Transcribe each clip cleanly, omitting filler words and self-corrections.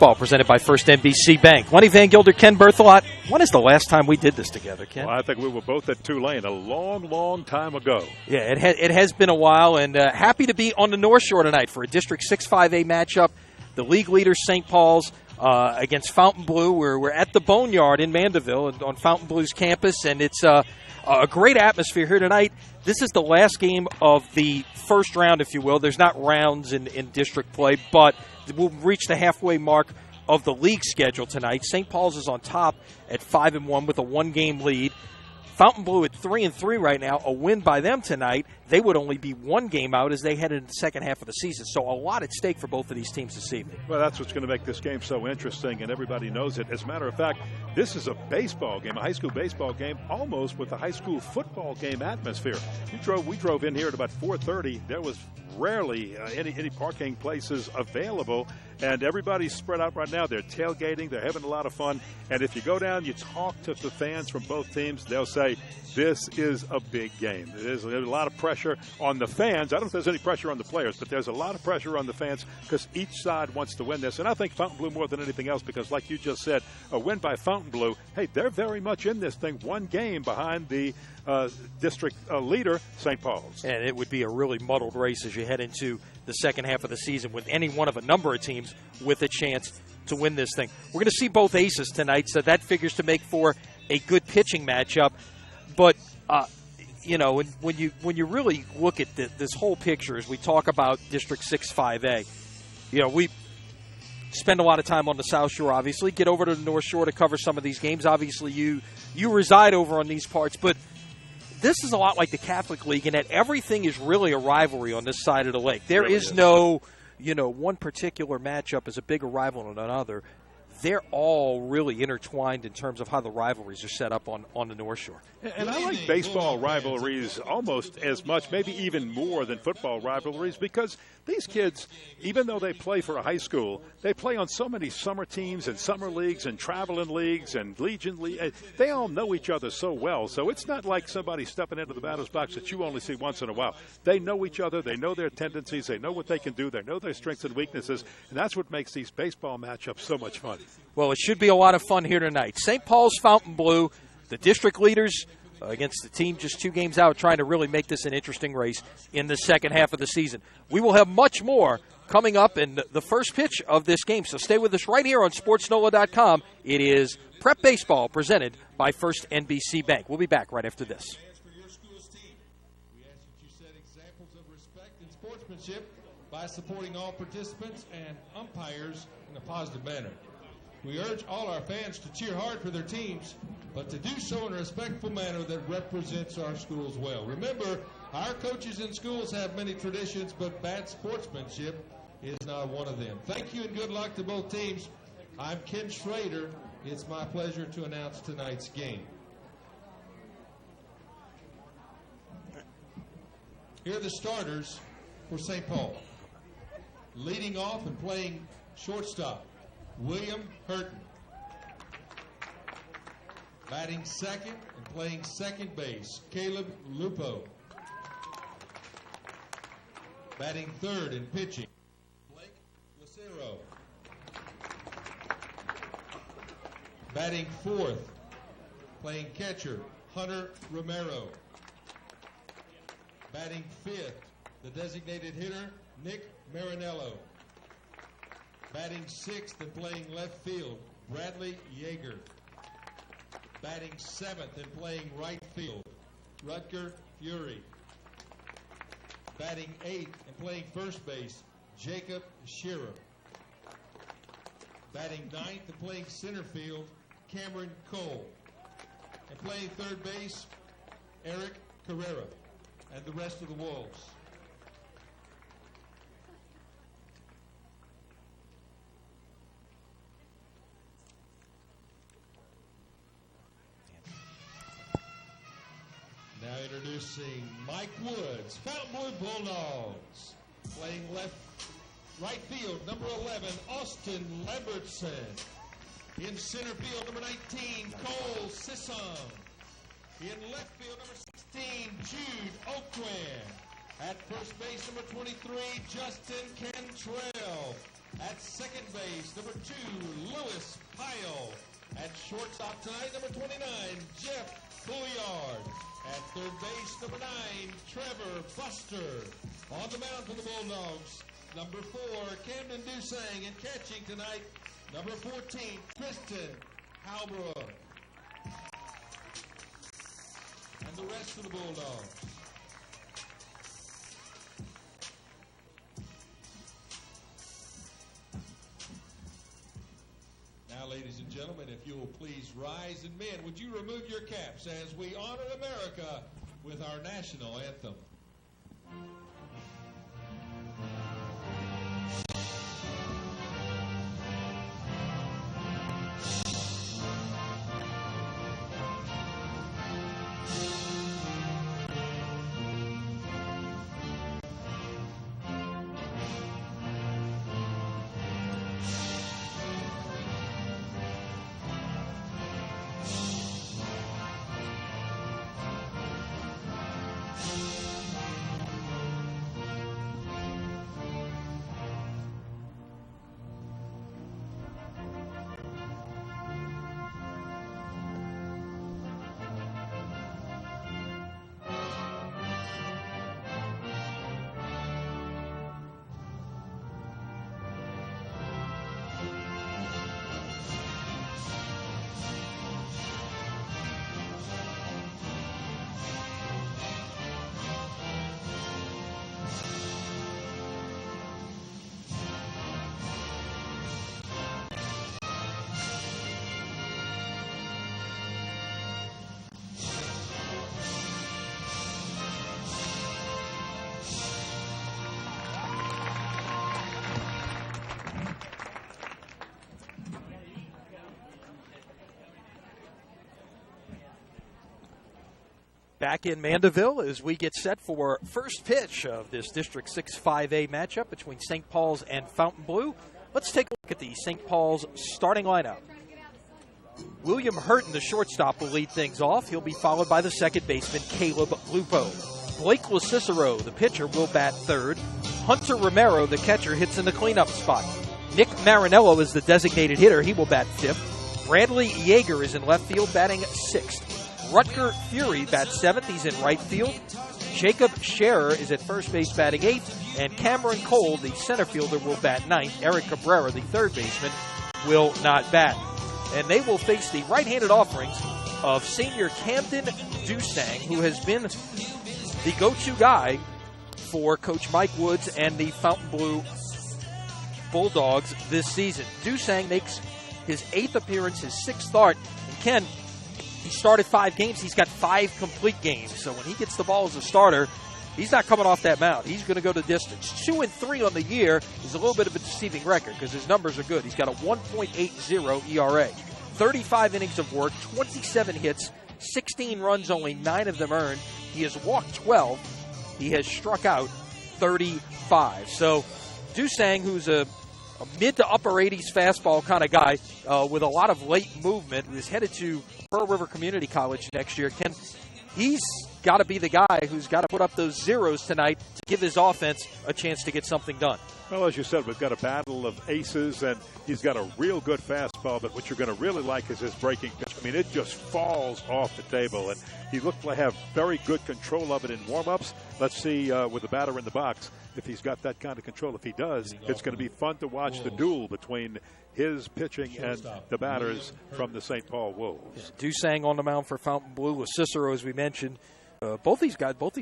Ball presented by First NBC Bank. Lenny Van Gilder, Ken Berthelot. When is the last time we did this together, Ken? Well, I think we were both at Tulane a long, long time ago. Yeah, it has been a while, and happy to be on the North Shore tonight for a District 6-5A matchup. The league leaders, St. Paul's, against Fontainebleau. We're at the Boneyard in Mandeville on Fontainebleau's campus, and it's a great atmosphere here tonight. This is the last game of the first round, if you will. There's not rounds in district play, but we'll reach the halfway mark of the league schedule tonight. St. Paul's is on top at 5-1 with a one-game lead. Fontainebleau at 3-3 right now. A win by them tonight, they would only be one game out as they head into the second half of the season. So a lot at stake for both of these teams this evening. Well, that's what's going to make this game so interesting, and everybody knows it. As a matter of fact, this is a baseball game, a high school baseball game, almost with a high school football game atmosphere. We drove in here at about 4:30. There was rarely any parking places available, and everybody's spread out right now. They're tailgating. They're having a lot of fun. And if you go down, you talk to the fans from both teams, they'll say, this is a big game. There's a lot of pressure on the fans. I don't know if there's any pressure on the players, but there's a lot of pressure on the fans because each side wants to win this. And I think Fontainebleau more than anything else because, like you just said, a win by Fontainebleau, hey, they're very much in this thing, one game behind the district leader, St. Paul's. And it would be a really muddled race as you head into the second half of the season with any one of a number of teams with a chance to win this thing. We're going to see both aces tonight, so that figures to make for a good pitching matchup. But, you know, when you really look at this whole picture as we talk about District 6-5A, you know, we spend a lot of time on the South Shore, obviously, get over to the North Shore to cover some of these games. Obviously, you reside over on these parts, but this is a lot like the Catholic League in that everything is really a rivalry on this side of the lake. There is no, you know, one particular matchup is a bigger rival than another. They're all really intertwined in terms of how the rivalries are set up on the North Shore. And I like baseball rivalries almost as much, maybe even more than football rivalries, because these kids, even though they play for a high school, they play on so many summer teams and summer leagues and traveling leagues and Legion League. They all know each other so well. So it's not like somebody stepping into the batter's box that you only see once in a while. They know each other. They know their tendencies. They know what they can do. They know their strengths and weaknesses. And that's what makes these baseball matchups so much fun. Well, it should be a lot of fun here tonight. St. Paul's Fontainebleau, the district leaders against the team just 2 games out, trying to really make this an interesting race in the second half of the season. We will have much more coming up in the first pitch of this game, so stay with us right here on SportsNola.com. It is Prep Baseball presented by First NBC Bank. We'll be back right after this. We ask that you set examples of respect and sportsmanship by supporting all participants and umpires in a positive manner. We urge all our fans to cheer hard for their teams, but to do so in a respectful manner that represents our schools well. Remember, our coaches in schools have many traditions, but bad sportsmanship is not one of them. Thank you and good luck to both teams. I'm Ken Schrader. It's my pleasure to announce tonight's game. Here are the starters for St. Paul. Leading off and playing shortstop, William Hurton. Batting second and playing second base, Caleb Lupo. Batting third and pitching, Blake Lucero. Batting fourth, playing catcher, Hunter Romero. Batting fifth, the designated hitter, Nick Marinello. Batting sixth and playing left field, Bradley Yeager. Batting seventh and playing right field, Rutger Fury. Batting eighth and playing first base, Jacob Shearer. Batting ninth and playing center field, Cameron Cole. And playing third base, Eric Carrera. And the rest of the Wolves. Now introducing Mike Woods, Fontainebleau Bulldogs. Playing right field, number 11, Austin Lambertson. In center field, number 19, Cole Sisson. In left field, number 16, Jude Oquin. At first base, number 23, Justin Cantrell. At second base, number 2, Lewis Pyle. At shortstop tonight, number 29, Jeff Couillard. At third base, number 9, Trevor Buster. On the mound for the Bulldogs, number 4, Camden Dusang. And catching tonight, number 14, Tristan Halbrook. And the rest of the Bulldogs. Now, ladies and gentlemen, if you will please rise, and men, would you remove your caps as we honor America with our national anthem. Back in Mandeville as we get set for first pitch of this District 6 5A matchup between St. Paul's and Fontainebleau. Let's take a look at the St. Paul's starting lineup. William Hurton, the shortstop, will lead things off. He'll be followed by the second baseman, Caleb Lupo. Blake LaCicero, the pitcher, will bat third. Hunter Romero, the catcher, hits in the cleanup spot. Nick Marinello is the designated hitter. He will bat fifth. Bradley Yeager is in left field, batting sixth. Rutger Fury bats seventh. He's in right field. Jacob Scherer is at first base, batting eighth. And Cameron Cole, the center fielder, will bat ninth. Eric Cabrera, the third baseman, will not bat. And they will face the right-handed offerings of senior Camden Dusang, who has been the go-to guy for Coach Mike Woods and the Fontainebleau Bulldogs this season. Dusang makes his 8th appearance, his 6th start. And Ken, he started 5 games. He's got 5 complete games. So when he gets the ball as a starter, he's not coming off that mound. He's going to go the distance. 2-3 on the year is a little bit of a deceiving record because his numbers are good. He's got a 1.80 ERA. 35 innings of work, 27 hits, 16 runs, only 9 of them earned. He has walked 12. He has struck out 35. So Dusang, who's a mid to upper 80s fastball kind of guy with a lot of late movement, is headed to Pearl River Community College next year. Ken, he's got to be the guy who's got to put up those zeros tonight to give his offense a chance to get something done. Well, as you said, we've got a battle of aces, and he's got a real good fastball, but what you're going to really like is his breaking pitch. I mean, it just falls off the table, and he looked to have very good control of it in warm-ups. Let's see with the batter in the box if he's got that kind of control. If he does, it's going to be fun to watch the duel between his pitching and the batters from the St. Paul Wolves. Dusang on the mound for Fontainebleau. Cicero, as we mentioned. Both these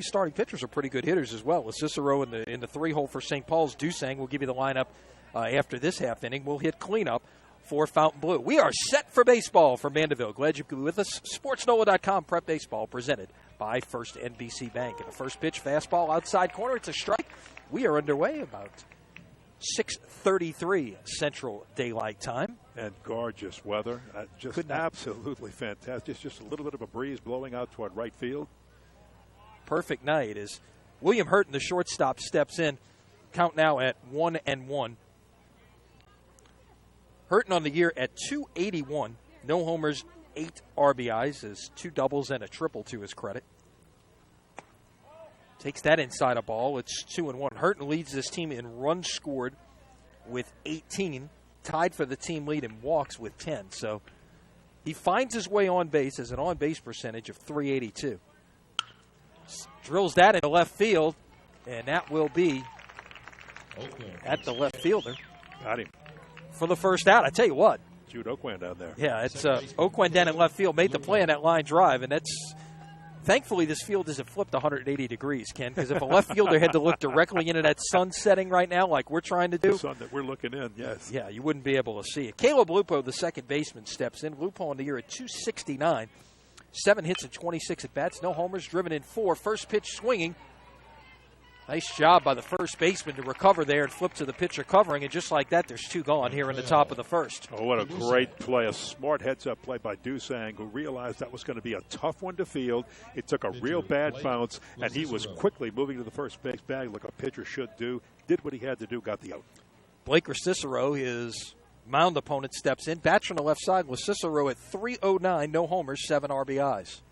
starting pitchers are pretty good hitters as well. Cicero in the 3-hole for St. Paul's. Dusang will give you the lineup after this half inning. We'll hit cleanup for Fontainebleau. We are set for baseball from Mandeville. Glad you could be with us. SportsNola.com Prep Baseball presented by First NBC Bank. And the first pitch, fastball outside corner. It's a strike. We are underway about 6:33 Central Daylight Time. And gorgeous weather. Just absolutely fantastic. Just a little bit of a breeze blowing out toward right field. Perfect night as William Hurton, the shortstop, steps in. Count now at 1-1. Hurton on the year at .281. No homers, 8 RBIs, as 2 doubles and a triple to his credit. Takes that inside a ball. It's 2-1. Hurton leads this team in runs scored with 18, tied for the team lead in walks with 10. So he finds his way on base as an on-base percentage of .382. Drills that into left field, and that will be at the left fielder. Got him. For the first out. I tell you what. Jude Oakwan down there. Yeah, it's Oakwan down in left field made the play on that line drive, and that's thankfully this field isn't flipped 180 degrees, Ken, because if a left fielder had to look directly into that sun setting right now like we're trying to do. The sun that we're looking in, yes. Yeah, you wouldn't be able to see it. Caleb Lupo, the second baseman, steps in. Lupo on the year at .269. 7 hits and 26 at-bats. No homers, driven in 4. First pitch swinging. Nice job by the first baseman to recover there and flip to the pitcher covering. And just like that, there's 2 gone here in the top of the first. Oh, what a great play. A smart heads-up play by Dusang, who realized that was going to be a tough one to field. It took a real bad bounce, and he was quickly moving to the first base bag like a pitcher should do. Did what he had to do, got the out. Blake Cicero, his mound opponent, steps in. Bats from the left side. Cicero at .309, no homers, 7 RBIs.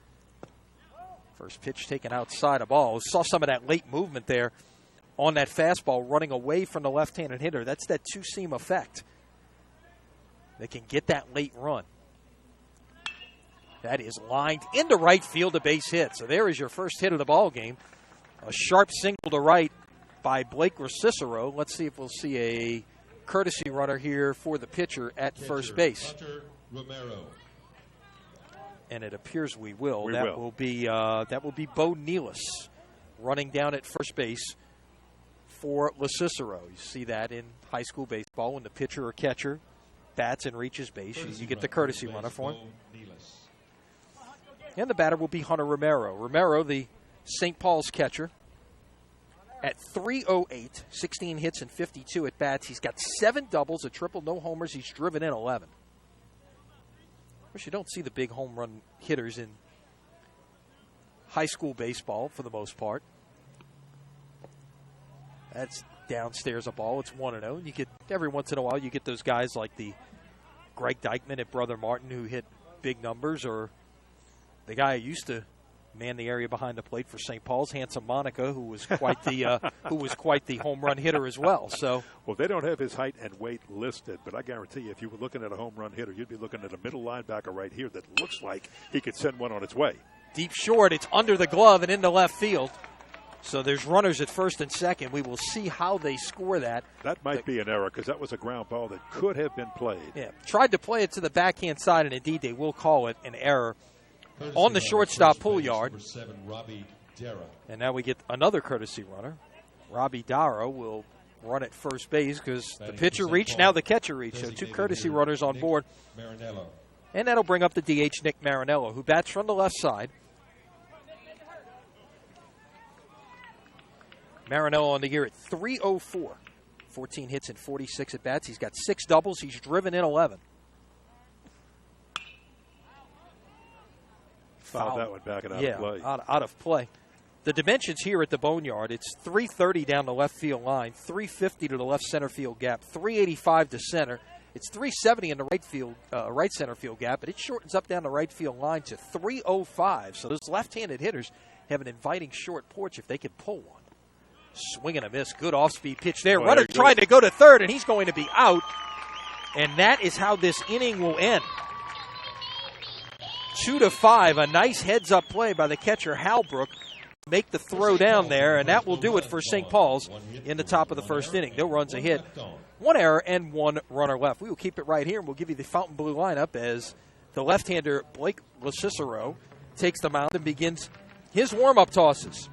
First pitch taken outside a ball. Saw some of that late movement there on that fastball running away from the left-handed hitter. That's that two-seam effect. They can get that late run. That is lined into right field, a base hit. So there is your first hit of the ball game. A sharp single to right by Blake Cicero. Let's see if we'll see a courtesy runner here for the pitcher at first base. And it appears we will. Will be Bo Nealis running down at first base for Cicero. You see that in high school baseball when the pitcher or catcher bats and reaches base. You get the courtesy runner for him. And the batter will be Hunter Romero. Romero, the St. Paul's catcher, at .308, 16 hits and 52 at bats. He's got 7 doubles, a triple, no homers. He's driven in 11. You don't see the big home run hitters in high school baseball for the most part. That's downstairs a ball. It's 1-0. You get every once in a while you get those guys like the Greg Dykman at Brother Martin who hit big numbers, or the guy who used to man the area behind the plate for St. Paul's, Handsome Monica, who was quite the home run hitter as well. So, well, they don't have his height and weight listed, but I guarantee you, if you were looking at a home run hitter, you'd be looking at a middle linebacker right here that looks like he could send one on its way. Deep short, it's under the glove and into left field. So there's runners at first and second. We will see how they score that. That might be an error because that was a ground ball that could have been played. Yeah, tried to play it to the backhand side, and indeed they will call it an error. On the shortstop pull yard. And now we get another courtesy runner. Robbie Darrow will run at first base because the pitcher reached, now the catcher reached. So 2 courtesy runners on board. And that'll bring up the DH, Nick Marinello, who bats from the left side. Marinello on the year at .304. 14 hits and 46 at bats. He's got 6 doubles. He's driven in 11. Fouled that one back and out of play. Out of play. The dimensions here at the Boneyard, it's .330 down the left field line, .350 to the left center field gap, .385 to center. It's .370 in the right center field gap, but it shortens up down the right field line to .305. So those left-handed hitters have an inviting short porch if they can pull one. Swing and a miss. Good off-speed pitch there. Runner trying to go to third, and he's going to be out. And that is how this inning will end. 2-5, a nice heads-up play by the catcher, Halbrook. Make the throw down there, and that will do it for St. Paul's in the top of the first inning. No runs a hit, 1 error, and 1 runner left. We will keep it right here, and we'll give you the Fontainebleau lineup as the left-hander Blake Cicero takes the mound and begins his warm-up tosses.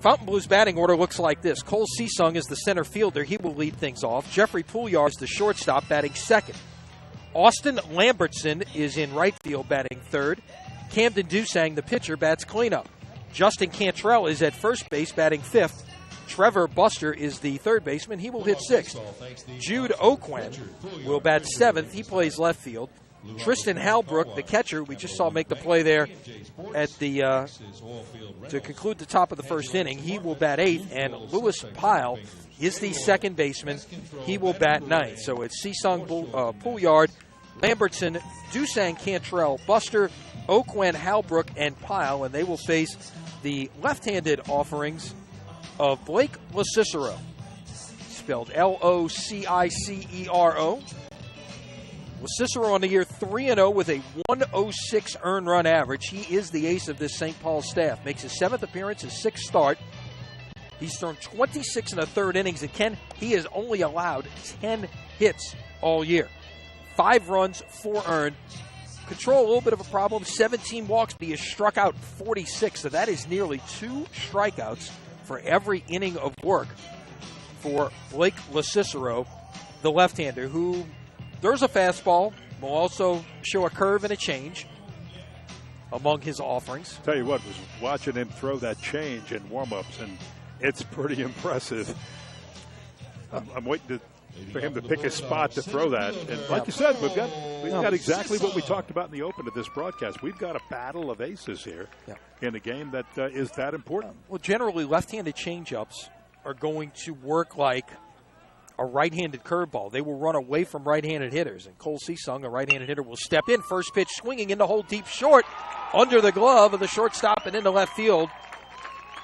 Fontainebleau's batting order looks like this. Cole Seesung is the center fielder. He will lead things off. Jeffrey Pouliard is the shortstop, batting second. Austin Lambertson is in right field, batting third. Camden Dusang, the pitcher, bats cleanup. Justin Cantrell is at first base, batting fifth. Trevor Buster is the third baseman. He will hit sixth. Jude Oakwan will bat seventh. He plays left field. Tristan Halbrook, the catcher, we just saw make the play there at the to conclude the top of the first inning. He will bat eighth, and Lewis Pyle is the second baseman. He will bat ninth. So it's Seesung, Pouliard, Lambertson, Dusang, Cantrell, Buster, Oakwan, Halbrook, and Pyle, and they will face the left-handed offerings of Blake Cicero. spelled Locicero. Cicero on the year 3-0 with a 106 earned run average. He is the ace of this St. Paul staff. Makes his 7th appearance, his 6th start. He's thrown 26 and a third innings, and Ken, he has only allowed 10 hits all year. 5 runs, 4 earned. Control, a little bit of a problem. 17 walks, but he has struck out 46, so that is nearly 2 strikeouts for every inning of work for Blake LeCicero, the left-hander, who there's a fastball, will also show a curve and a change among his offerings. Tell you what, was watching him throw that change in warm-ups, and it's pretty impressive. I'm waiting for him to pick a spot to throw that. And like you said, we've got exactly what we talked about in the open of this broadcast. We've got a battle of aces here in a game that is that important. Well, generally, left-handed changeups are going to work like a right-handed curveball. They will run away from right-handed hitters. And Cole Seesung, a right-handed hitter, will step in. First pitch swinging in the hole deep short under the glove of the shortstop and into left field.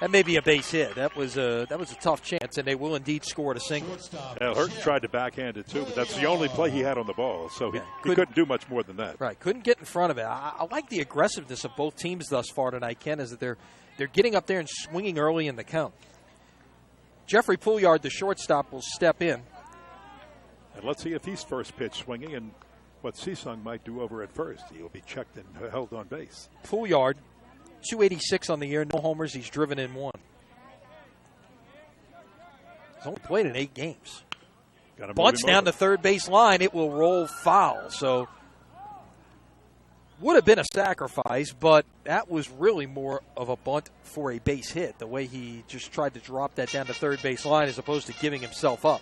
That may be a base hit. That was a tough chance, and they will indeed score a single. Hurton tried to backhand it too, but that's the only play he had on the ball, so he couldn't do much more than that. Right, couldn't get in front of it. I like the aggressiveness of both teams thus far tonight, Ken, is that they're getting up there and swinging early in the count. Jeffrey Pouliard, the shortstop, will step in. And let's see if he's first pitch swinging and what Seesung might do over at first. He'll be checked and held on base. Pouliard, 286 on the year, no homers. He's driven in 1. He's only played in 8 games. Bunts down the third base line. It will roll foul. So would have been a sacrifice, but that was really more of a bunt for a base hit, the way he just tried to drop that down the third base line as opposed to giving himself up.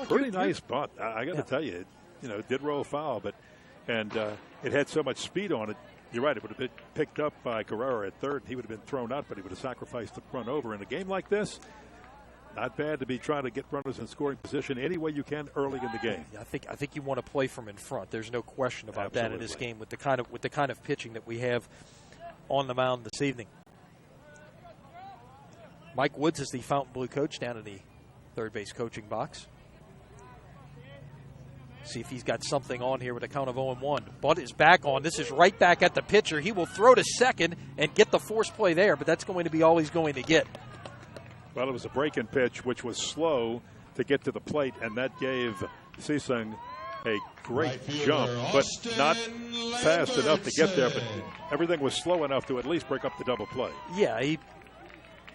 Pretty nice bunt. I got to tell you, it did roll foul, but it had so much speed on it. You're right. It would have been picked up by Guerrero at third. He would have been thrown out, but he would have sacrificed the run over. In a game like this, not bad to be trying to get runners in scoring position any way you can early in the game. I think you want to play from in front. There's no question about that in this game with the kind of pitching that we have on the mound this evening. Mike Woods is the Fontainebleau coach down in the third base coaching box. See if he's got something on here with a count of 0-1. Bunt is back on. This is right back at the pitcher. He will throw to second and get the force play there, but that's going to be all he's going to get. Well, it was a break-in pitch, which was slow to get to the plate, and that gave Seesung a great jump, but not fast enough to get there. But everything was slow enough to at least break up the double play. Yeah, it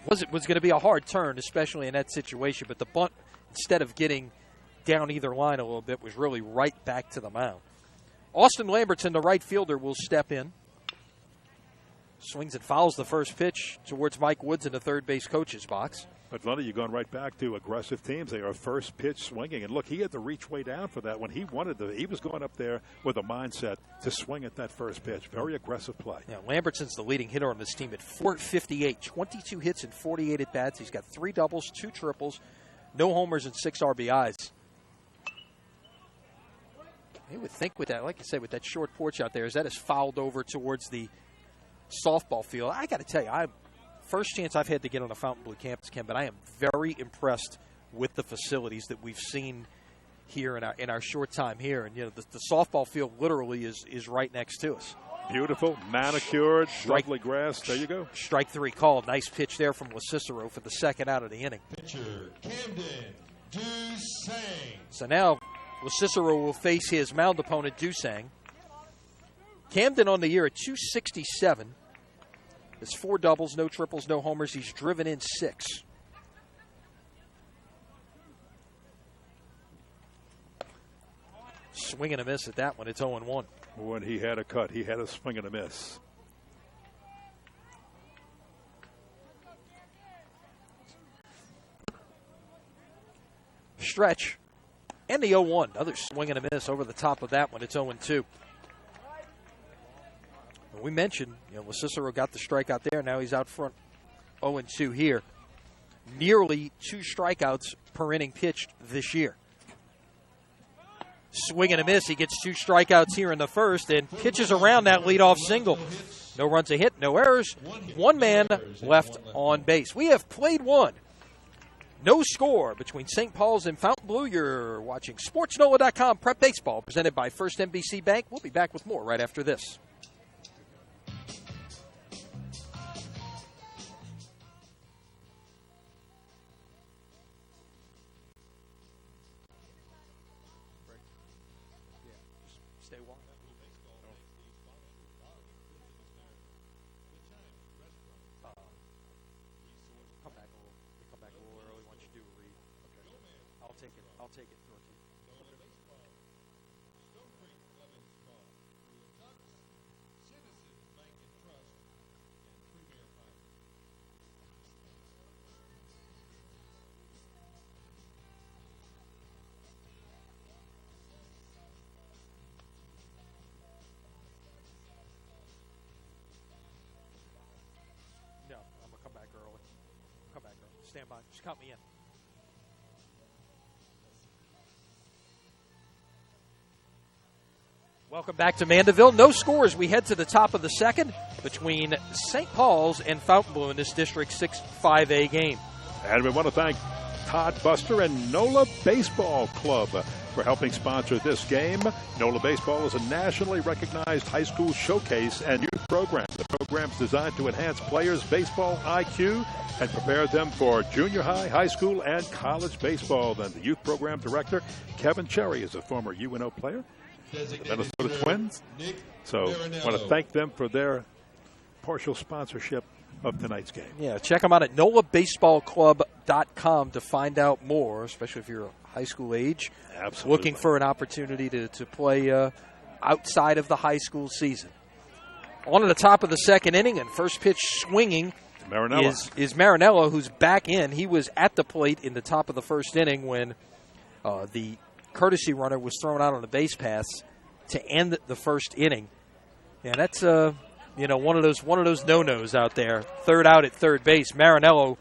was going to be a hard turn, especially in that situation, but the bunt, instead of getting down either line a little bit, was really right back to the mound. Austin Lambertson, the right fielder, will step in. Swings and fouls the first pitch towards Mike Woods in the third base coach's box. But, Lundy, you're going right back to aggressive teams. They are first pitch swinging. And, look, he had to reach way down for that when he was going up there with a mindset to swing at that first pitch. Very aggressive play. Yeah, Lambertson's the leading hitter on this team at .458, 22 hits and 48 at-bats. He's got 3 doubles, 2 triples, no homers, and 6 RBIs. You would think with that, like I said, with that short porch out there, as that is fouled over towards the softball field. I got to tell you, first chance I've had to get on a Fontainebleau campus, Ken, but I am very impressed with the facilities that we've seen here in our short time here. And the softball field literally is right next to us. Beautiful, manicured, lovely grass. There you go. Strike 3 called. Nice pitch there from LeCicero for the second out of the inning. Pitcher Camden Dusang. So now LeCicero will face his mound opponent, Dusang. Camden on the year at .267. It's 4 doubles, no triples, no homers. He's driven in 6. Swing and a miss at that one. It's 0-1. When he had a cut, he had a swing and a miss. Stretch. And the 0-1. Another swing and a miss over the top of that one. It's 0-2. We mentioned, LeCicero got the strikeout there. Now he's out front 0-2 here. Nearly 2 strikeouts per inning pitched this year. Swing and a miss. He gets 2 strikeouts here in the first and pitches around that leadoff single. No runs a hit, no errors. 1 man left on base. We have played 1 No score between St. Paul's and Fontainebleau. You're watching SportsNola.com Prep Baseball presented by First NBC Bank. We'll be back with more right after this. Stay warm. Come back a little early once you do a read. Okay. I'll take it. Dorothy. No, I'm gonna come back early. Stand by. Just count me in. Welcome back to Mandeville. No scores. We head to the top of the second between St. Paul's and Fontainebleau in this District 6 5A game. And we want to thank Todd Buster and NOLA Baseball Club for helping sponsor this game. NOLA Baseball is a nationally recognized high school showcase and youth program. The program is designed to enhance players' baseball IQ and prepare them for junior high, high school, and college baseball. Then the youth program director, Kevin Cherry, is a former UNO player, the Minnesota Twins. So I want to thank them for their partial sponsorship of tonight's game. Yeah, check them out at NOLABaseballClub.com to find out more, especially if you're high school age. Absolutely. Looking for an opportunity to play outside of the high school season. On to the top of the second inning, and first pitch swinging is Marinello, who's back in. He was at the plate in the top of the first inning when the courtesy runner was thrown out on a base pass to end the first inning. Yeah, that's one of those no-nos out there. Third out at third base. Marinello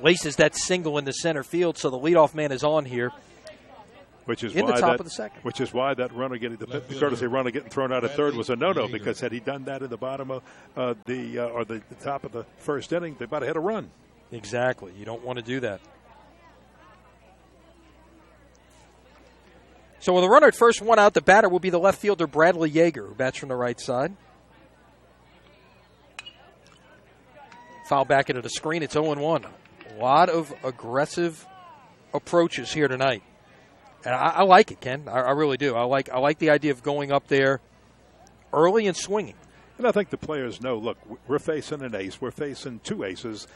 laces that single into center field, so the leadoff man is on here. Which is in the top of the second. Which is why that runner getting the courtesy runner getting thrown out at third was a no-no, because had he done that in the bottom of the top of the first inning, they might have had a run. Exactly. You don't want to do that. So with a runner at first, one out, the batter will be the left fielder Bradley Yeager, who bats from the right side. Foul back into the screen. It's 0-1. A lot of aggressive approaches here tonight. And I like it, Ken. I really do. I like the idea of going up there early and swinging. And I think the players know, look, we're facing an ace. We're facing two aces.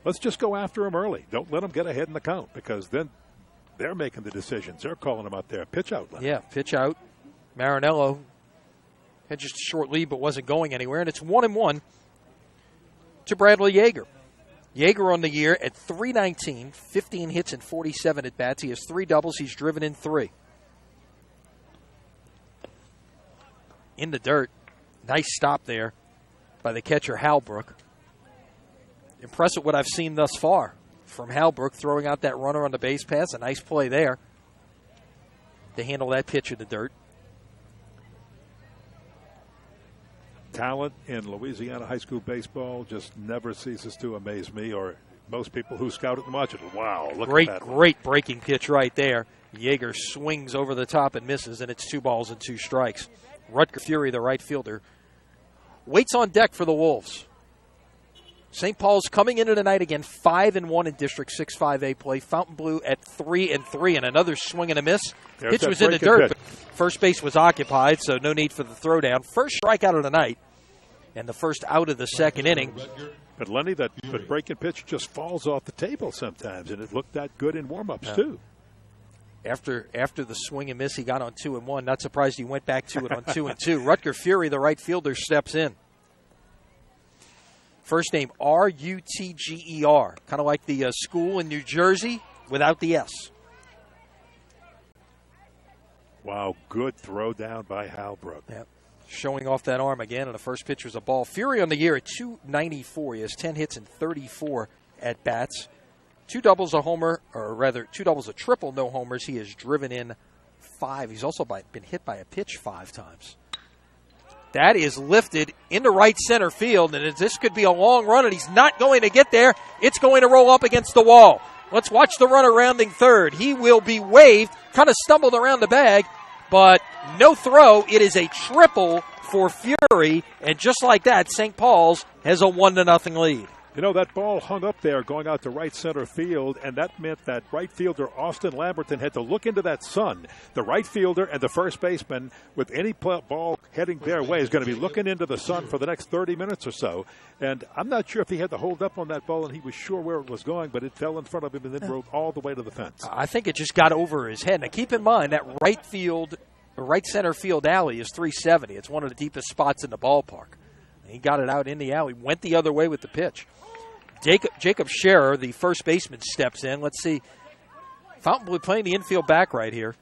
Let's just go after them early. Don't let them get ahead in the count, because then they're making the decisions. They're calling them out there. Pitch out. Yeah, pitch out. Marinello had just a short lead but wasn't going anywhere. And it's 1-1 to Bradley Yeager. Yeager on the year at .319, 15 hits and 47 at-bats. He has 3 doubles. He's driven in 3. In the dirt. Nice stop there by the catcher, Halbrook. Impressive what I've seen thus far from Halbrook, throwing out that runner on the base pass. A nice play there to handle that pitch in the dirt. Talent in Louisiana high school baseball just never ceases to amaze me, or most people who scout it and watch it. Wow, look at that. Great breaking pitch right there. Yeager swings over the top and misses, and it's 2 balls and 2 strikes. Rutger Fury, the right fielder, waits on deck for the Wolves. St. Paul's coming into tonight again 5-1 in District 6 5A play. Fontainebleau at 3-3, and another swing and a miss. Pitch was in the dirt, but first base was occupied, so no need for the throwdown. First strikeout of the night, and the first out of the second inning. But Lenny, that breaking pitch just falls off the table sometimes, and it looked that good in warm-ups too. After the swing and miss, he got on 2-1. Not surprised he went back to it on 2-2. Rutger Fury, the right fielder, steps in. First name, Rutger. Kind of like the school in New Jersey without the S. Wow, good throw down by Halbrook. Yep. Showing off that arm again, and the first pitch was a ball. Fury on the year at .294. He has 10 hits and 34 at-bats. 2 doubles, a homer, or rather 2 doubles, a triple, no homers. He has driven in 5. He's also been hit by a pitch 5 times. That is lifted into right center field, and this could be a long run, and he's not going to get there. It's going to roll up against the wall. Let's watch the runner rounding third. He will be waved, kind of stumbled around the bag, but no throw. It is a triple for Fury, and just like that, St. Paul's has a 1-0 lead. You know, that ball hung up there going out to right center field, and that meant that right fielder Austin Lamberton had to look into that sun. The right fielder and the first baseman, with any ball heading their way, is going to be looking into the sun for the next 30 minutes or so. And I'm not sure if he had to hold up on that ball and he was sure where it was going, but it fell in front of him and then rode all the way to the fence. I think it just got over his head. Now, keep in mind that right center field alley is 370. It's one of the deepest spots in the ballpark. He got it out in the alley, went the other way with the pitch. Jacob Scherer, the first baseman, steps in. Let's see. Fontainebleau playing the infield back right here.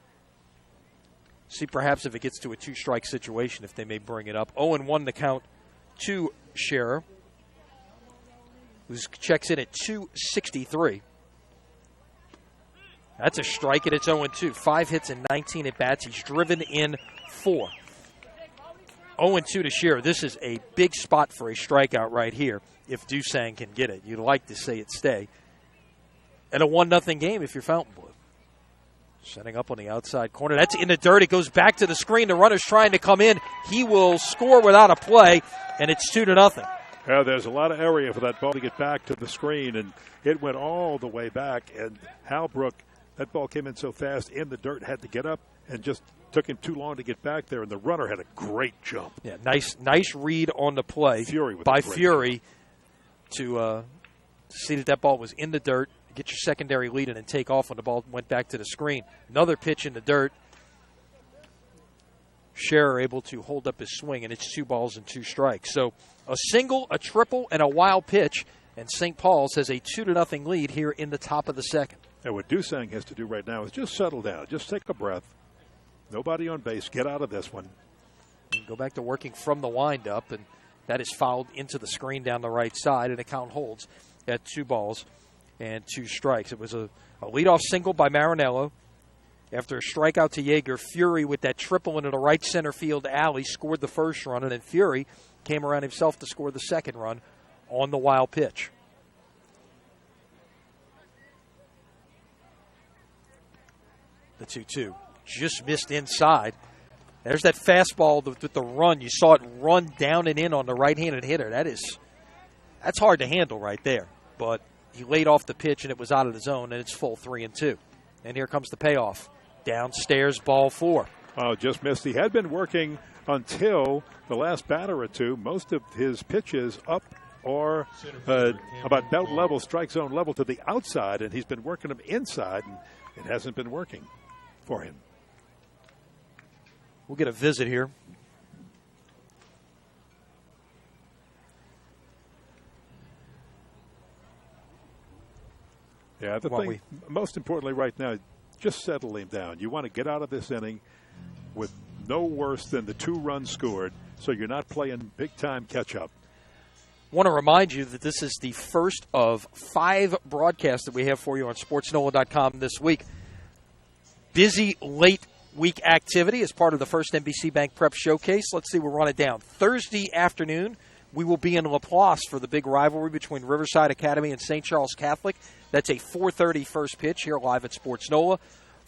See perhaps if it gets to a two-strike situation, if they may bring it up. 0-1 the count to Scherer, who checks in at 263. That's a strike, and it's 0-2. 5 hits and 19 at-bats. He's driven in 4. 0-2 to Scherer. This is a big spot for a strikeout right here if Dusang can get it. You'd like to say it stay. And a 1-0 game if you're Fontainebleau. Setting up on the outside corner. That's in the dirt. It goes back to the screen. The runner's trying to come in. He will score without a play, and it's 2-0. Yeah, there's a lot of area for that ball to get back to the screen, and it went all the way back. And Halbrook, that ball came in so fast in the dirt, had to get up and just took him too long to get back there, and the runner had a great jump. Yeah, nice read on the play by Fury to see that ball was in the dirt, get your secondary lead in and take off when the ball went back to the screen. Another pitch in the dirt. Scherer able to hold up his swing, and it's 2 balls and 2 strikes. So a single, a triple, and a wild pitch, and St. Paul's has a 2-0 lead here in the top of the second. And what Dusang has to do right now is just settle down, just take a breath. Nobody on base. Get out of this one. And go back to working from the windup, and that is fouled into the screen down the right side, and the count holds at 2 balls and 2 strikes. It was a leadoff single by Marinello. After a strikeout to Yeager, Fury with that triple into the right center field alley scored the first run, and then Fury came around himself to score the second run on the wild pitch. The 2-2 just missed inside. There's that fastball with the run. You saw it run down and in on the right-handed hitter. That's hard to handle right there. But he laid off the pitch, and it was out of the zone, and it's full 3-2. And here comes the payoff. Downstairs, ball 4. Oh, just missed. He had been working until the last batter or two. Most of his pitches up or about belt level, strike zone level to the outside, and he's been working them inside, and it hasn't been working for him. We'll get a visit here. Yeah, the thing, most importantly right now, just settle him down. You want to get out of this inning with no worse than the 2 runs scored, so you're not playing big-time catch-up. I want to remind you that this is the first of 5 broadcasts that we have for you on SportsNola.com this week. Busy late week activity as part of the first NBC Bank Prep Showcase. Let's see, we'll run it down. Thursday afternoon, we will be in Laplace for the big rivalry between Riverside Academy and St. Charles Catholic. That's a 4:30 first pitch here live at Sports Nola.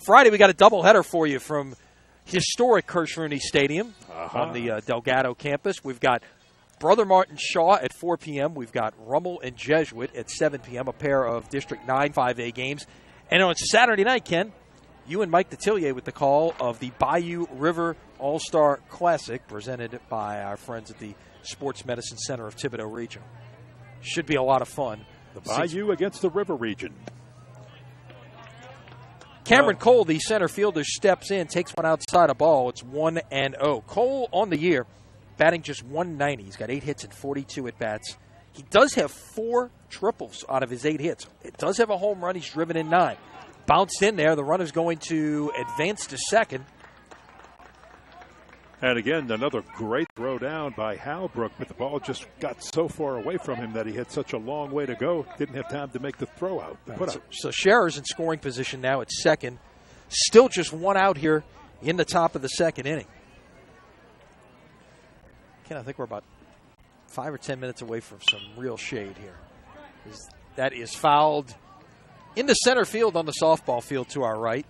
Friday, we got a doubleheader for you from historic Kirsch Rooney Stadium on the Delgado campus. We've got Brother Martin Shaw at 4 p.m. We've got Rummel and Jesuit at 7 p.m., a pair of District 9 5A games. And on Saturday night, Ken, you and Mike Detillier with the call of the Bayou River All-Star Classic presented by our friends at the Sports Medicine Center of Thibodaux Region. Should be a lot of fun. The Bayou against the River Region. Cameron Cole, the center fielder, steps in, takes one outside a ball. It's 1-0. Cole on the year, batting just 190. He's got 8 hits and 42 at-bats. He does have 4 triples out of his 8 hits. It does have a home run. He's driven in 9. Bounced in there. The runner's going to advance to second. And again, another great throw down by Halbrook, but the ball just got so far away from him that he had such a long way to go. Didn't have time to make the throw out. So Scherer's in scoring position now at second. Still just 1 out here in the top of the second inning. Ken, I think we're about 5 or 10 minutes away from some real shade here. That is fouled In the center field on the softball field to our right,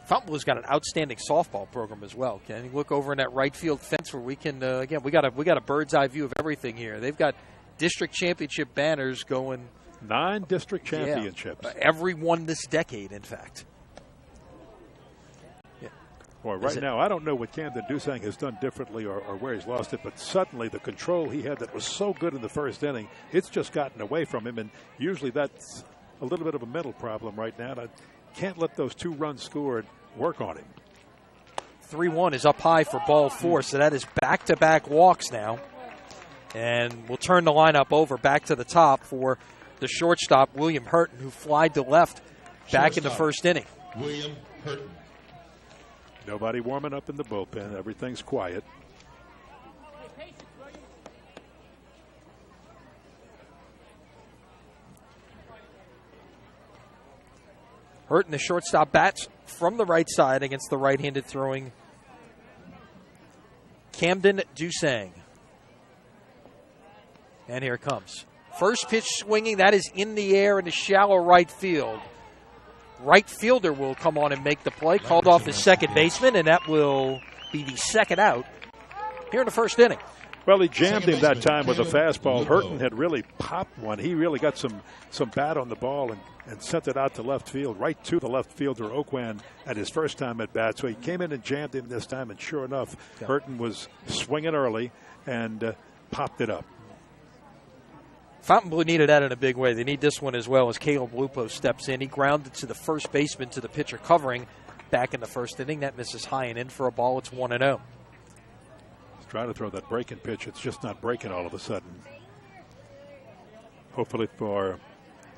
Fontainebleau's got an outstanding softball program as well. Can you look over in that right field fence where we can, again, we got a bird's eye view of everything here. They've got district championship banners going. 9 district championships. Yeah, every one this decade, in fact. Yeah. Boy, right now, I don't know what Camden Dusang has done differently or where he's lost it, but suddenly the control he had that was so good in the first inning, it's just gotten away from him, and usually that's a little bit of a mental problem right now. I can't let those 2 runs scored work on him. 3-1 is up high for ball 4, so that is back-to-back walks now. And we'll turn the lineup over back to the top for the shortstop, William Hurton, who flied to left back in the first inning. William Hurton. Nobody warming up in the bullpen. Everything's quiet. Hurton, the shortstop, bats from the right side against the right-handed throwing Camden Dusang. And here it comes. First pitch swinging, that is in the air in the shallow right field. Right fielder will come on and make the play. Called off his second baseman, and that will be the second out here in the first inning. Well, he jammed him that time with a fastball. Hurton had really popped one. He really got some bat on the ball and sent it out to left field, right to the left fielder, Oakwan, at his first time at bat. So he came in and jammed him this time, and sure enough, Hurton was swinging early and popped it up. Fontainebleau needed that in a big way. They need this one as well as Caleb Lupo steps in. He grounded to the first baseman to the pitcher covering back in the first inning. That misses high and in for a ball. It's 1-0. He's trying to throw that breaking pitch. It's just not breaking all of a sudden. Hopefully for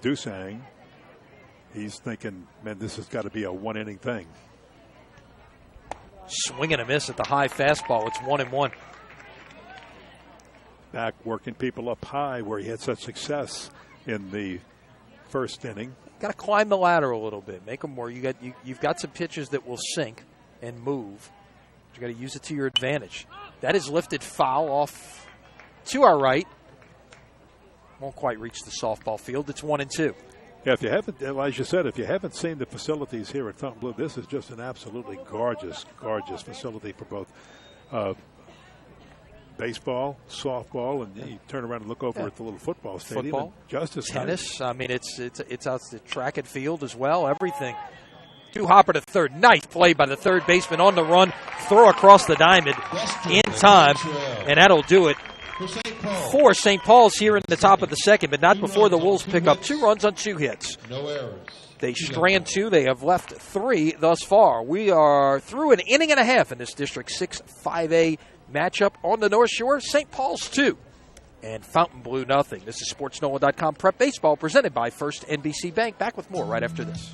Dusang, he's thinking, man, this has got to be a 1-inning thing. Swing and a miss at the high fastball. It's 1-1. Back working people up high where he had such success in the first inning. Got to climb the ladder a little bit. Make them more. You've got some pitches that will sink and move. You got to use it to your advantage. That is lifted foul off to our right. Won't quite reach the softball field. It's 1-2. Yeah, if you haven't, as you said, if you haven't seen the facilities here at Fontainebleau, this is just an absolutely gorgeous, gorgeous facility for both baseball, softball, and you turn around and look over at the little football stadium. Football, just as tennis. Nice. I mean, it's out the track and field as well. Everything. Hopper to third. Nice play by the third baseman on the run. Throw across the diamond in time, and that'll do it for St. Paul's here in the top of the second, but not before the Wolves pick up 2 runs on 2 hits. No errors. They strand 2. They have left 3 thus far. We are through an inning and a half in this District 6 5A matchup on the North Shore. St. Paul's 2 and Fontainebleau nothing. This is SportsNola.com Prep Baseball presented by First NBC Bank. Back with more right after this.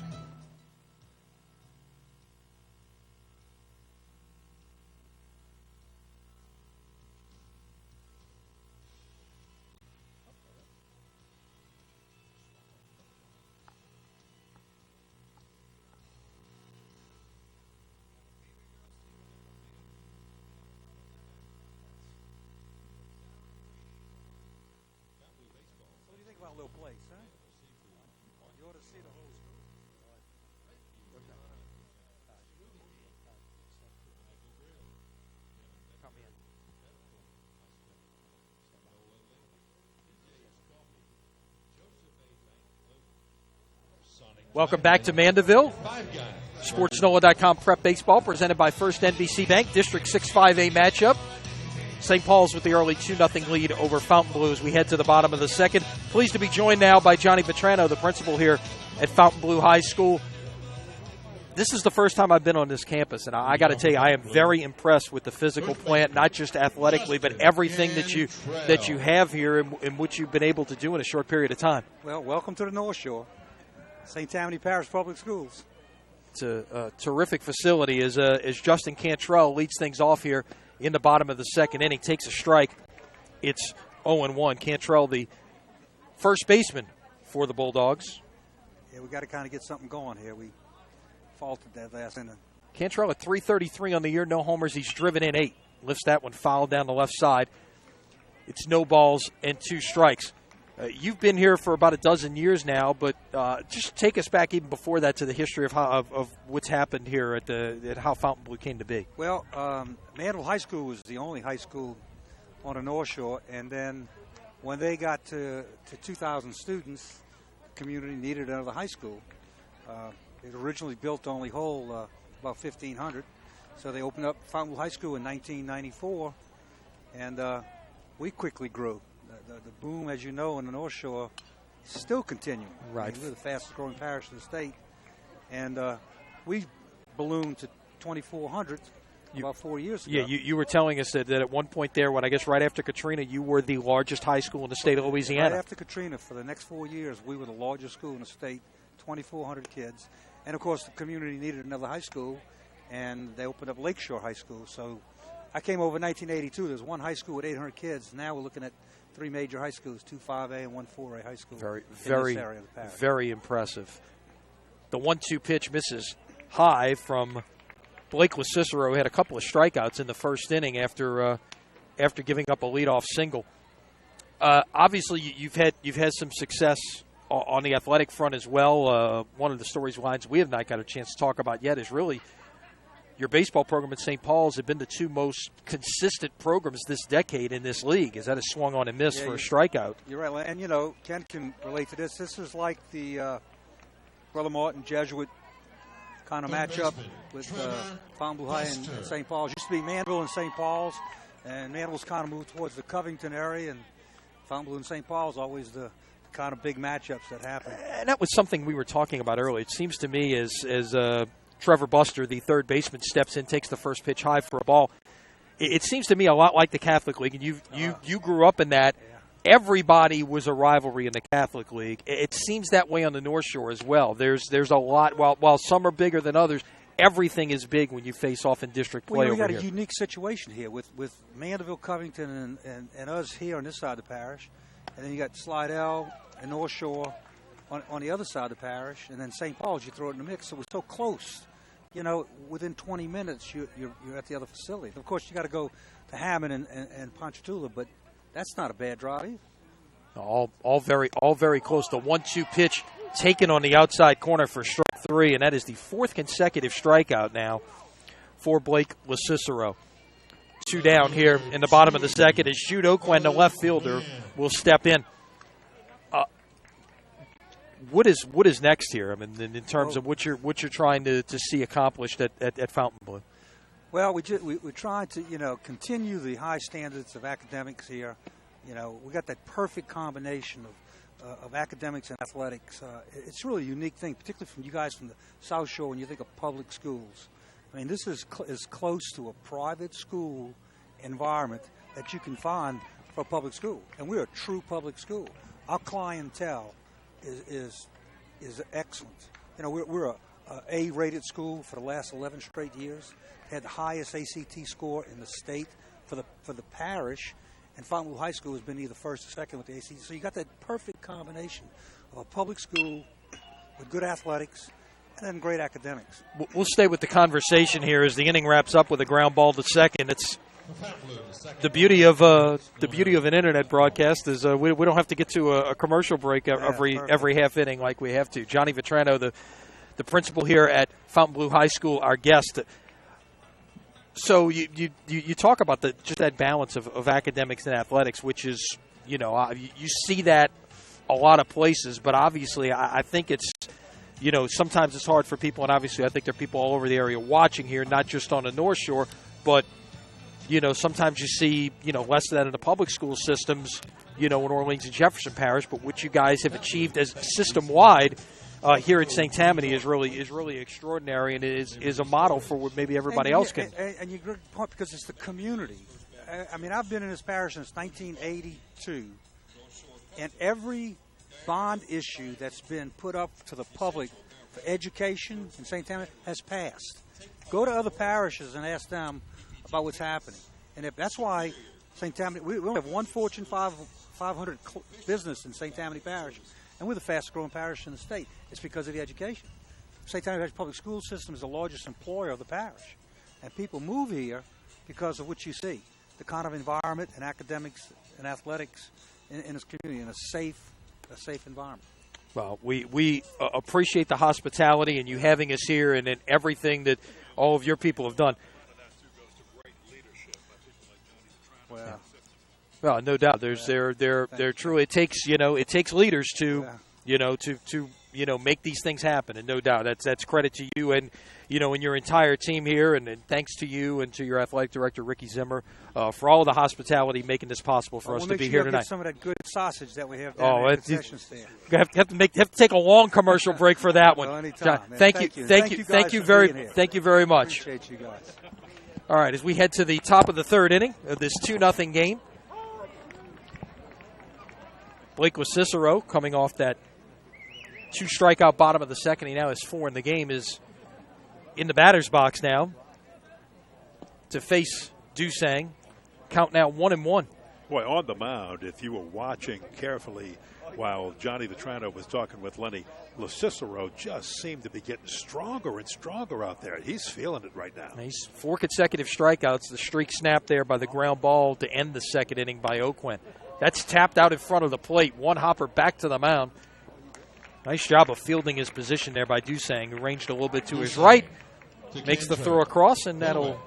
Welcome back to Mandeville. SportsNola.com Prep Baseball presented by First NBC Bank. District 6 5A matchup. St. Paul's with the early 2-0 lead over Fontainebleau as we head to the bottom of the second. Pleased to be joined now by Johnny Petrano, the principal here at Fontainebleau High School. This is the first time I've been on this campus, and I got to tell you, I am very impressed with the physical plant, not just athletically, but everything that you have here and what you've been able to do in a short period of time. Well, welcome to the North Shore. St. Tammany Parish Public Schools. It's a terrific facility as Justin Cantrell leads things off here in the bottom of the second inning. Takes a strike. It's 0-1. Cantrell, the first baseman for the Bulldogs. Yeah, we got to kind of get something going here. We faulted that last inning. Cantrell at .333 on the year, no homers. He's driven in 8. Lifts that one foul down the left side. It's no balls and 2 strikes. You've been here for about a dozen years now, but just take us back even before that to the history of how of what's happened here at how Fontainebleau came to be. Well, Mandeville High School was the only high school on the North Shore, and then when they got to 2,000 students, the community needed another high school. It originally built to only hold about 1,500, so they opened up Fontainebleau High School in 1994, and we quickly grew. The boom, as you know, in the North Shore is still continuing. Right. I mean, we're the fastest growing parish in the state, and we ballooned to 2,400 about 4 years ago. Yeah, you were telling us that at one point there, when I guess right after Katrina, you were the largest high school in the state of Louisiana. Right after Katrina, for the next 4 years, we were the largest school in the state, 2,400 kids. And, of course, the community needed another high school, and they opened up Lakeshore High School. So I came over in 1982. There's one high school with 800 kids. Now we're looking at 3 major high schools, 2 5A and 1 4A high school. Very impressive. The 1-2 pitch misses high from Blake LaCicero, who had a couple of strikeouts in the first inning after giving up a leadoff single. Obviously, you've had some success on the athletic front as well. One of the storylines we have not got a chance to talk about yet is really your baseball program at St. Paul's have been the two most consistent programs this decade in this league. Is that a swung on and miss for a strikeout? You're right. And, Ken can relate to this. This is like the Brother Martin Jesuit kind of matchup with Fontainebleau High and St. Paul's. It used to be Mandeville and St. Paul's, and Mandeville's kind of moved towards the Covington area, and Fontainebleau and St. Paul's always the kind of big matchups that happen. And that was something we were talking about earlier. It seems to me as Trevor Buster, the third baseman, steps in, takes the first pitch high for a ball. It seems to me a lot like the Catholic League, and you grew up in that. Yeah. Everybody was a rivalry in the Catholic League. It seems that way on the North Shore as well. There's a lot. While some are bigger than others, everything is big when you face off in district play. We got a unique situation here with Mandeville, Covington, and us here on this side of the parish, and then you got Slidell and North Shore on the other side of the parish, and then St. Paul's. You throw it in the mix, so we're so close. Within 20 minutes, you're at the other facility. Of course, you got to go to Hammond and Ponchatoula, but that's not a bad drive either. All very close. The 1-2 pitch taken on the outside corner for strike 3, and that is the fourth consecutive strikeout now for Blake LaCicero. 2 down here in the bottom of the second as Jude Oakland, the left fielder, will step in. What is next here? I mean, in terms of what you're trying to see accomplished at Fontainebleau. Well, we're trying to continue the high standards of academics here. We got that perfect combination of academics and athletics. It's really a unique thing, particularly from you guys from the South Shore when you think of public schools. I mean, this is as close to a private school environment that you can find for a public school, and we're a true public school. Our clientele is excellent. We're a A-rated school for the last 11 straight years. Had the highest ACT score in the state for the parish, and Fontainebleau High School has been either first or second with the ACT. So you got that perfect combination of a public school with good athletics and then great academics. We'll stay with the conversation here as the inning wraps up with a ground ball to second. It's the beauty of an internet broadcast is we don't have to get to a commercial break every half inning like we have to. Johnny Vetrano, the principal here at Fontainebleau High School, our guest. So you talk about just that balance of academics and athletics, which is you see that a lot of places, but obviously I think it's sometimes it's hard for people, and obviously I think there are people all over the area watching here, not just on the North Shore, but sometimes you see, less of that in the public school systems, in Orleans and Jefferson Parish. But what you guys have achieved as system-wide here at St. Tammany is really extraordinary, and is a model for what maybe everybody else can. And you good point, because it's the community. I mean, I've been in this parish since 1982, and every bond issue that's been put up to the public for education in St. Tammany has passed. Go to other parishes and ask them about what's happening. And that's why St. Tammany, we only have one Fortune 500 business in St. Tammany Parish, and we're the fastest growing parish in the state. It's because of the education. St. Tammany Parish Public School System is the largest employer of the parish, and people move here because of what you see, the kind of environment and academics and athletics in his community in a safe environment. Well, we appreciate the hospitality and you having us here and everything that all of your people have done. Well, no doubt. There truly it takes leaders to make these things happen, and no doubt that's credit to you and and your entire team here, and thanks to you and to your athletic director Ricky Zimmer for all the hospitality making this possible for us to be here tonight. Get some of that good sausage that we have down at the concession stand. Have to take a long commercial break for that one. Well, anytime, thank you very much. Appreciate you guys. All right, as we head to the top of the third inning of this 2-0 game, Blake Cicero coming off that 2-strikeout bottom of the second. He now has 4 in the game, is in the batter's box now to face Dusang. Count now 1-1. Boy, on the mound, if you were watching carefully while Johnny Vitrano was talking with Lenny, Cicero just seemed to be getting stronger and stronger out there. He's feeling it right now. He's 4 consecutive strikeouts. The streak snapped there by the ground ball to end the second inning by O'Quinn. That's tapped out in front of the plate. One hopper back to the mound. Nice job of fielding his position there by Dusang, who ranged a little bit to his right. Makes the throw across, and that'll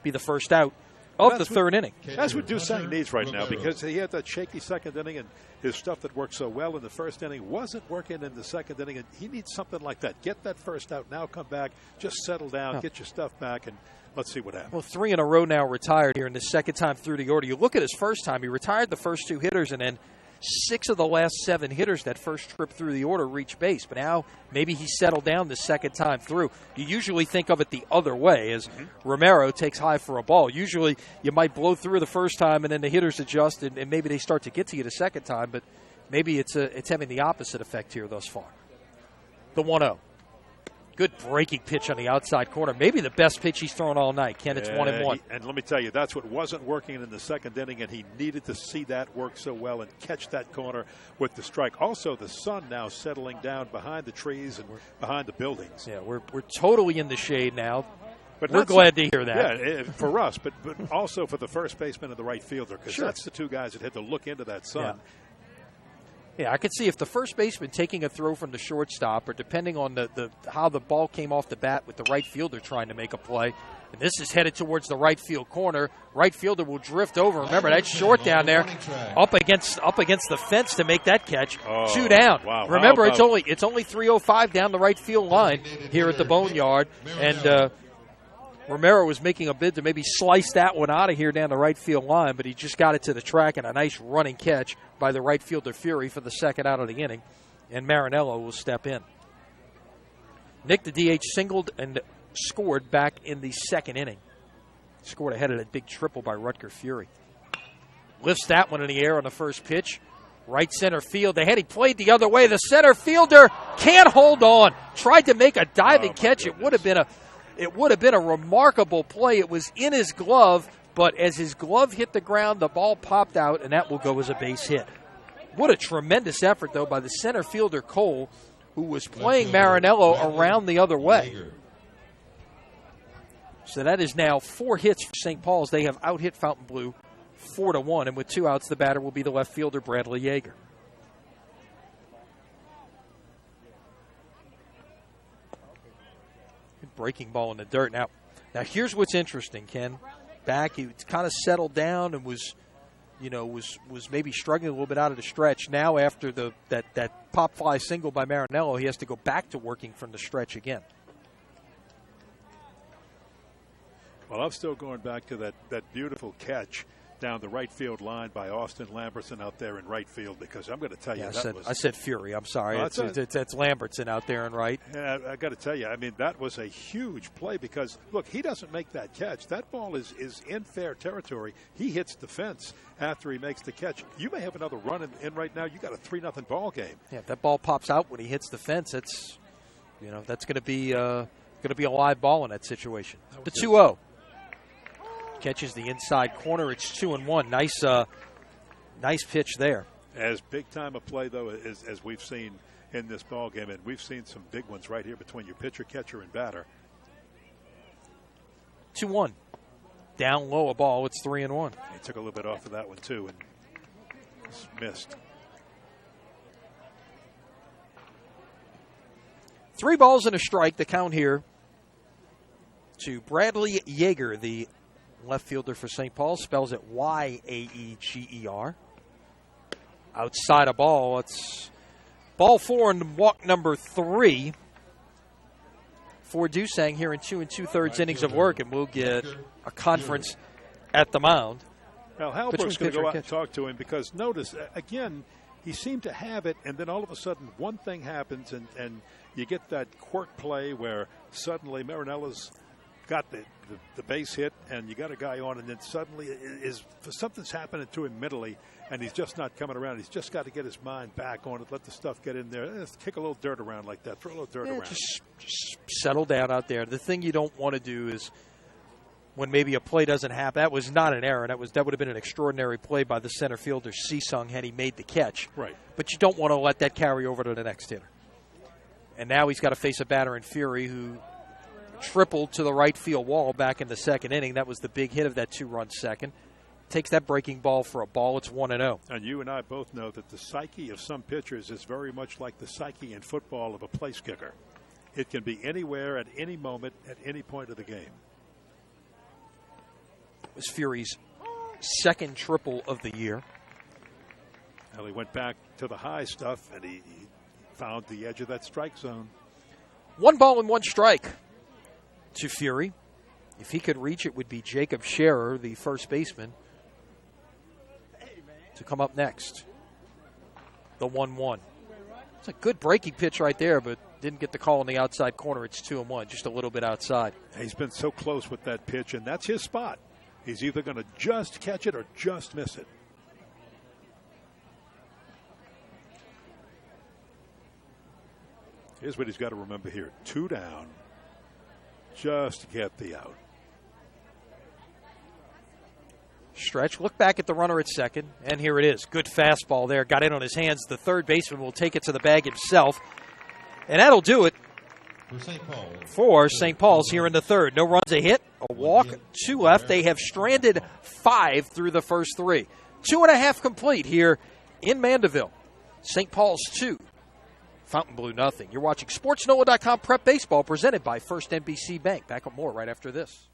be the first out of the third inning. That's what Dusang needs right now, because he had that shaky second inning, and his stuff that worked so well in the first inning wasn't working in the second inning, and he needs something like that. Get that first out, now come back, just settle down, get your stuff back, and let's see what happens. Well, 3 in a row now retired here in the second time through the order. You look at his first time, he retired the first 2 hitters, and then 6 of the last 7 hitters that first trip through the order reached base. But now maybe he settled down the second time through. You usually think of it the other way, as Romero takes high for a ball. Usually you might blow through the first time and then the hitters adjust and maybe they start to get to you the second time. But maybe it's having the opposite effect here thus far. The 1-0. Good breaking pitch on the outside corner. Maybe the best pitch he's thrown all night. Ken, it's 1-1. And let me tell you, that's what wasn't working in the second inning, and he needed to see that work so well and catch that corner with the strike. Also, the sun now settling down behind the trees and behind the buildings. Yeah, we're totally in the shade now. But we're glad to hear that. Yeah, for us, but also for the first baseman and the right fielder, because that's the 2 guys that had to look into that sun. Yeah. Yeah, I could see if the first baseman taking a throw from the shortstop, or depending on how the ball came off the bat with the right fielder trying to make a play, and this is headed towards the right field corner. Right fielder will drift over. Remember, that's short down there, up against the fence to make that catch. 2 down. Wow. Remember, it's only 305 down the right field line here at the Boneyard, and Romero was making a bid to maybe slice that one out of here down the right field line, but he just got it to the track, and a nice running catch by the right fielder Fury for the second out of the inning, and Marinello will step in. Nick, the DH, singled and scored back in the second inning. Scored ahead of that big triple by Rutger Fury. Lifts that one in the air on the first pitch. Right center field. They had he played the other way. The center fielder can't hold on. Tried to make a diving catch. It would have been a remarkable play. It was in his glove, but as his glove hit the ground, the ball popped out, and that will go as a base hit. What a tremendous effort, though, by the center fielder, Cole, who was playing Marinello around the other way. So that is now 4 hits for St. Paul's. They have out-hit Fontainebleau 4-1, and with 2 outs, the batter will be the left fielder, Bradley Yeager. Breaking ball in the dirt. Now here's what's interesting, Ken. Back, he kind of settled down and was maybe struggling a little bit out of the stretch. Now after that pop fly single by Marinello, he has to go back to working from the stretch again. Well, I'm still going back to that beautiful catch down the right field line by Austin Lambertson out there in right field, because I'm going to tell you I said Fury. I'm sorry. It's Lambertson out there in right. I got to tell you, I mean, that was a huge play, because, look, he doesn't make that catch. That ball is in fair territory. He hits the fence after he makes the catch. You may have another run in right now. You got a 3-0 ball game. Yeah, if that ball pops out when he hits the fence, that's going to be a live ball in that situation. The 2-0. Catches the inside corner. It's 2-1. Nice pitch there. As big time a play, though, as we've seen in this ball game, and we've seen some big ones right here between your pitcher, catcher, and batter. 2-1. Down low a ball. It's 3-1. He took a little bit off of that one, too. And It's missed. 3 balls and a strike, the count here to Bradley Yeager, the left fielder for St. Paul. Spells it Yaeger. Outside a ball. It's ball 4 and walk number 3 for Dusang here in 2 2/3 innings of work, and we'll get a conference at the mound. Well, Halbrook's going to go out and talk to him because notice, again, he seemed to have it, and then all of a sudden one thing happens, and you get that quirk play where suddenly Marinella's got the base hit, and you got a guy on, and then suddenly something's happening to him mentally, and he's just not coming around. He's just got to get his mind back on it, let the stuff get in there. Just kick a little dirt around like that, throw a little dirt around. Just settle down out there. The thing you don't want to do is when maybe a play doesn't happen. That was not an error. That would have been an extraordinary play by the center fielder, Sisung, had he made the catch. Right. But you don't want to let that carry over to the next hitter. And now he's got to face a batter in Fury who tripled to the right field wall back in the second inning. That was the big hit of that 2-run second. Takes that breaking ball for a ball. It's 1-0. And you and I both know that the psyche of some pitchers is very much like the psyche in football of a place kicker. It can be anywhere at any moment at any point of the game. It was Fury's second triple of the year. Well, he went back to the high stuff, and he found the edge of that strike zone. 1 ball and 1 strike to Fury. If he could reach it, would be Jacob Scherer, the first baseman, to come up next. The 1-1. It's a good breaking pitch right there, but didn't get the call in the outside corner. It's 2-1, just a little bit outside. He's been so close with that pitch, and that's his spot. He's either going to just catch it or just miss it. Here's what he's got to remember here. 2 down. Just get the out. Stretch, look back at the runner at second, and here it is. Good fastball there. Got in on his hands. The third baseman will take it to the bag himself. And that'll do it for St. Paul's here in the third. No runs, a hit, a walk, 2 left. They have stranded 5 through the first 3. 2.5 complete here in Mandeville. St. Paul's 2. Fontainebleau nothing. You're watching SportsNola.com Prep Baseball presented by First NBC Bank. Back up more right after this.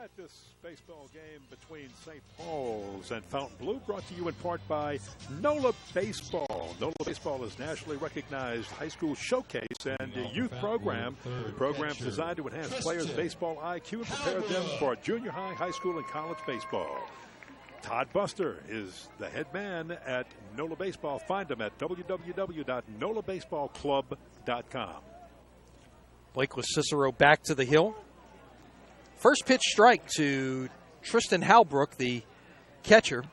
At this baseball game between St. Paul's and Fontainebleau, brought to you in part by NOLA Baseball. NOLA Baseball is nationally recognized high school showcase and youth program. Programs designed to enhance players' baseball IQ and prepare them for junior high, high school, and college baseball. Todd Buster is the head man at NOLA Baseball. Find him at www.nolabaseballclub.com. Blake Cicero back to the hill. First pitch strike to Tristan Halbrook, the catcher.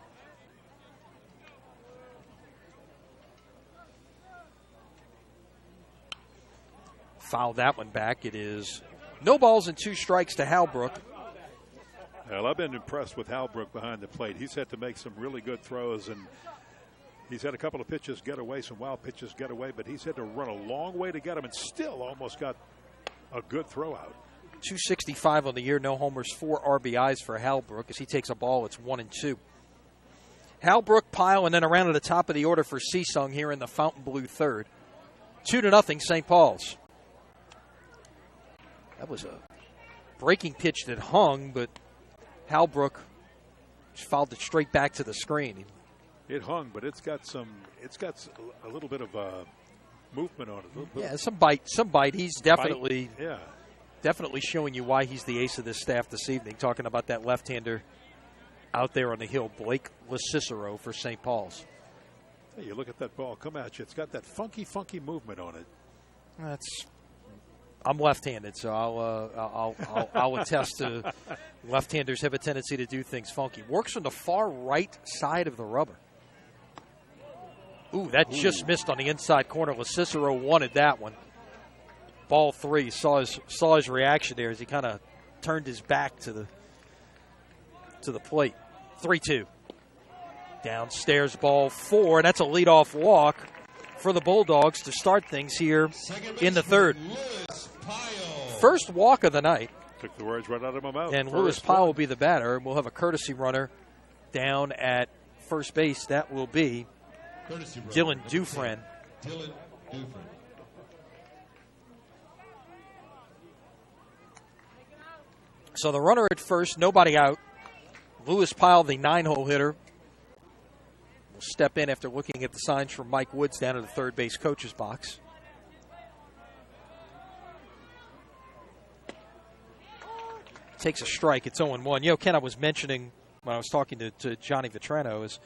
Fouled that one back. It is no balls and 2 strikes to Halbrook. Well, I've been impressed with Halbrook behind the plate. He's had to make some really good throws, and he's had a couple of pitches get away, some wild pitches get away, but he's had to run a long way to get them and still almost got a good throw out. 265 on the year, no homers, 4 RBIs for Halbrook. As he takes a ball, it's 1-2. Halbrook, Pyle, and then around at the top of the order for Sisung here in the Fontainebleau third. 2-0 St. Paul's. That was a breaking pitch that hung, but Halbrook just fouled it straight back to the screen. It hung, but it's got a little bit of movement on it. Yeah, some bite. He's definitely Yeah. definitely showing you why he's the ace of this staff this evening. Talking about that left-hander out there on the hill, Blake LaCicero for St. Paul's. Hey, you look at that ball come at you. It's got that funky movement on it. I'm left-handed, so I'll attest to left-handers have a tendency to do things funky. Works on the far right side of the rubber. Ooh, that just missed on the inside corner. LaCicero wanted that one. Ball 3. Saw his reaction there as he kind of turned his back to the plate. 3-2. Downstairs, ball 4, and that's a leadoff walk for the Bulldogs to start things here in the third. First walk of the night. Took the words right out of my mouth. And Lewis Pyle will be the batter. We'll have a courtesy runner down at first base. That will be Dylan Dufresne. So the runner at first, nobody out. Lewis Pyle, the 9-hole hitter, will step in after looking at the signs from Mike Woods down at the third base coach's box. Takes a strike. It's 0-1. You know, Ken, I was mentioning when I was talking to Johnny Vitrano is,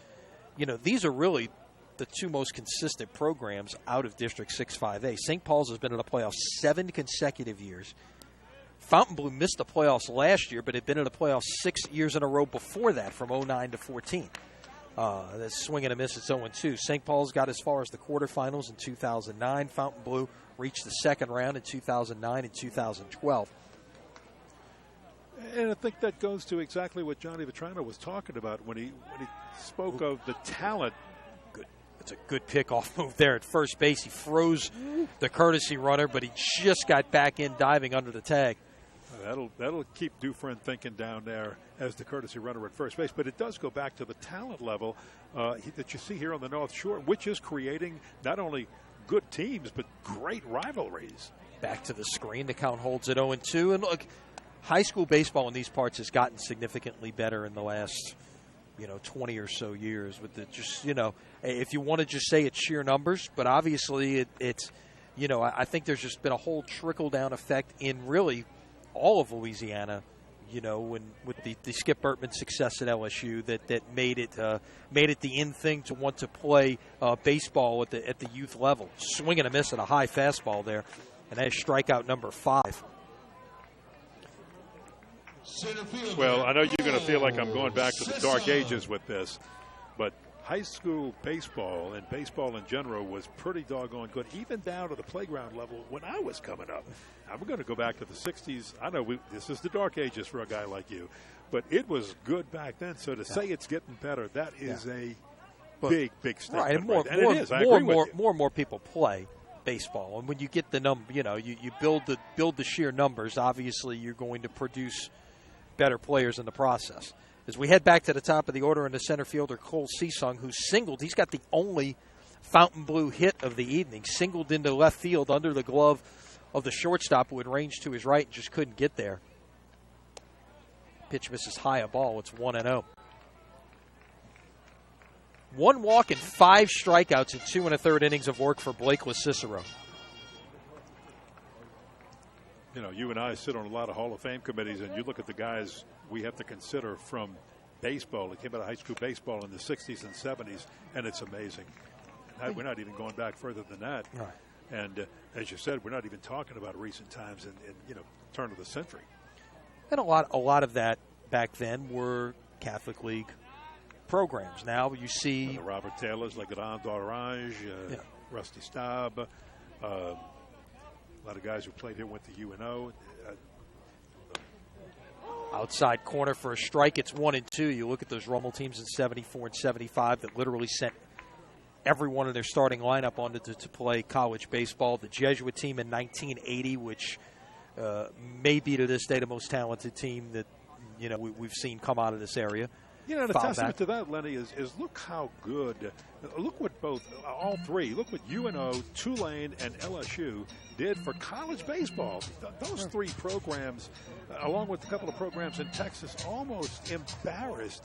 you know, these are really the two most consistent programs out of District 6-5A. St. Paul's has been in the playoffs 7 consecutive years. Fontainebleau missed the playoffs last year, but had been in the playoffs 6 years in a row before that, from 2009 to 14. That's swing and a miss. It's 0-2. St. Paul's got as far as the quarterfinals in 2009. Fontainebleau reached the second round in 2009 and 2012. And I think that goes to exactly what Johnny Vitrano was talking about when he spoke of the talent. Good. It's a good pickoff move there at first base. He froze the courtesy runner, but he just got back in diving under the tag. That'll keep Dufresne thinking down there as the courtesy runner at first base. But it does go back to the talent level that you see here on the North Shore, which is creating not only good teams but great rivalries. Back to the screen. The count holds at 0-2. And look, high school baseball in these parts has gotten significantly better in the last, 20 or so years. With the just, if you want to just say it's sheer numbers, but obviously it's, I think there's just been a whole trickle-down effect in really all of Louisiana, with the Skip Bertman success at LSU that made it the in thing to want to play baseball at the youth level. Swing and a miss at a high fastball there, and that is strikeout number 5. Well, I know you're going to feel like I'm going back to the dark ages with this, but high school baseball and baseball in general was pretty doggone good, even down to the playground level when I was coming up. I'm going to go back to the 60s. I know this is the dark ages for a guy like you, but it was good back then. So to say it's getting better, that is a big step. Right, and more and more people play baseball, and when you get the number, you build the sheer numbers. Obviously, you're going to produce better players in the process. As we head back to the top of the order in the center fielder, Cole Seesung, who singled. He's got the only Fontainebleau hit of the evening. Singled into left field under the glove of the shortstop, who had range to his right and just couldn't get there. Pitch misses high a ball. It's 1-0. 1 walk and 5 strikeouts in 2 1/3 innings of work for Blake LaCicero. You and I sit on a lot of Hall of Fame committees, and you look at the guys we have to consider from baseball. That came out of high school baseball in the 60s and 70s, and it's amazing. We're not even going back further than that. Right. And as you said, we're not even talking about recent times and turn of the century. And a lot of that back then were Catholic League programs. Now you see the Robert Taylors, like Grand Orange, Rusty Staub, a lot of guys who played here went to UNO. Outside corner for a strike. It's 1-2. You look at those Rummel teams in 74 and 75 that literally sent everyone in their starting lineup on to play college baseball. The Jesuit team in 1980, which may be to this day the most talented team that we've seen come out of this area. And a testament to that, Lenny, is look how good, look what all three, look what UNO, Tulane, and LSU did for college baseball. Those 3 programs, along with a couple of programs in Texas, almost embarrassed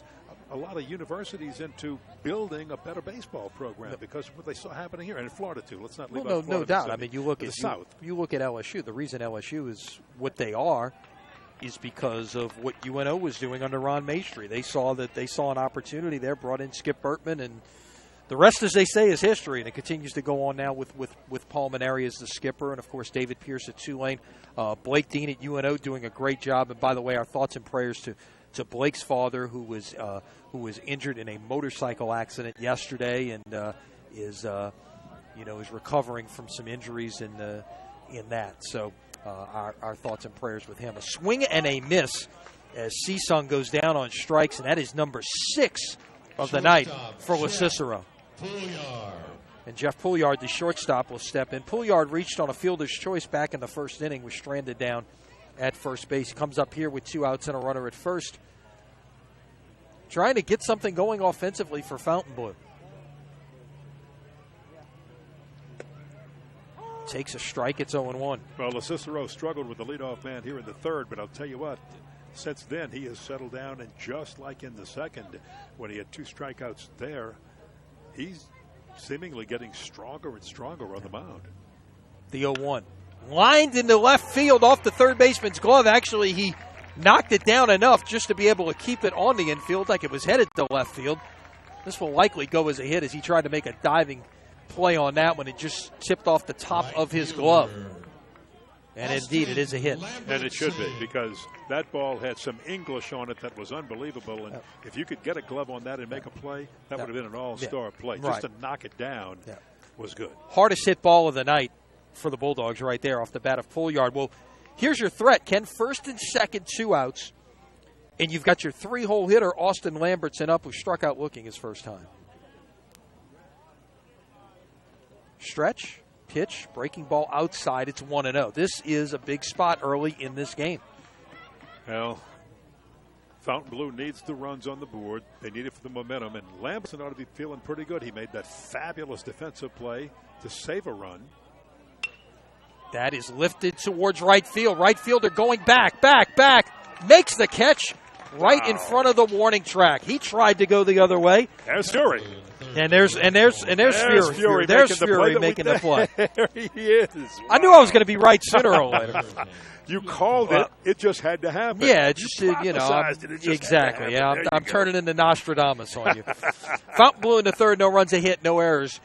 a lot of universities into building a better baseball program because of what they saw happening here and in Florida too. Let's not leave out Florida. No doubt. I mean, you look at the South. You look at LSU. The reason LSU is what they are is because of what UNO was doing under Ron Maestri. They saw an opportunity there, brought in Skip Bertman, and the rest, as they say, is history. And it continues to go on now with Paul Maneri as the skipper, and of course David Pierce at Tulane, Blake Dean at UNO doing a great job. And by the way, our thoughts and prayers to Blake's father, who was injured in a motorcycle accident yesterday, and is recovering from some injuries in that. So. Our thoughts and prayers with him. A swing and a miss as Seesung goes down on strikes, and that is number 6 of the night for LaCicero. And Jeff Pouliard, the shortstop, will step in. Pouliard reached on a fielder's choice back in the first inning, was stranded down at first base. He comes up here with 2 outs and a runner at first, trying to get something going offensively for Fontainebleau. Takes a strike. It's 0-1. Well, LaCicero struggled with the leadoff man here in the third, but I'll tell you what, since then he has settled down, and just like in the second when he had 2 strikeouts there, he's seemingly getting stronger and stronger on the mound. The 0-1. Lined into left field off the third baseman's glove. Actually, he knocked it down enough just to be able to keep it on the infield like it was headed to left field. This will likely go as a hit as he tried to make a diving play on that one. It just tipped off the top of his glove. And indeed, it is a hit. And it should be, because that ball had some English on it that was unbelievable. And if you could get a glove on that and make a play, that would have been an all-star play. Just to knock it down was good. Hardest hit ball of the night for the Bulldogs right there off the bat of Pouliard. Well, here's your threat, Ken. First and second, 2 outs. And you've got your 3-hole hitter, Austin Lambertson, up, who struck out looking his first time. Stretch, pitch, breaking ball outside. It's 1-0. This is a big spot early in this game. Well, Fontainebleau needs the runs on the board. They need it for the momentum, and Lambertson ought to be feeling pretty good. He made that fabulous defensive play to save a run. That is lifted towards right field. Right fielder going back. Makes the catch right in front of the warning track. He tried to go the other way. There's Fury. And there's Fury. There's Fury making the play. There he is. Wow. I knew I was going to be right sooner or later. You called it. It just had to happen. Yeah, exactly. Yeah, I'm turning into Nostradamus on you. Fontainebleau in the third, no runs, a hit, no errors.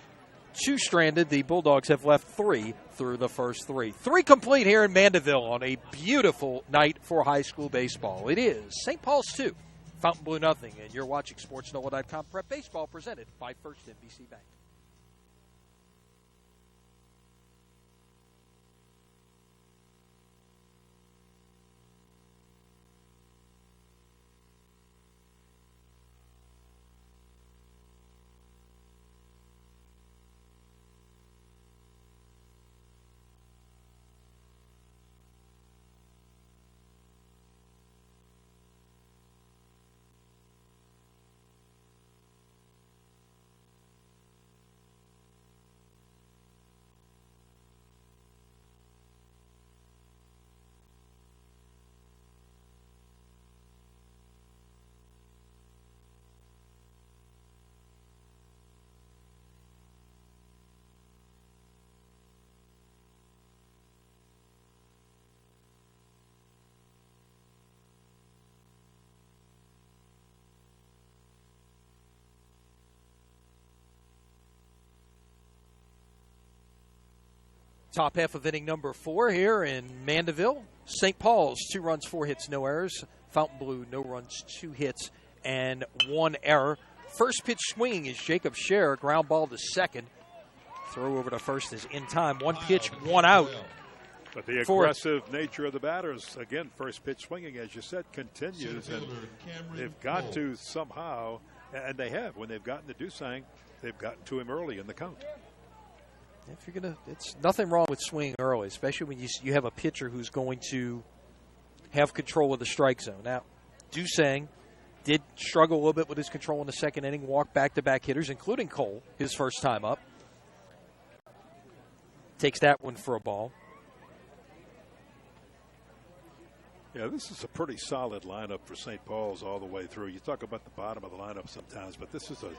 2 stranded. The Bulldogs have left 3 through the first 3. 3 complete here in Mandeville on a beautiful night for high school baseball. It is St. Paul's 2, Fontainebleau nothing, and you're watching SportsNoah.com Prep Baseball presented by First NBC Bank. Top half of inning number 4 here in Mandeville. St. Paul's, 2 runs, 4 hits, no errors. Fontainebleau, no runs, 2 hits, and 1 error. First pitch swinging is Jacob Scher. Ground ball to second. Throw over to first is in time. 1 pitch, 1 out. But the aggressive nature of the batters, again, first pitch swinging, as you said, continues. And they've got to somehow, and they have, when they've gotten to Dusang, they've gotten to him early in the count. If you're gonna, it's nothing wrong with swinging early, especially when you have a pitcher who's going to have control of the strike zone. Now, Dusang did struggle a little bit with his control in the second inning, walked back-to-back hitters, including Cole, his first time up. Takes that one for a ball. Yeah, this is a pretty solid lineup for St. Paul's all the way through. You talk about the bottom of the lineup sometimes, but this is a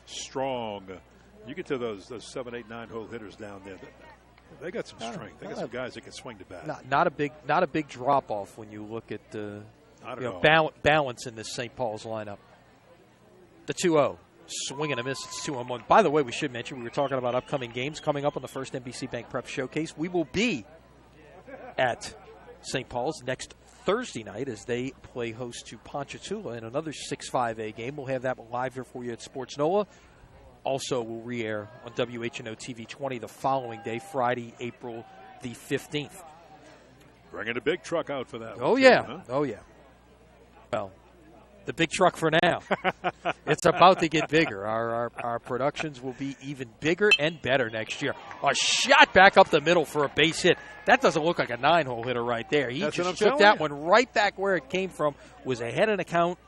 strong. You get to those 7, 8, 9 hole hitters down there. They got some strength. They got some guys that can swing the bat. Not a big drop off when you look at balance in this St. Paul's lineup. The 2-0. Swing and a miss. It's 2-1. By the way, we should mention we were talking about upcoming games coming up on the first NBC Bank Prep Showcase. We will be at St. Paul's next Thursday night as they play host to Ponchatoula in another 6-5A game. We'll have that live here for you at Sports NOLA. Also, we'll re-air on WHNO TV 20 the following day, Friday, April the 15th. Bringing a big truck out for that. Oh, yeah. Huh? Oh, yeah. Well, the big truck for now. It's about to get bigger. Our productions will be even bigger and better next year. A shot back up the middle for a base hit. That doesn't look like a 9-hole hitter right there. He just took that one right back where it came from, was ahead in the count,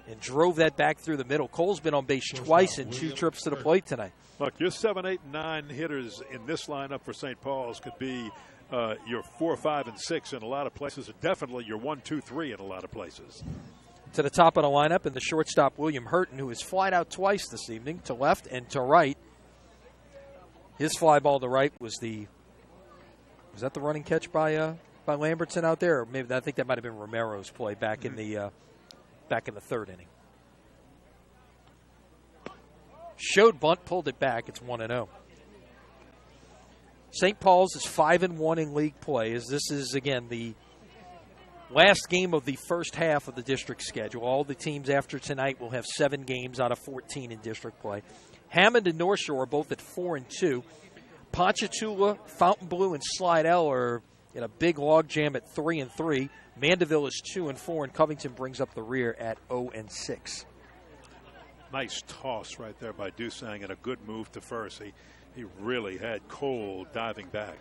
and drove that back through the middle. Cole's been on base twice in 2 trips to the plate tonight. Look, your 7, 8, and 9 hitters in this lineup for St. Paul's could be your 4, 5, and 6 in a lot of places. Definitely your 1, 2, 3 in a lot of places. To the top of the lineup, and the shortstop, William Hurton, who has flied out twice this evening, to left and to right. His fly ball to right was that the running catch by Lambertson out there? Or maybe I think that might have been Romero's play back in the third inning. Showed bunt, pulled it back. It's 1-0. St. Paul's is 5-1 in league play, as this is, again, the last game of the first half of the district schedule. All the teams after tonight will have 7 games out of 14 in district play. Hammond and North Shore are both at 4-2. Ponchatoula, Fontainebleau, and Slidell are in a big log jam at 3-3. Mandeville is 2-4, and Covington brings up the rear at 0-6. Nice toss right there by Dusang and a good move to first. He really had Cole diving back.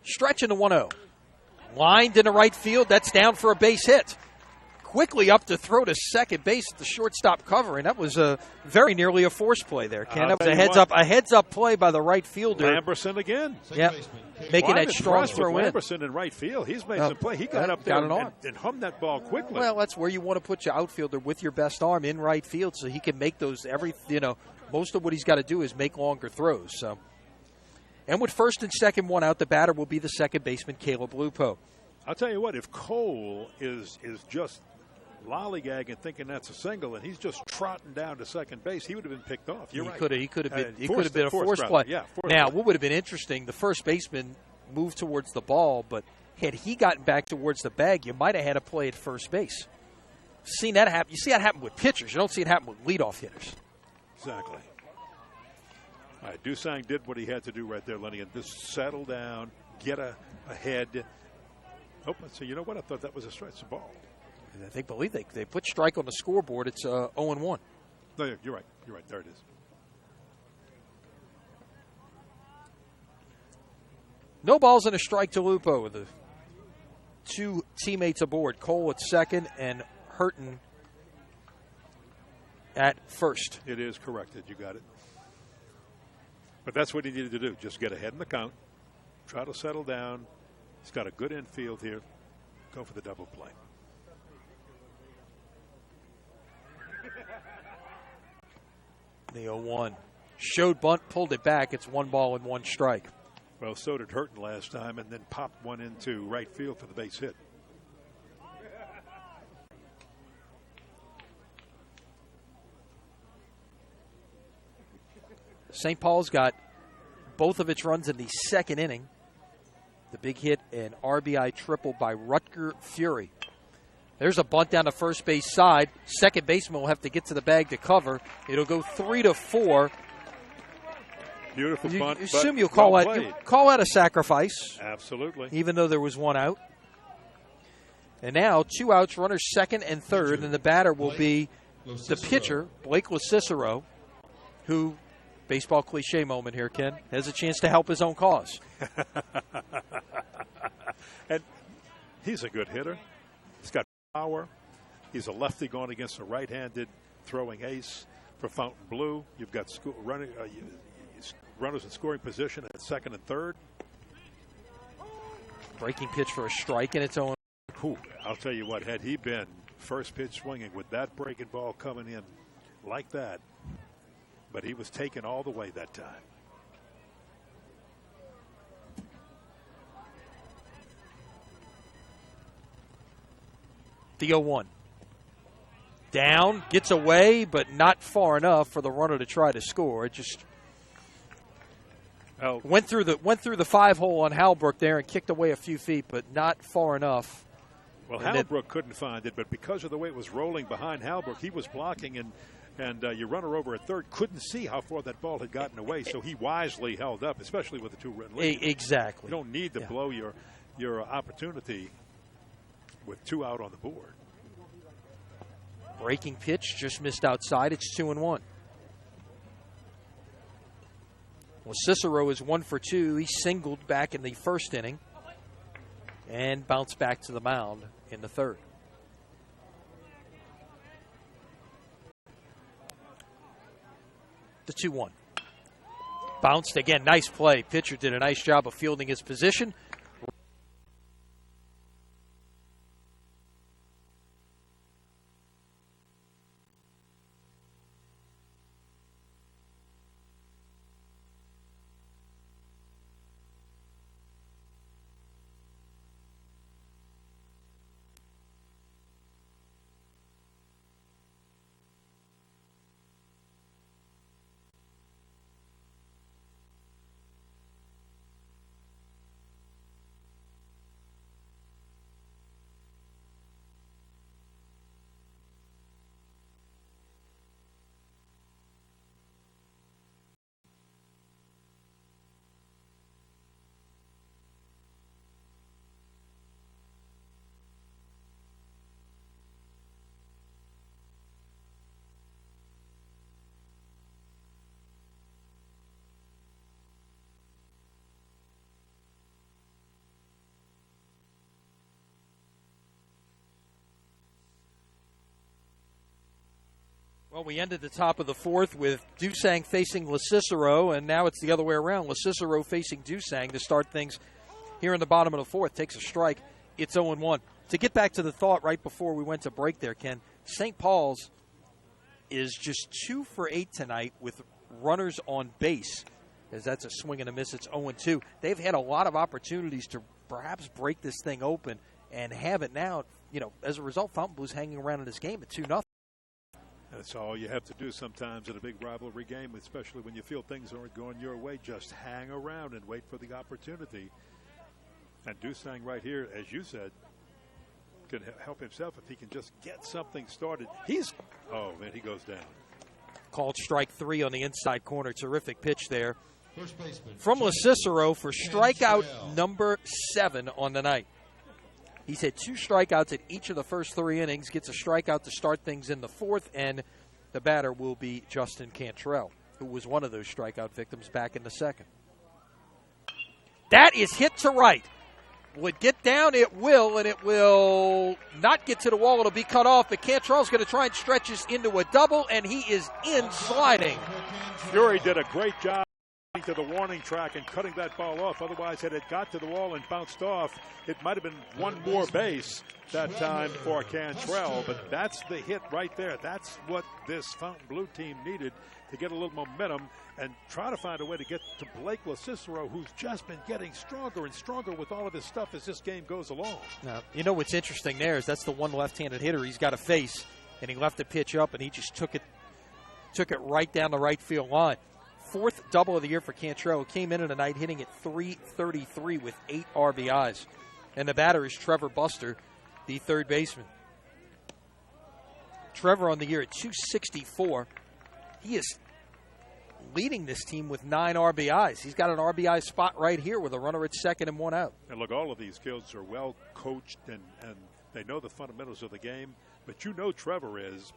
Stretching to 1-0. Lined into right field. That's down for a base hit. Quickly up to throw to second base at the shortstop covering. That was very nearly a force play there, Ken. That was a heads up play by the right fielder. Lamberson again. Yep. Making that strong throw in. Lamberson in right field. He's made some play. He got up there and hummed that ball quickly. Well, that's where you want to put your outfielder with your best arm in right field so he can make those most of what he's got to do is make longer throws. So, and with first and second one out, the batter will be the second baseman, Caleb Lupo. I'll tell you what, if Cole is just lollygagging thinking that's a single and he's just trotting down to second base, he would have been picked off. You're right. He could have been a force play. Yeah, now, what would have been interesting, the first baseman moved towards the ball, but had he gotten back towards the bag, you might have had a play at first base. Seen that happen. You see that happen with pitchers. You don't see it happen with leadoff hitters. Exactly. All right, Dusang did what he had to do right there, Lenny, and just settle down, get ahead. Oh, so you know what? I thought that was a stretch ball. They believe they put strike on the scoreboard. It's 0-1. No, you're right. You're right. There it is. No balls and a strike to Lupo with the 2 teammates aboard. Cole at second and Hurton at first. It is corrected. You got it. But that's what he needed to do. Just get ahead in the count. Try to settle down. He's got a good infield here. Go for the double play. The 0-1. Showed bunt, pulled it back. It's 1 ball and 1 strike. Well, so did Hurton last time, and then popped one into right field for the base hit. St. Paul's got both of its runs in the second inning. The big hit, an RBI triple by Rutger Fury. There's a bunt down the first base side. Second baseman will have to get to the bag to cover. It'll go 3-4. Beautiful bunt. You assume you'll call that a sacrifice. Absolutely. Even though there was 1 out. And now 2 outs, runners second and third, and the batter will be the pitcher, Blake LaCicero, who, baseball cliche moment here, Ken, has a chance to help his own cause. And he's a good hitter. He's got power. He's a lefty going against a right-handed throwing ace for Fontainebleau. You've got runners in scoring position at second and third. Breaking pitch for a strike in its own. Ooh, I'll tell you what, had he been first pitch swinging with that breaking ball coming in like that, but he was taken all the way that time. The 0-1. Down, gets away, but not far enough for the runner to try to score. It just went through the 5-hole on Halbrook there and kicked away a few feet, but not far enough. Well, Halbrook couldn't find it, but because of the way it was rolling behind Halbrook, he was blocking, and your runner over at third couldn't see how far that ball had gotten away, so he wisely held up, especially with the 2-run lead. Exactly. You don't need to blow your opportunity with 2 out on the board. Breaking pitch just missed outside. It's 2-1. Well, Cicero is 1 for 2. He singled back in the first inning and bounced back to the mound in the third. The 2-1. Bounced again. Nice play. Pitcher did a nice job of fielding his position. Well, we ended the top of the fourth with Dusang facing LeCicero, and now it's the other way around. LeCicero facing Dusang to start things here in the bottom of the fourth. Takes a strike. It's 0-1. To get back to the thought right before we went to break there, Ken, St. Paul's is just 2 for 8 tonight with runners on base, as that's a swing and a miss. It's 0-2. They've had a lot of opportunities to perhaps break this thing open and have it now. You know, as a result, Fontainebleau's hanging around in this game at 2-0. That's all you have to do sometimes in a big rivalry game, especially when you feel things aren't going your way. Just hang around and wait for the opportunity. And Dusang right here, as you said, can help himself if he can just get something started. He goes down. Called strike 3 on the inside corner. Terrific pitch there First baseman from LeCicero for strikeout number 7 on the night. He's had 2 strikeouts in each of the first 3 innings, gets a strikeout to start things in the fourth, and the batter will be Justin Cantrell, who was one of those strikeout victims back in the second. That is hit to right. Would get down, it will, and it will not get to the wall. It'll be cut off, but Cantrell's going to try and stretch this into a double, and he is in sliding. Fury did a great job to the warning track and cutting that ball off. Otherwise, had it got to the wall and bounced off, it might have been one more base that time for Cantrell. But that's the hit right there. That's what this Fontainebleau team needed to get a little momentum and try to find a way to get to Blake LeCicero, who's just been getting stronger and stronger with all of his stuff as this game goes along. Now, you know what's interesting there is that's the one left-handed hitter he's got to face, and he left the pitch up, and he just took it right down the right field line. 4th double of the year for Cantrell, who came in tonight hitting at .333 with 8 RBIs. And the batter is Trevor Buster, the third baseman. Trevor on the year at .264. He is leading this team with 9 RBIs. He's got an RBI spot right here with a runner at second and 1 out. And look, all of these kids are well coached and they know the fundamentals of the game. But you know Trevor is,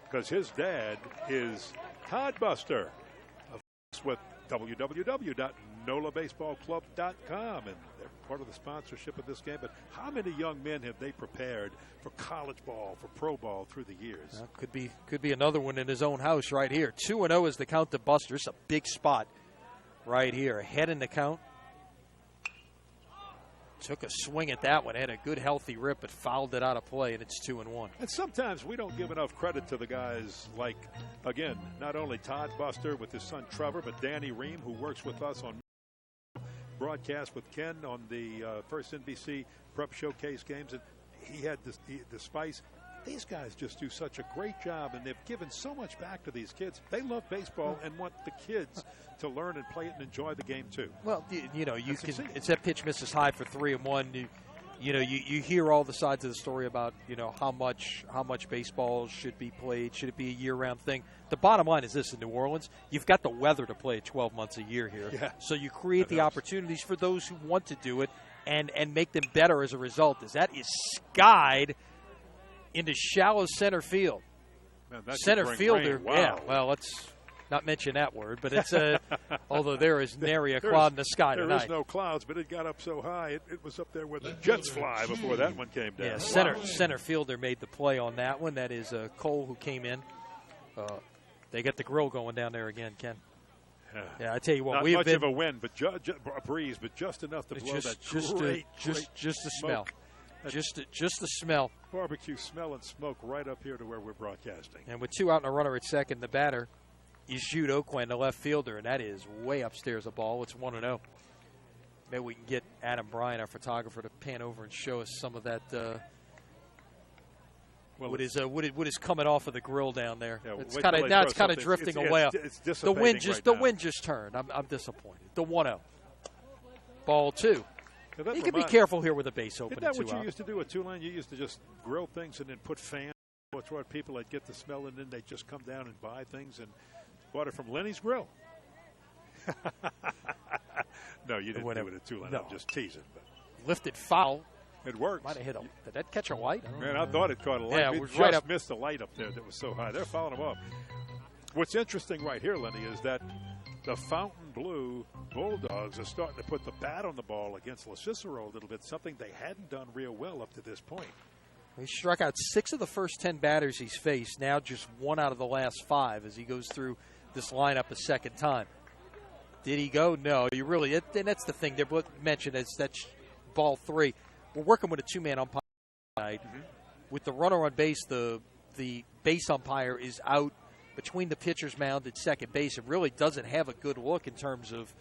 because his dad is Todd Buster with www.nolabaseballclub.com, and they're part of the sponsorship of this game. But how many young men have they prepared for college ball, for pro ball through the years? Could be another one in his own house right here. 2-0 is the count to Buster. It's a big spot right here. Ahead in the count. Took a swing at that one, had a good healthy rip, but fouled it out of play, and it's 2-1. And sometimes we don't give enough credit to the guys like, again, not only Todd Buster with his son Trevor, but Danny Ream, who works with us on broadcast with Ken on the first NBC Prep Showcase games, and he had the spice. These guys just do such a great job, and they've given so much back to these kids. They love baseball and want the kids to learn and play it and enjoy the game too. Well, you know, you can. It's that pitch misses high for 3-1. You hear all the sides of the story about how much baseball should be played. Should it be a year-round thing? The bottom line is this: in New Orleans, you've got the weather to play it 12 months a year here. Yeah, so you create the opportunities for those who want to do it and make them better as a result. As that is skied into shallow center field. Man, center fielder, wow. Yeah. Well, let's not mention that word, but it's although there is nary a cloud in the sky tonight. There is no clouds, but it got up so high, it was up there where the jets fly before that one came down. Yeah, center fielder made the play on that one. That is Cole who came in. They got the grill going down there again, Ken. Yeah, I tell you what, not we've much been of a wind, but a breeze, but just enough to blow that great the smell. smoke. Just the smell. Barbecue smell and smoke right up here to where we're broadcasting. And with 2 out and a runner at second, the batter is Jude Oquin, the left fielder, and that is way upstairs the ball. It's 1-0. Maybe we can get Adam Bryan, our photographer, to pan over and show us some of that. What is coming off of the grill down there? Yeah, it's kind of drifting away. It's the wind right just turned. I'm disappointed. The 1-0. Ball 2. You can be careful here with a base open. Isn't that what you used to do at Tulane? You used to just grill things and then put fans. What's what people that get the smell and then they just come down and buy things and bought it from Lenny's Grill. No, you didn't do it at Tulane. No. I'm just teasing. But lifted foul. It works. Might have hit him. Did that catch a light? I thought it caught a light. Yeah, it was just right up. Missed the light up there that was so high. They're fouling him off. What's interesting right here, Lenny, is that the Fontainebleau Bulldogs are starting to put the bat on the ball against Le Cicero a little bit, something they hadn't done real well up to this point. He struck out 6 of the first 10 batters he's faced, now just 1 out of the last 5 as he goes through this lineup a second time. Did he go? No. And that's the thing. They're both mentioned as that's ball 3. We're working with a 2-man umpire tonight. Mm-hmm. With the runner on base, the base umpire is out between the pitcher's mound and second base. It really doesn't have a good look in terms of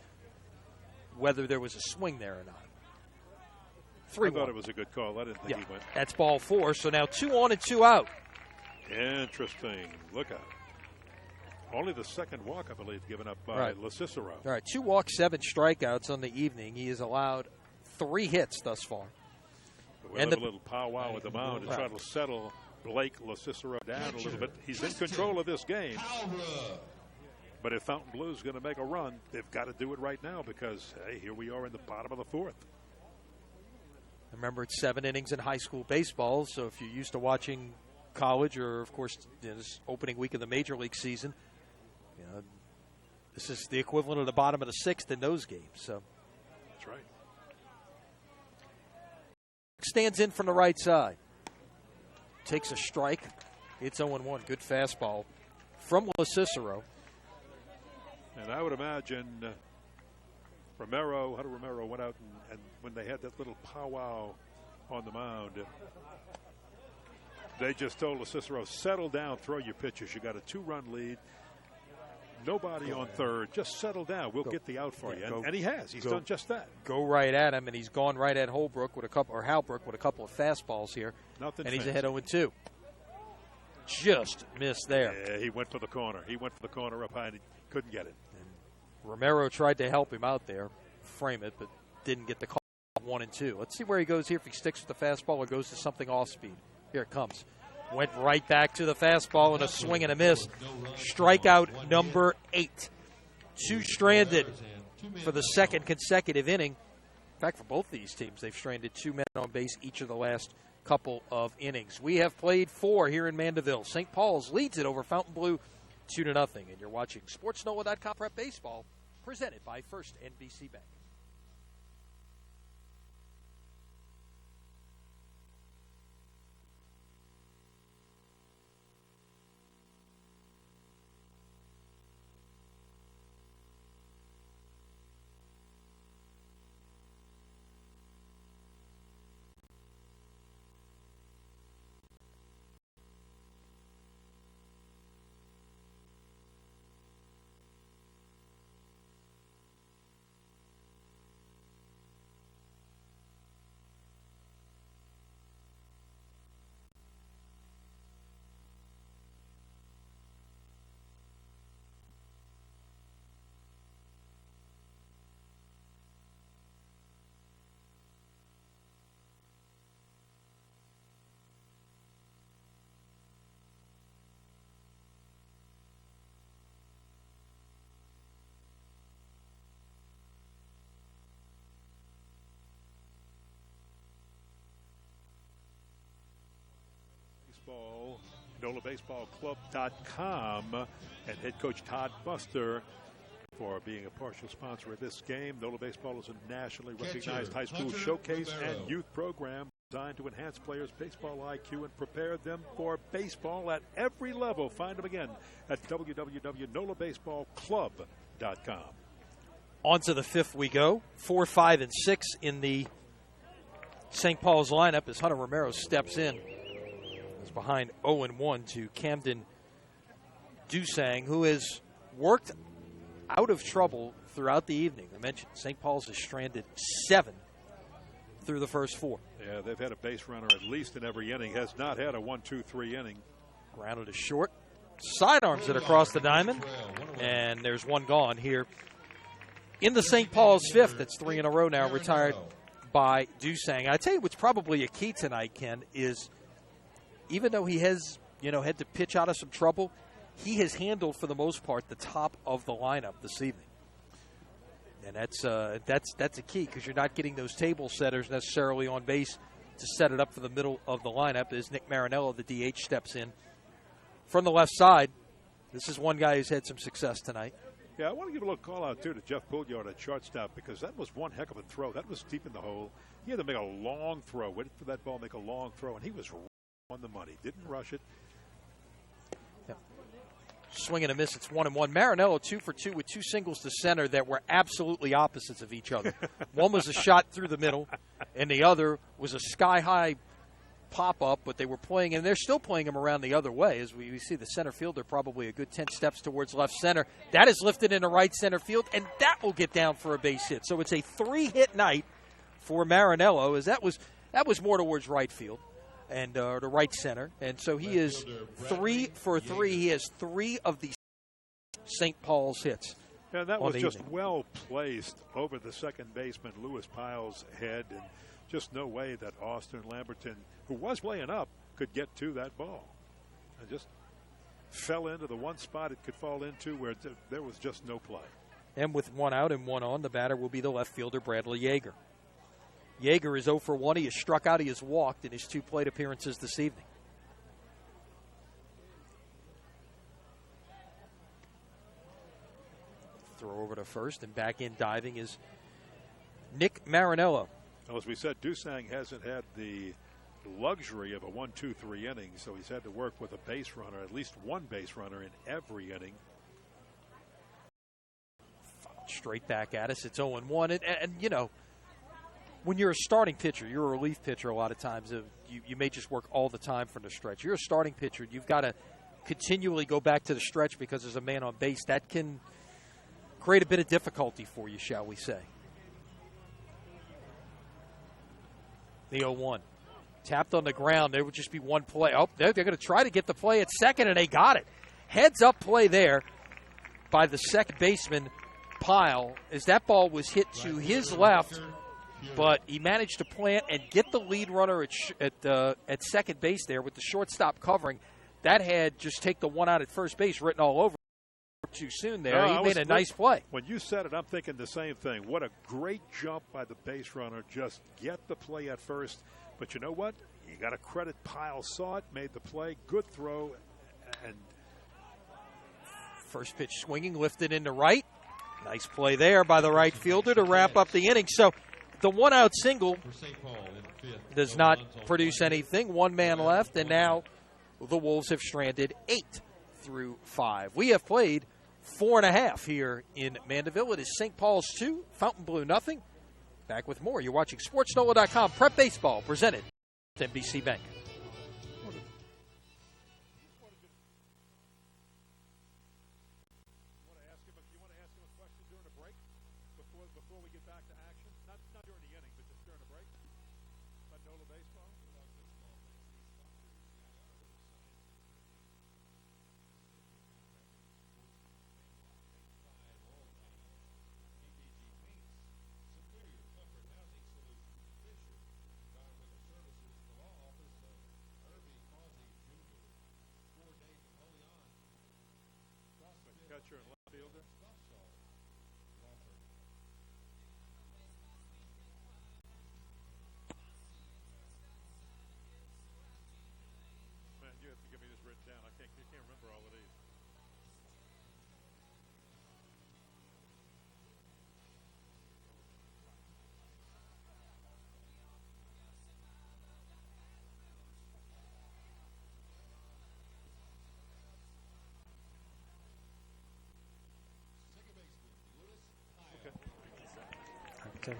whether there was a swing there or not. 3-1. I thought it was a good call. I didn't think he went. That's ball 4. So now 2 on and 2 out. Interesting. Look out. Only the second walk, I believe, given up by Le Cicero. All right, 2 walks, 7 strikeouts on the evening. He has allowed 3 hits thus far. We'll have a little powwow at the mound to try to settle Blake Le Cicero down a little bit. He's in control of this game. But if Fontainebleau is going to make a run, they've got to do it right now because, hey, here we are in the bottom of the 4th. Remember, it's 7 innings in high school baseball, so if you're used to watching college or, of course, this opening week of the Major League season, this is the equivalent of the bottom of the 6th in those games. So that's right. Stands in from the right side. Takes a strike. It's 0-1. Good fastball from Le Cicero. And I would imagine Romero went out and when they had that little powwow on the mound, they just told Le Cicero, settle down, throw your pitches. You got a 2-run lead. Nobody on third. Just settle down. We'll get the out for you. And he has. He's done just that. Go right at him, and he's gone right at Halbrook with a couple of fastballs here. Nothing. And he's ahead 0-2. Just missed there. Yeah, he went for the corner. He went for the corner up high, and he couldn't get it. And Romero tried to help him out there, frame it, but didn't get the call. 1-2. Let's see where he goes here. If he sticks with the fastball or goes to something off speed. Here it comes. Went right back to the fastball and a swing and a miss. Strikeout number 8. 2 stranded for the second consecutive inning. In fact, for both these teams, they've stranded 2 men on base each of the last couple of innings. We have played 4 here in Mandeville. St. Paul's leads it over Fontainebleau 2-0. And you're watching SportsNoah.com Prep Baseball, presented by First NBC Bank. Baseball, NOLABaseballClub.com, and head coach Todd Buster for being a partial sponsor of this game. NOLA Baseball is a nationally recognized high school showcase and youth program designed to enhance players' baseball IQ and prepare them for baseball at every level. Find them again at www.NOLABaseballClub.com. On to the fifth we go. 4, 5, and 6 in the St. Paul's lineup as Hunter Romero steps in. He's behind 0-1 to Camden Dusang, who has worked out of trouble throughout the evening. I mentioned St. Paul's has stranded 7 through the first 4. Yeah, they've had a base runner at least in every inning. Has not had a 1-2-3 inning. Grounded to short. Sidearms it across the diamond. And there's one gone here in the St. Paul's fifth. That's 3 in a row now, retired by Dusang. I tell you what's probably a key tonight, Ken, is even though he has, had to pitch out of some trouble, he has handled, for the most part, the top of the lineup this evening. And that's a key because you're not getting those table setters necessarily on base to set it up for the middle of the lineup as Nick Marinello, the DH, steps in from the left side. This is one guy who's had some success tonight. Yeah, I want to give a little call out, too, to Jeff Pouliot at shortstop because that was one heck of a throw. That was deep in the hole. He had to make a long throw, waited for that ball to make a long throw, and he was on the money. Didn't rush it. Swing and a miss. It's 1-1. Marinello 2 for 2 with 2 singles to center that were absolutely opposites of each other. One was a shot through the middle, and the other was a sky-high pop-up, but they were playing, and they're still playing him around the other way. As we see the center fielder probably a good 10 steps towards left center. That is lifted into right center field, and that will get down for a base hit. So it's a 3-hit night for Marinello, as that was more towards right field and the right center. And so he is 3 for 3. He has 3 of the St. Paul's hits. And that was just well placed over the second baseman, Lewis Piles' head. And just no way that Austin Lamberton, who was laying up, could get to that ball. And just fell into the one spot it could fall into where there was just no play. And with 1 out and 1 on, the batter will be the left fielder, Bradley Yeager. Yeager is 0 for 1. He has struck out. He has walked in his 2 plate appearances this evening. Throw over to first, and back in diving is Nick Marinello. Well, as we said, Dusang hasn't had the luxury of a 1-2-3 inning, so he's had to work with a base runner, at least one base runner in every inning. Straight back at us. It's 0-1. And when you're a starting pitcher, you're a relief pitcher a lot of times. You may just work all the time from the stretch. You're a starting pitcher. You've got to continually go back to the stretch because there's a man on base. That can create a bit of difficulty for you, shall we say. The 0-1. Tapped on the ground. There would just be one play. Oh, they're going to try to get the play at second, and they got it. Heads up play there by the second baseman, Pyle, as that ball was hit to his left. But he managed to plant and get the lead runner at second base there with the shortstop covering. That had just take the 1 out at first base written all over too soon there. He made a nice play. When you said it, I'm thinking the same thing. What a great jump by the base runner. Just get the play at first. But you know what? You got to credit Pyle. Saw it, made the play. Good throw. And first pitch swinging, lifted into right. Nice play there by the right fielder to wrap up the inning. So the 1 out single does not produce anything. 1 man left, and now the Wolves have stranded 8 through 5. We have played 4.5 here in Mandeville. It is St. Paul's 2, Fontainebleau nothing. Back with more. You're watching SportsNola.com Prep Baseball, presented with NBC Bank. Before we get back to action, not during the inning, but just during the break, about NOLA baseball. down. I can't remember all of these. Okay.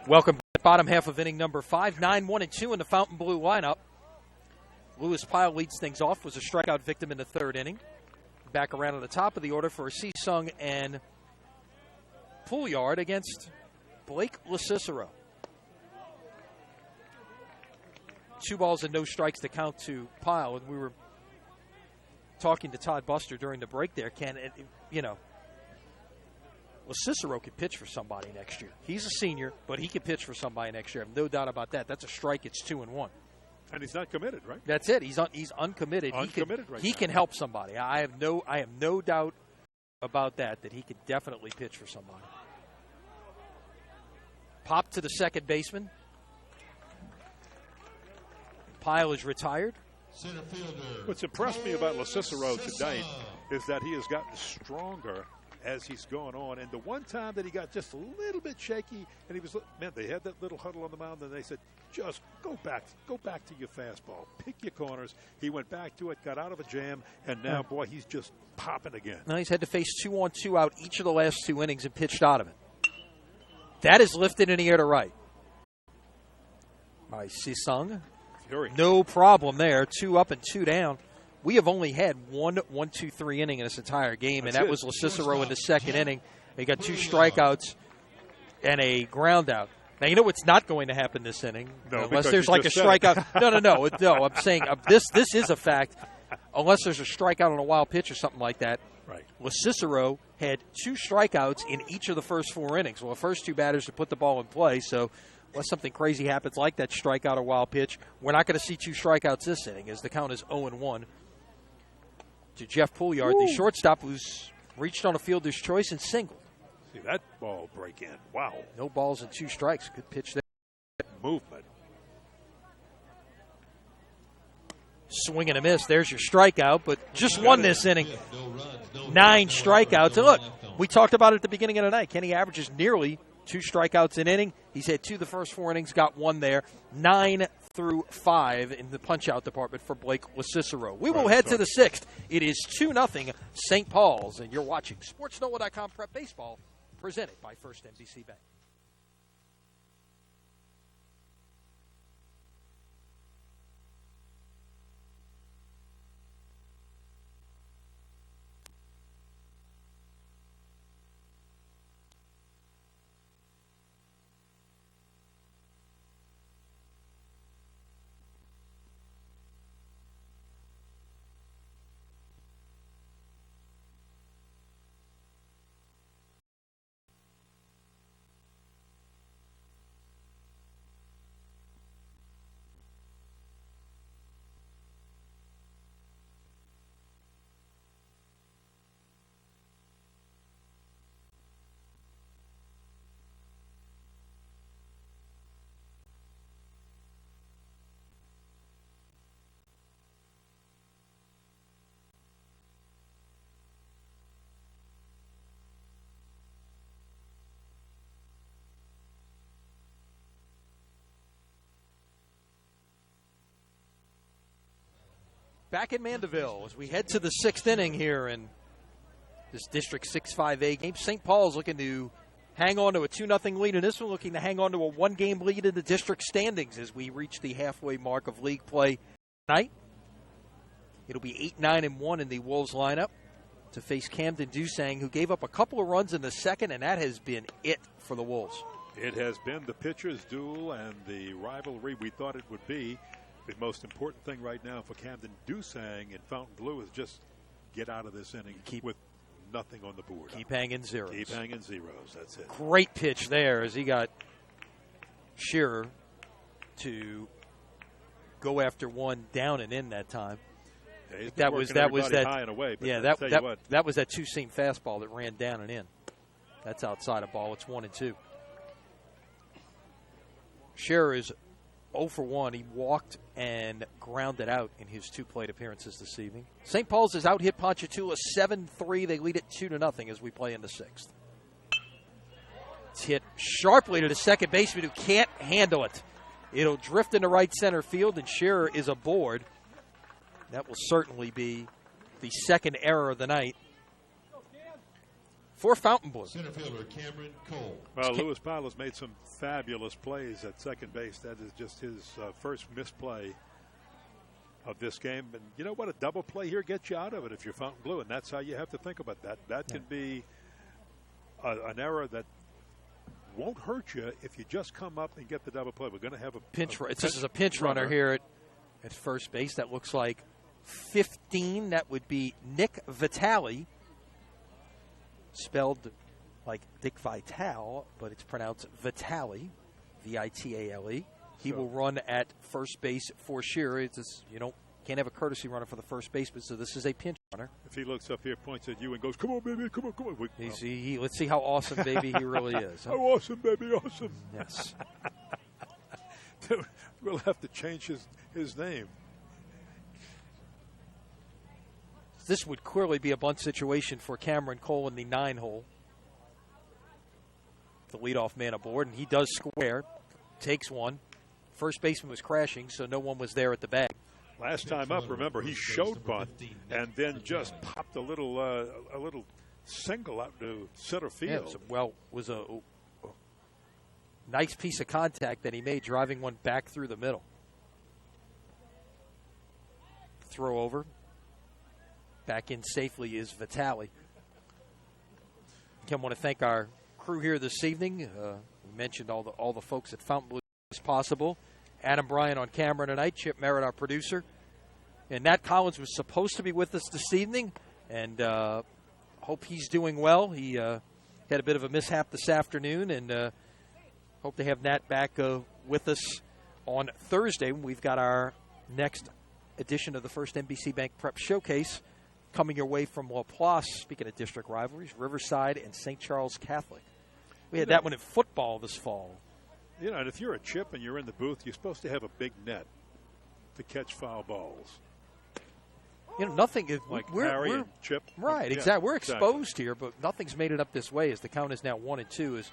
Welcome back. Bottom half of inning number 5, 9-1-2 in the Fontainebleau lineup. Lewis Pyle leads things off, was a strikeout victim in the third inning. Back around at the top of the order for Sung and Pouliard against Blake LaCicero. 2 balls and no strikes to count to Pyle, and we were talking to Todd Buster during the break there. LaCicero could pitch for somebody next year. He's a senior, but he can pitch for somebody next year. I have no doubt about that. That's a strike. It's 2-1. And he's not committed, right? That's it. He's uncommitted. He can help somebody. I have no doubt about that he could definitely pitch for somebody. Pop to the second baseman. Pyle is retired. Center fielder. What's impressed me about LaCicero tonight is that he has gotten stronger as he's gone on. And the one time that he got just a little bit shaky, and he was, man, they had that little huddle on the mound, and they said, just go back to your fastball, pick your corners. He went back to it, got out of a jam, and now, boy, he's just popping again. Now he's had to face 2-on-2 out each of the last 2 innings and pitched out of it. That is lifted in the air to right by Sung. No problem there. 2 up and 2 down. We have only had 1-2-3 inning in this entire game, and that was LaCicero in the second inning. He got 2 strikeouts and a ground out. Now, you know what's not going to happen this inning? No, unless there's like a strikeout. No, I'm saying this is a fact. Unless there's a strikeout on a wild pitch or something like that. Right. LaCicero had 2 strikeouts in each of the first 4 innings. Well, the first 2 batters to put the ball in play, so unless something crazy happens like that strikeout or wild pitch, we're not going to see 2 strikeouts this inning as the count is 0-1 to Jeff Pouliard, the shortstop who's reached on a fielder's choice and singled. See that ball break in. Wow. No balls and 2 strikes. Good pitch there. Movement. Swing and a miss. There's your strikeout, but just won this inning. 9 strikeouts. And look, we talked about it at the beginning of the night. Kenny averages nearly 2 strikeouts an inning. He's had 2 the first 4 innings, got 1 there. 9 through 5 in the punch-out department for Blake LaCicero. We will head to the 6th. It is 2-0 St. Paul's, and you're watching SportsNoah.com Prep Baseball, presented by First NBC Bank. Back in Mandeville as we head to the 6th inning here in this District 6-5A game. St. Paul's looking to hang on to a 2-0 lead, and this one looking to hang on to a 1-game lead in the district standings as we reach the halfway mark of league play tonight. It'll be 8-9-1 in the Wolves lineup to face Camden Dusang, who gave up a couple of runs in the second, and that has been it for the Wolves. It has been the pitcher's duel and the rivalry we thought it would be. The most important thing right now for Camden Dusang in Fontainebleau is just get out of this inning with nothing on the board. Keep hanging zeros. Keep hanging zeros. That's it. Great pitch there as he got Shearer to go after one down and in that time. Yeah, that was that high and away. But yeah, that was that 2-seam fastball that ran down and in. That's outside of ball. It's 1-2. Shearer is 0 for 1. He walked and grounded out in his 2 plate appearances this evening. St. Paul's has out-hit Ponchatoula 7-3. They lead it 2-0 as we play in the 6th. It's hit sharply to the second baseman who can't handle it. It'll drift into right center field, and Shearer is aboard. That will certainly be the second error of the night for Fontainebleau. Center fielder Cameron Cole. Well, Luis Palos made some fabulous plays at second base. That is just his first misplay of this game. And you know what? A double play here gets you out of it if you're Fontainebleau, and that's how you have to think about that. That can be an error that won't hurt you if you just come up and get the double play. We're going to have a pinch. This is a pinch runner here at first base. That looks like 15. That would be Nick Vitale, spelled like Dick Vitale, but it's pronounced Vitale, Vitale. He will run at first base for Shearer. Can't have a courtesy runner for the first baseman, so this is a pinch runner. If he looks up here, points at you, and goes, "Come on, baby, come on, come on." Let's see how awesome, baby, he really is. Huh? How awesome, baby, awesome. Yes. We'll have to change his name. This would clearly be a bunt situation for Cameron Cole in the 9-hole. The leadoff man aboard, and he does square. Takes one. First baseman was crashing, so no one was there at the bag. Last time up, remember, he showed bunt and then just popped a little single out to center field. Yeah, it was a nice piece of contact that he made, driving one back through the middle. Throw over. Back in safely is Vitale. Again, want to thank our crew here this evening. We mentioned all the folks at Fontainebleau as possible. Adam Bryant on camera tonight, Chip Merritt, our producer. And Nat Collins was supposed to be with us this evening, and hope he's doing well. He had a bit of a mishap this afternoon, and hope to have Nat back with us on Thursday when we've got our next edition of the first NBC Bank Prep Showcase coming your way from Laplace. Speaking of district rivalries, Riverside and St. Charles Catholic. We had that one in football this fall. And if you're a Chip and you're in the booth, you're supposed to have a big net to catch foul balls. Nothing. Like Harry and Chip. Right, exactly. We're exposed here, but nothing's made it up this way as the count is now 1-2 as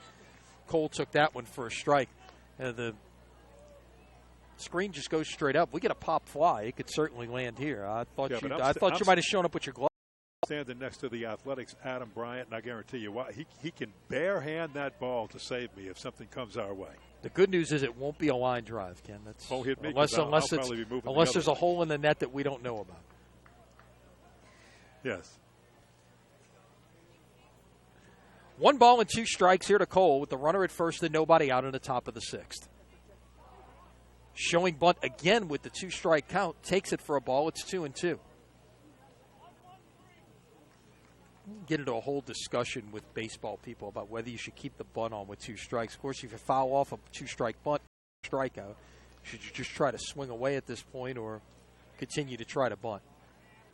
Cole took that one for a strike. The screen just goes straight up. We get a pop fly. It could certainly land here. I thought you might have shown up with your glove. Standing next to the Athletics, Adam Bryant, and I guarantee you, he can barehand that ball to save me if something comes our way. The good news is it won't be a line drive, Ken. Hit me unless there's a hole in the net that we don't know about. Yes. 1 ball and 2 strikes here to Cole with the runner at first and nobody out in the top of the 6th. Showing bunt again with the 2-strike count. Takes it for a ball. It's 2-2. Get into a whole discussion with baseball people about whether you should keep the bunt on with 2 strikes. Of course, if you foul off a 2-strike bunt, strikeout, should you just try to swing away at this point or continue to try to bunt?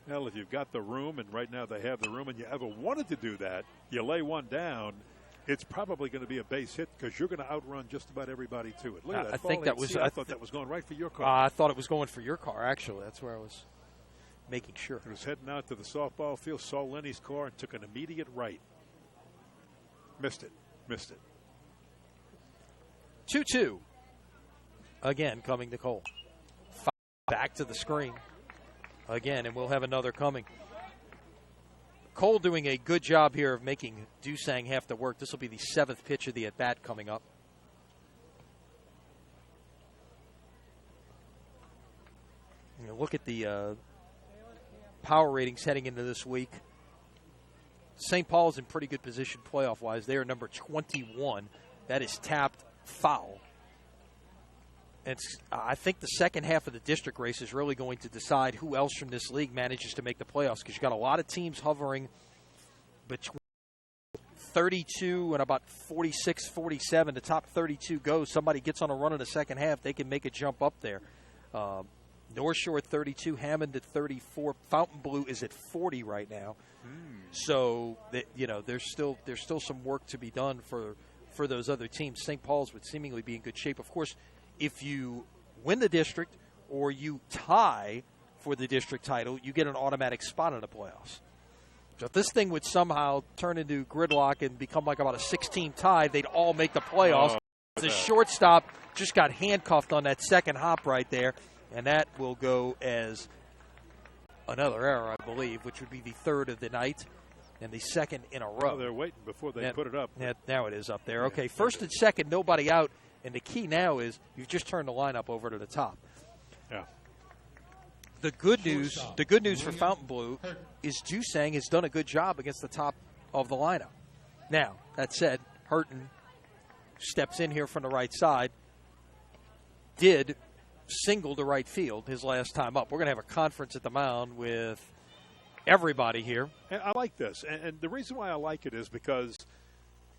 Well, if you've got the room, and right now they have the room, and you ever wanted to do that, you lay one down, it's probably going to be a base hit because you're going to outrun just about everybody to it. Look at that. I thought that was going right for your car. I thought it was going for your car, actually. That's where I was making sure. He was heading out to the softball field, saw Lenny's car, and took an immediate right. Missed it. 2-2. Again, coming to Cole. Back to the screen. Again, and we'll have another coming. Cole doing a good job here of making Dusang have to work. This will be the 7th pitch of the at-bat coming up. Look at the power ratings heading into this week. St. Paul's in pretty good position playoff-wise. They are number 21. That is tapped foul. I think the second half of the district race is really going to decide who else from this league manages to make the playoffs because you've got a lot of teams hovering between 32 and about 46, 47. The top 32 goes. Somebody gets on a run in the second half, they can make a jump up there. North Shore at 32, Hammond at 34. Fontainebleau is at 40 right now. So, there's still some work to be done for those other teams. St. Paul's would seemingly be in good shape. Of course, if you win the district or you tie for the district title, you get an automatic spot in the playoffs. So if this thing would somehow turn into gridlock and become like about a 16 tie, they'd all make the playoffs. The shortstop just got handcuffed on that second hop right there, and that will go as another error, I believe, which would be the third of the night and the second in a row. Well, they're waiting before they put it up. Yeah, now it is up there. Okay, first and second, nobody out, and the key now is you've just turned the lineup over to the top. Yeah. The good news for Fontainebleau is Dusang has done a good job against the top of the lineup. Now, that said, Hurton steps in here from the right side, did single to right field his last time up. We're going to have a conference at the mound with everybody here. And I like this, and the reason why I like it is because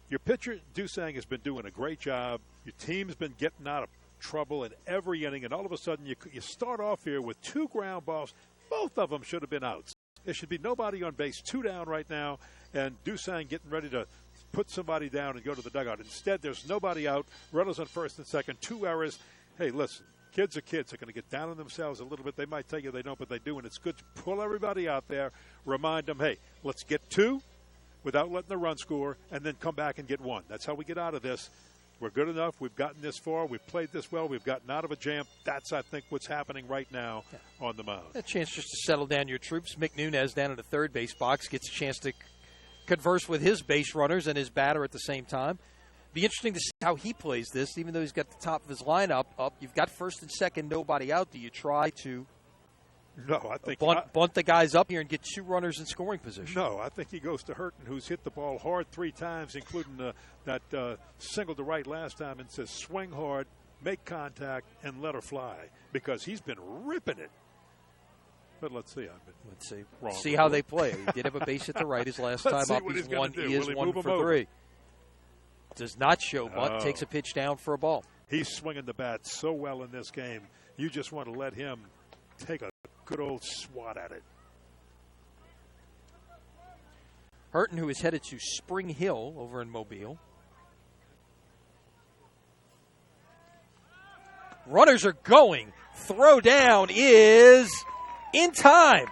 your pitcher, Dusang, has been doing a great job. Your team's been getting out of trouble in every inning, and all of a sudden you start off here with 2 ground balls. Both of them should have been outs. There should be nobody on base, 2 down right now, and Dusang getting ready to put somebody down and go to the dugout. Instead, there's nobody out. Runners on first and second, 2 errors. Hey, listen, kids are kids. They're going to get down on themselves a little bit. They might tell you they don't, but they do, and it's good to pull everybody out there, remind them, hey, let's get 2 without letting the run score, and then come back and get 1. That's how we get out of this. We're good enough. We've gotten this far. We've played this well. We've gotten out of a jam. That's, I think, what's happening right now on the mound. A chance just to settle down your troops. Mick Nunez down in the third base box gets a chance to converse with his base runners and his batter at the same time. Be interesting to see how he plays this, even though he's got the top of his lineup up. You've got first and second, nobody out. Do you try to I think bunt the guys up here and get 2 runners in scoring position? No, I think he goes to Hurton, who's hit the ball hard 3 times, including that single to right last time, and says swing hard, make contact, and let her fly, because he's been ripping it. But let's see. Let's see. Wrong. See how they play. He did have a base hit to right his last time up. He is 1 for 3. Does not show bunt. Takes a pitch down for a ball. He's swinging the bat so well in this game. You just want to let him take a good old swat at it. Hurton, who is headed to Spring Hill over in Mobile. Runners are going. Throw down is in time.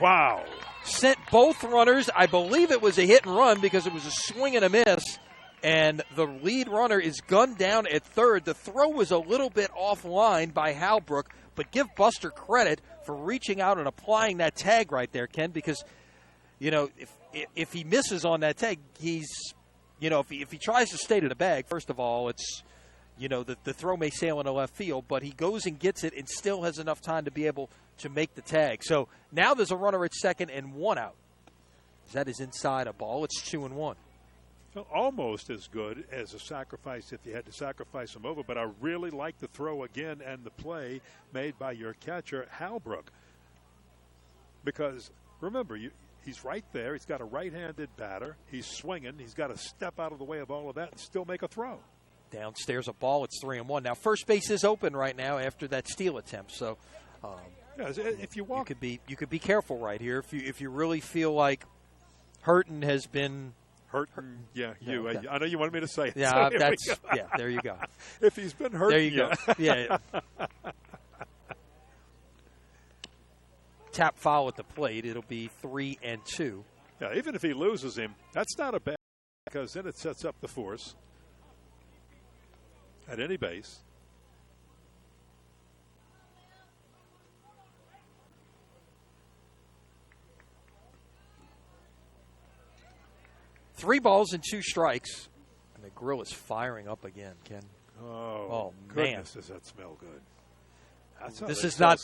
Wow. Sent both runners. I believe it was a hit and run because it was a swing and a miss. And the lead runner is gunned down at third. The throw was a little bit offline by Halbrook, but give Buster credit for reaching out and applying that tag right there, Ken, because, if he misses on that tag, he's, if he tries to stay to the bag, first of all, it's, the throw may sail into left field, but he goes and gets it and still has enough time to be able to make the tag. So now there's a runner at second and 1 out. That is inside a ball. It's 2-1. Well, almost as good as a sacrifice if you had to sacrifice him over, but I really like the throw again and the play made by your catcher, Halbrook. Because, remember, he's right there. He's got a right-handed batter. He's swinging. He's got to step out of the way of all of that and still make a throw. Downstairs a ball. It's 3-1. Now, first base is open right now after that steal attempt. So, if you walk, you could be careful right here if you really feel like Hurton has been hurting. Yeah, you. Okay. I know you wanted me to say it. Yeah, so there you go. If he's been hurting, there you go. Yeah. Tap foul at the plate. It'll be 3-2. Yeah, even if he loses him, that's not a bad, because then it sets up the force at any base. Three balls and 2 strikes, and the grill is firing up again, Ken. Oh man, goodness, does that smell good? This is not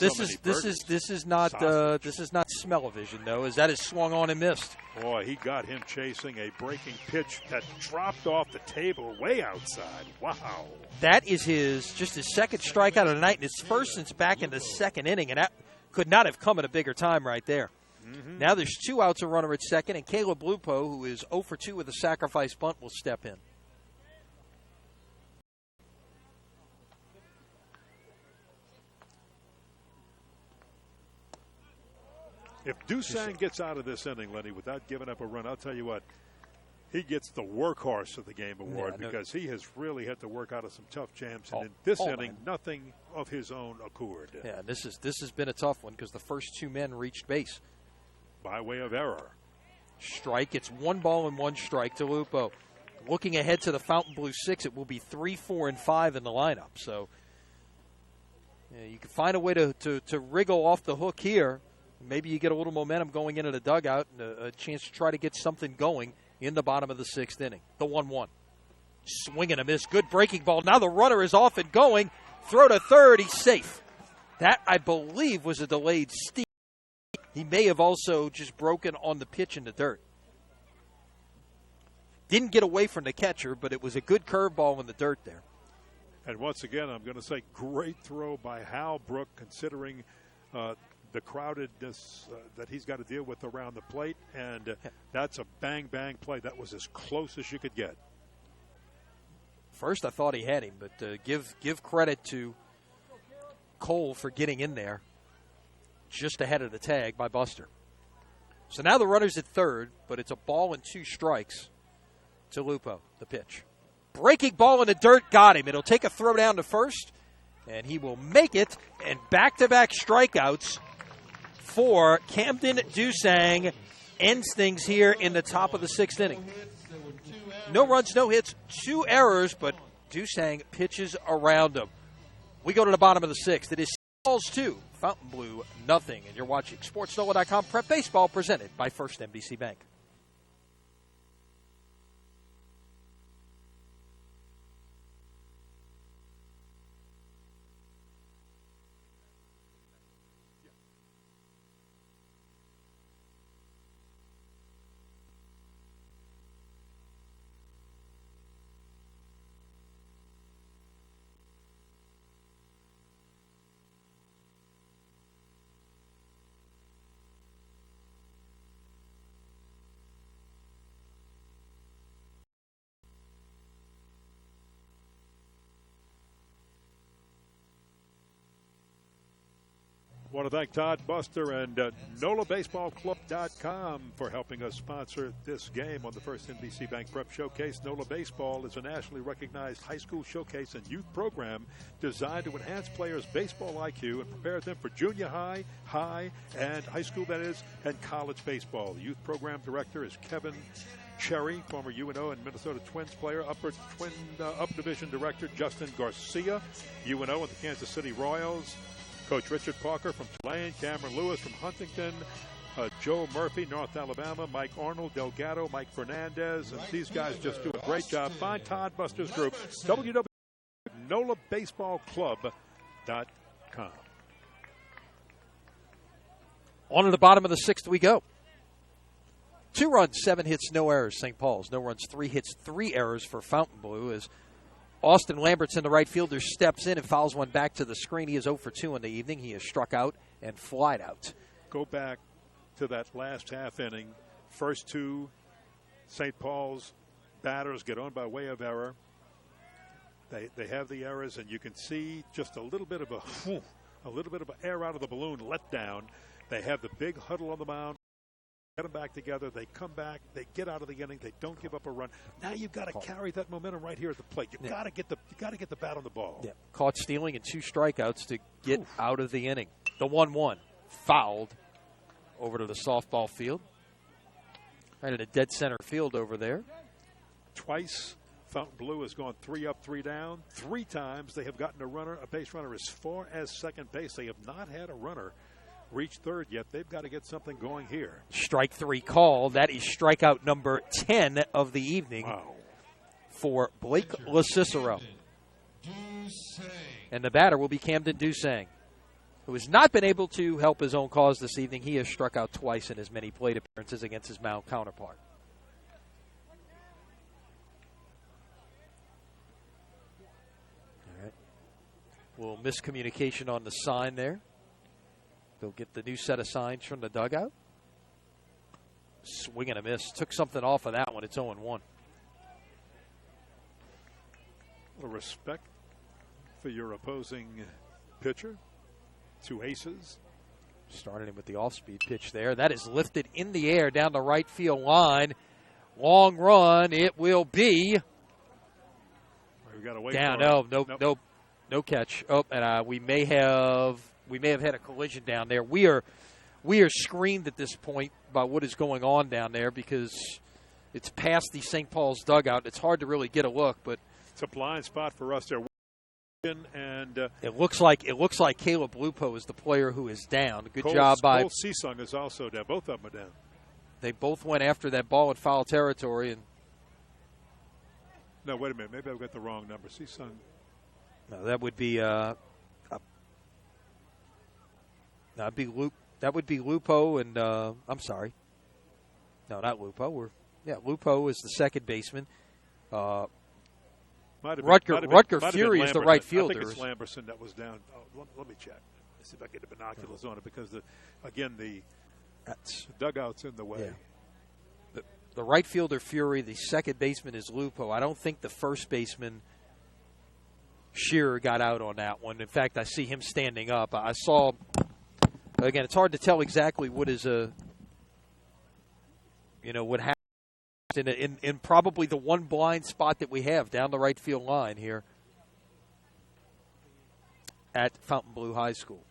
smell-o-vision, though, as that is swung on and missed. Boy, he got him chasing a breaking pitch that dropped off the table way outside. Wow. That is his second strikeout of the night, and his first since back in the second inning, and that could not have come at a bigger time right there. Mm-hmm. Now there's 2 outs, a runner at second, and Caleb Lupo, who is 0 for 2 with a sacrifice bunt, will step in. If Dusang gets out of this inning, Lenny, without giving up a run, I'll tell you what, he gets the workhorse of the game award because he has really had to work out of some tough jams. And in this inning, nothing of his own accord. Yeah, this has been a tough one because the first two men reached base. By way of error. Strike. It's 1 ball and 1 strike to Lupo. Looking ahead to the Fontainebleau 6, it will be 3, 4, and 5 in the lineup. So you can find a way to wriggle off the hook here. Maybe you get a little momentum going into the dugout and a chance to try to get something going in the bottom of the 6th inning. The 1-1. Swing and a miss. Good breaking ball. Now the runner is off and going. Throw to third. He's safe. That, I believe, was a delayed steal. He may have also just broken on the pitch in the dirt. Didn't get away from the catcher, but it was a good curveball in the dirt there. And once again, I'm going to say great throw by Hal Brook, considering the crowdedness that he's got to deal with around the plate. And that's a bang-bang play. That was as close as you could get. First, I thought he had him, but give credit to Cole for getting in there just ahead of the tag by Buster. So now the runner's at third, but it's a ball and 2 strikes to Lupo, the pitch. Breaking ball in the dirt, got him. It'll take a throw down to first, and he will make it. And back-to-back strikeouts for Camden Dusang ends things here in the top of the 6th inning. No runs, no hits, 2 errors, but Dusang pitches around him. We go to the bottom of the 6th. It is Balls 2, Fontainebleau nothing. And you're watching SportsNola.com Prep Baseball presented by First NBC Bank. I want to thank Todd Buster and NOLABaseballClub.com for helping us sponsor this game on the First NBC Bank Prep Showcase. NOLA Baseball is a nationally recognized high school showcase and youth program designed to enhance players' baseball IQ and prepare them for junior high, and high school, that is, and college baseball. The youth program director is Kevin Cherry, former UNO and Minnesota Twins player. Upper Division director Justin Garcia, UNO and the Kansas City Royals. Coach Richard Parker from Tulane, Cameron Lewis from Huntington, Joe Murphy, North Alabama, Mike Arnold, Delgado, Mike Fernandez, and these guys just do a great job. Find Todd Buster's group, www.NOLABaseballClub.com. On to the bottom of the 6th we go. 2 runs, 7 hits, no errors, St. Paul's. No runs, 3 hits, 3 errors for Fontainebleau as Austin Lambertson, the right fielder, steps in and fouls one back to the screen. He is 0 for 2 in the evening. He is struck out and flied out. Go back to that last half inning. First 2 St. Paul's batters get on by way of error. They have the errors, and you can see just a little bit of air out of the balloon let down. They have the big huddle on the mound. Get them back together. They come back. They get out of the inning. They don't give up a run. Now you've got to carry that momentum right here at the plate. You've got to get the bat on the ball. Yeah. Caught stealing and 2 strikeouts to get out of the inning. The 1-1 fouled over to the softball field. Right at a dead center field over there. Twice Fontainebleau has gone 3 up, 3 down. 3 times they have gotten a base runner as far as second base. They have not had a runner reach third yet. They've got to get something going here. Strike 3 call. That is strikeout number 10 of the evening for Blake LaCicero. And the batter will be Camden Dusang, who has not been able to help his own cause this evening. He has struck out twice in his many plate appearances against his Mound counterpart. All right. Little miscommunication on the sign there. They'll get the new set of signs from the dugout. Swing and a miss. Took something off of that one. It's 0-1. A respect for your opposing pitcher. 2 aces. Started him with the off-speed pitch there. That is lifted in the air down the right field line. Long run. It will be We got to wait down. For No catch. Oh, and we may have had a collision down there. We are screened at this point by what is going on down there because it's past the St. Paul's dugout. It's hard to really get a look, but it's a blind spot for us there. And it looks like Caleb Lupo is the player who is down. Good job by Cole Seesung is also down. Both of them are down. They both went after that ball in foul territory. And no, wait a minute. Maybe I've got the wrong number. Seesung. No, that would be That would be Lupo and I'm sorry. No, not Lupo. Lupo is the second baseman. Rutger Fury is the right fielder. I think it's Lamberson that was down. Oh, let me check. Let's see if I get the binoculars on it because the dugout's in the way. Yeah. The right fielder Fury, the second baseman is Lupo. I don't think the first baseman Shearer got out on that one. In fact, I see him standing up. I saw. Again, it's hard to tell exactly what is what happened in probably the one blind spot that we have down the right field line here at Fontainebleau High School.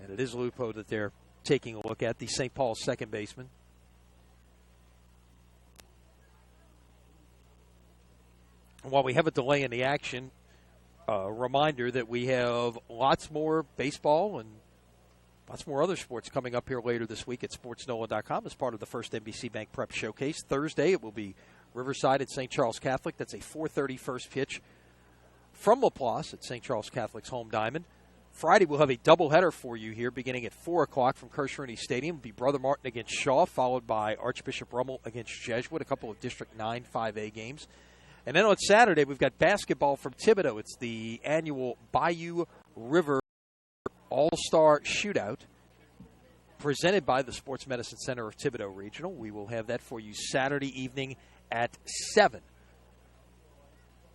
And it is Lupo that they're taking a look at, the St. Paul's second baseman. And while we have a delay in the action, a reminder that we have lots more baseball and lots more other sports coming up here later this week at sportsnola.com as part of the first NBC Bank Prep Showcase. Thursday, it will be Riverside at St. Charles Catholic. That's a 4:30 first pitch from Laplace at St. Charles Catholic's home diamond. Friday, we'll have a doubleheader for you here beginning at 4 o'clock from Kersh-Rooney Stadium. It'll be Brother Martin against Shaw, followed by Archbishop Rummel against Jesuit, a couple of District 9 5A games. And then on Saturday, we've got basketball from Thibodaux. It's the annual Bayou River All-Star Shootout presented by the Sports Medicine Center of Thibodaux Regional. We will have that for you Saturday evening at 7.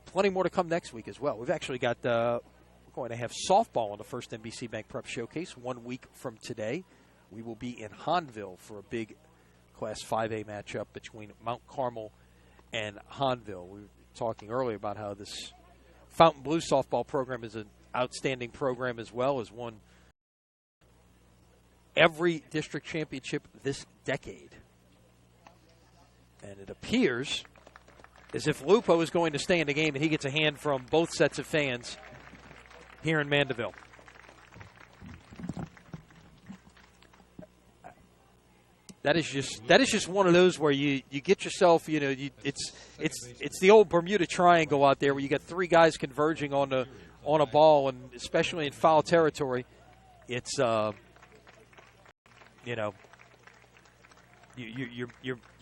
Plenty more to come next week as well. We've actually got we're going to have softball on the first NBC Bank Prep Showcase 1 week from today. We will be in Hahnville for a big Class 5A matchup between Mount Carmel and Hahnville. We were talking earlier about how this Fontainebleau softball program is an outstanding program as well, as won every district championship this decade. And it appears as if Lupo is going to stay in the game and he gets a hand from both sets of fans here in Mandeville. That is just one of those where you get yourself, it's the old Bermuda Triangle out there where you got three guys converging on a ball, and especially in foul territory, it's you're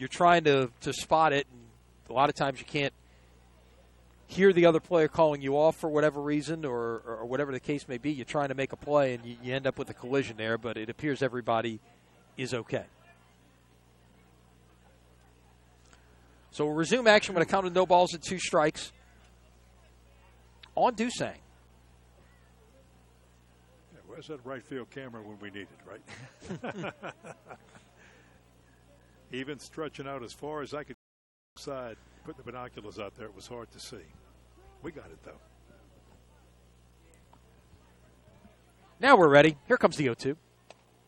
trying to spot it, and a lot of times you can't hear the other player calling you off for whatever reason or whatever the case may be. You're trying to make a play, and you end up with a collision there, but it appears everybody is okay. So we'll resume action with a count of no balls and 2 strikes on Dusang. Yeah, where's that right field camera when we need it, right? Even stretching out as far as I could side, putting the binoculars out there, it was hard to see. We got it, though. Now we're ready. Here comes the 0-2.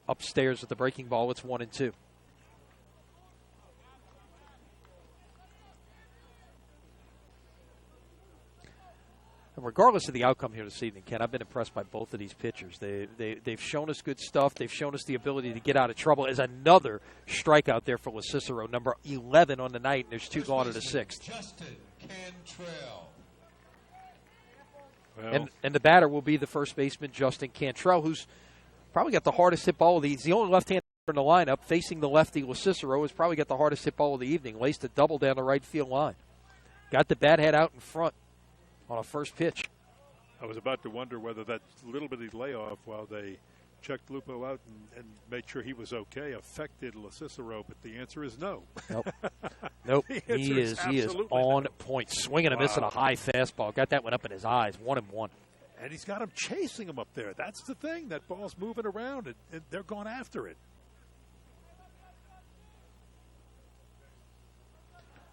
Upstairs with the breaking ball, it's 1-2. And regardless of the outcome here this evening, Ken, I've been impressed by both of these pitchers. They've shown us good stuff. They've shown us the ability to get out of trouble. As another strikeout there for LaCicero, number 11 on the night, and there's 2 gone in the 6th. Justin Cantrell. Well, And the batter will be the first baseman, Justin Cantrell, who's probably got the hardest hit ball of the evening. He's the only left-hander in the lineup. Facing the lefty, LaCicero has probably got the hardest hit ball of the evening. Laced a double down the right field line. Got the bat head out in front on a first pitch. I was about to wonder whether that little bitty layoff while they checked Lupo out and made sure he was okay affected LaCicero, but the answer is no. Nope. He is on point. Swinging and missing a high fastball. Got that one up in his eyes. 1-1. And he's got him chasing him up there. That's the thing. That ball's moving around, and they're going after it.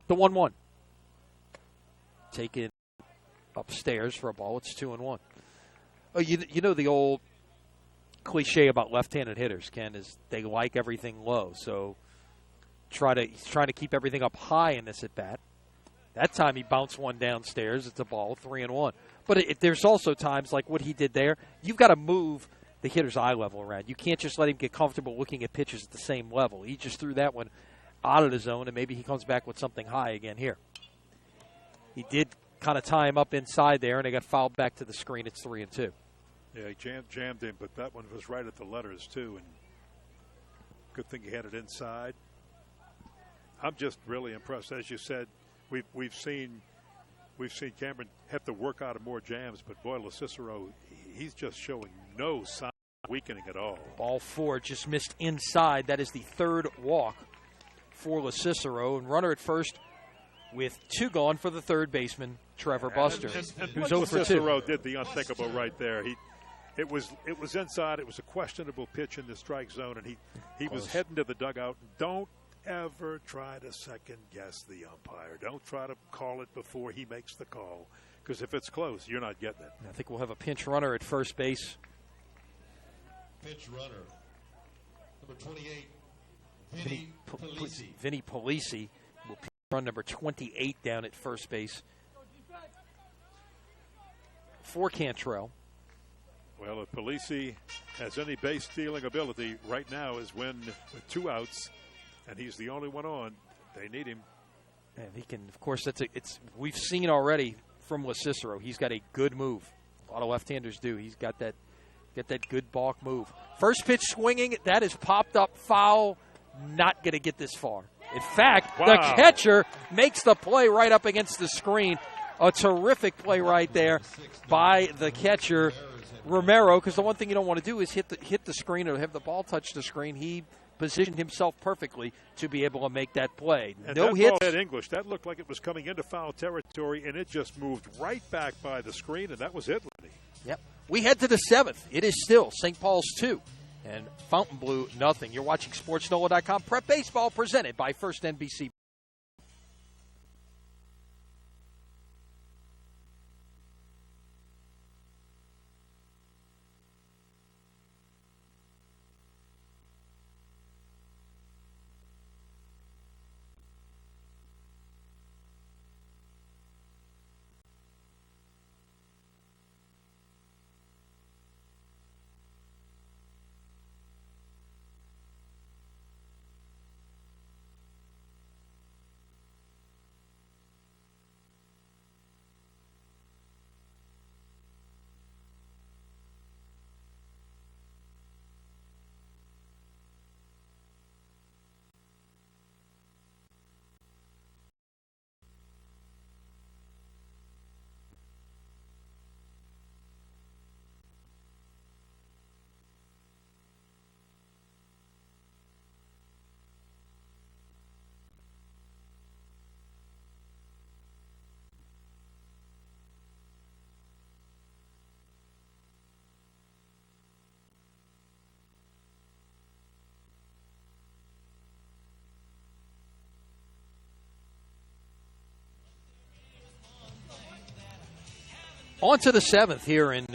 The 1-1. Taken upstairs for a ball. It's 2-1. Oh, you know the old cliche about left-handed hitters, Ken, is they like everything low. So he's trying to keep everything up high in this at bat. That time he bounced one downstairs. It's a ball, 3-1. But there's also times like what he did there. You've got to move the hitter's eye level around. You can't just let him get comfortable looking at pitches at the same level. He just threw that one out of the zone, and maybe he comes back with something high again here. He did kind of tie him up inside there, and they got fouled back to the screen. It's 3-2. Yeah, he jammed him, but that one was right at the letters, too. And good thing he had it inside. I'm just really impressed. As you said, we've seen Cameron have to work out of more jams, but boy, LeCicero, he's just showing no sign of weakening at all. Ball 4 just missed inside. That is the third walk for LeCicero, and runner at first with 2 gone for the third baseman, Trevor Buster, who's 0 for 2. LeCicero did the unthinkable right there. It was inside. It was a questionable pitch in the strike zone, and he was heading to the dugout. Don't ever try to second guess the umpire. Don't try to call it before he makes the call, because if it's close, you're not getting it. I think we'll have a pinch runner at first base. Pinch runner, number 28, Vinny Polisi will run number 28 down at first base for Cantrell. Well, if Polisi has any base stealing ability right now, is when with 2 outs, and he's the only one on, they need him. And he can, of course, we've seen already from LeCicero. He's got a good move. A lot of left-handers do. He's got that good balk move. First pitch swinging, that is popped up foul. Not going to get this far. In fact, The catcher makes the play right up against the screen. A terrific play right there by the catcher, Romero, because the one thing you don't want to do is hit the screen or have the ball touch the screen. He positioned himself perfectly to be able to make that play. And no that hits. Ball had English. That looked like it was coming into foul territory, and it just moved right back by the screen, and that was it, Lenny. Yep. We head to the 7th. It is still St. Paul's 2 and Fontainebleau nothing. You're watching SportsNola.com. Prep Baseball presented by First NBC. On to the 7th here in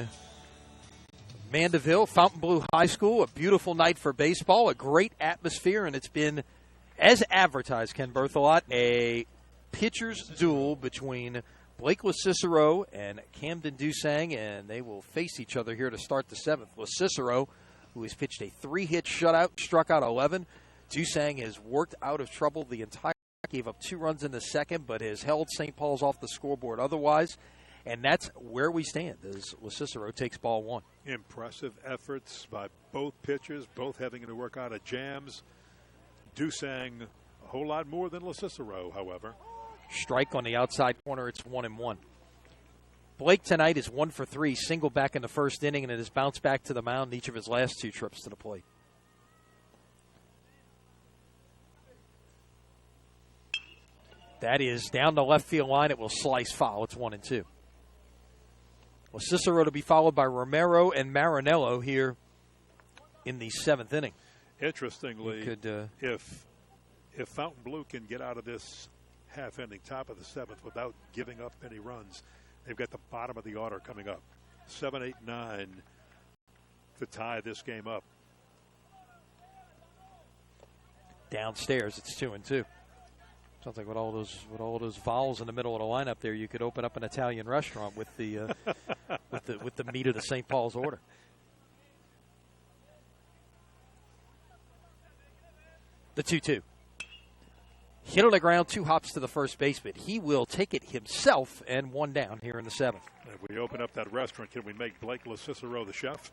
Mandeville, Fontainebleau High School. A beautiful night for baseball, a great atmosphere, and it's been, as advertised, Ken Berthelot, a pitcher's duel between Blake LeCicero and Camden Dusang, and they will face each other here to start the 7th. LeCicero, who has pitched a 3-hit shutout, struck out 11. Dusang has worked out of trouble the entire night, gave up 2 runs in the second, but has held St. Paul's off the scoreboard otherwise. And that's where we stand as LeCicero takes ball 1. Impressive efforts by both pitchers, both having to work out of jams. Dusang a whole lot more than LeCicero, however. Strike on the outside corner. It's 1-1. Blake tonight is 1 for 3, single back in the first inning, and it has bounced back to the mound in each of his last 2 trips to the plate. That is down the left field line. It will slice foul. It's 1-2. Well, Cicero to be followed by Romero and Marinello here in the 7th inning. Interestingly, if Fontainebleau can get out of this half inning, top of the 7th, without giving up any runs, they've got the bottom of the order coming up. 7, 8, 9 to tie this game up. Downstairs, it's 2-2. Sounds like with all those vowels in the middle of the lineup there, you could open up an Italian restaurant with the with the meat of the St. Paul's order. The 2-2. Hit on the ground, 2 hops to the first baseman. He will take it himself, and 1 down here in the 7th. If we open up that restaurant, can we make Blake LaCicero the chef?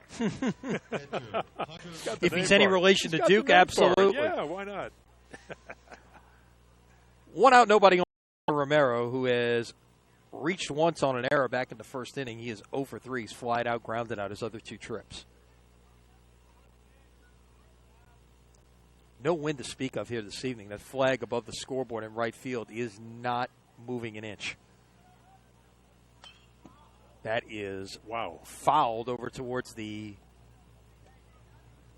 If he's any relation to Duke, absolutely. Yeah, why not? 1 out, nobody on Romero, who has reached once on an error back in the 1st inning. He is 0 for 3. He's flied out, grounded out his other 2 trips. No wind to speak of here this evening. That flag above the scoreboard in right field is not moving an inch. That is fouled over towards the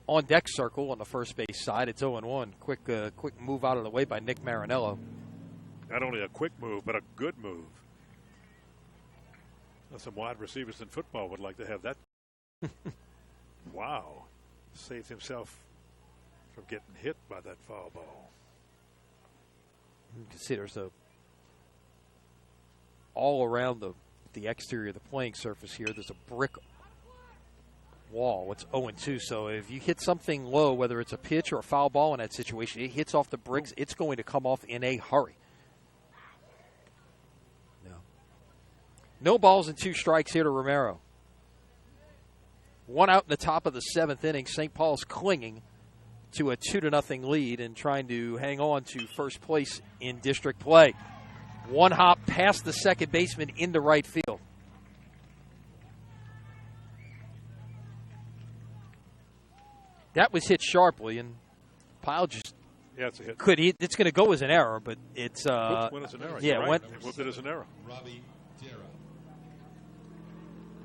on-deck circle on the first base side. It's 0-1. Quick move out of the way by Nick Marinello. Not only a quick move, but a good move. Now, some wide receivers in football would like to have that. Wow. Saved himself from getting hit by that foul ball. You can see there's all around the exterior of the playing surface here, there's a brick wall. It's 0-2, so if you hit something low, whether it's a pitch or a foul ball in that situation, it hits off the bricks, it's going to come off in a hurry. No balls and 2 strikes here to Romero. 1 out in the top of the 7th inning. St. Paul's clinging to a 2-0 lead and trying to hang on to first place in district play. 1 hop past the second baseman into right field. That was hit sharply, and Pyle just it's a hit. It's going to go as an error, but it's went as an error. Yeah, right. Went as an error. Robbie Dara.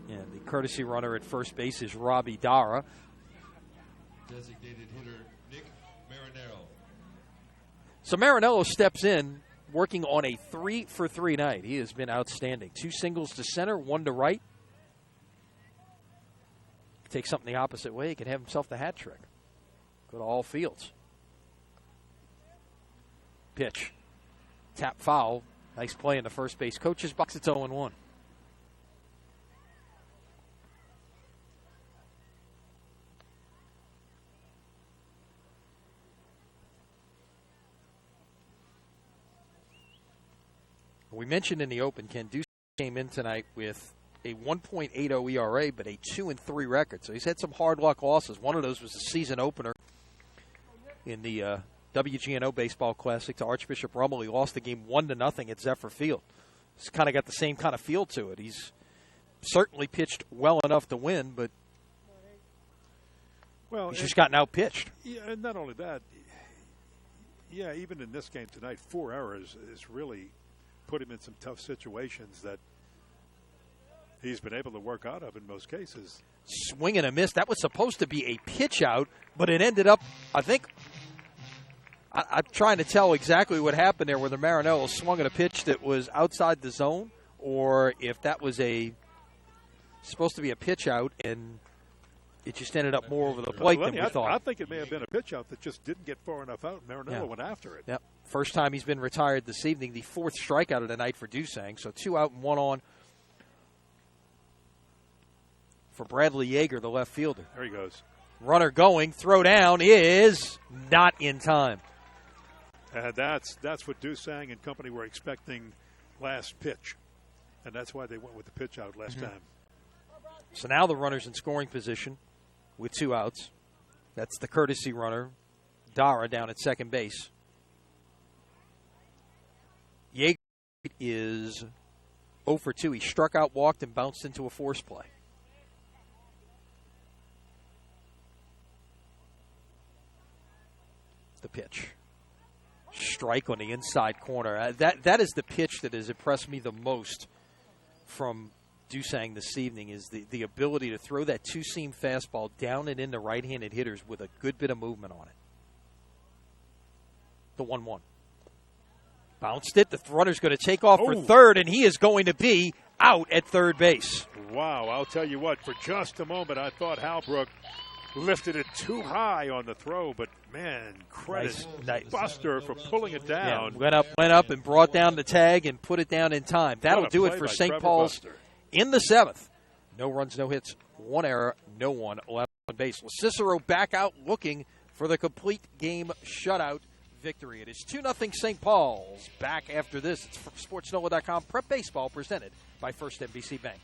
Yeah, the courtesy runner at first base is Robbie Dara. Designated hitter Nick Marinello. So Marinello steps in, working on a 3 for 3 night. He has been outstanding. 2 singles to center, 1 to right. Take something the opposite way, he can have himself the hat trick. Go to all fields. Pitch. Tap foul. Nice play in the first base coach's box. It's 0-1. We mentioned in the open, Ken Deuce came in tonight with a 1.80 ERA, but a 2-3 record. So he's had some hard luck losses. One of those was the season opener in the WGNO Baseball Classic to Archbishop Rummel. He lost the game 1-0 at Zephyr Field. It's kind of got the same kind of feel to it. He's certainly pitched well enough to win, but he's just gotten out-pitched. Yeah, and not only that, even in this game tonight, 4 errors is really put him in some tough situations that he's been able to work out of in most cases. Swing and a miss. That was supposed to be a pitch out, but it ended up, I think, I'm trying to tell exactly what happened there, whether Marinello swung at a pitch that was outside the zone or if that was supposed to be a pitch out and it just ended up more over the plate than we thought. I think it may have been a pitch out that just didn't get far enough out. Marinello went after it. Yep. First time he's been retired this evening, the 4th strikeout of the night for Dusang. So 2 out and 1 on for Bradley Yeager, the left fielder. There he goes. Runner going, throw down is not in time. That's what Dusang and company were expecting last pitch, and that's why they went with the pitch out last time. So now the runner's in scoring position with 2 outs. That's the courtesy runner, Dara, down at second base. Yeager is 0 for 2. He struck out, walked, and bounced into a force play. The pitch. Strike on the inside corner. That is the pitch that has impressed me the most from Dusang this evening is the ability to throw that two-seam fastball down and into right-handed hitters with a good bit of movement on it. The 1-1. Bounced it. The runner's going to take off for third, and he is going to be out at third base. Wow, I'll tell you what, for just a moment I thought Halbrook lifted it too high on the throw, but man, credit nice. Buster for pulling it down. Yeah, went up and brought down the tag and put it down in time. That'll do it for St. Paul's in the seventh. No runs, no hits, one error, no one left on base. Cicero back out looking for the complete game shutout victory. It is 2-0 St. Paul's. Back after this. It's from SportsNola.com. Prep Baseball presented by First NBC Bank.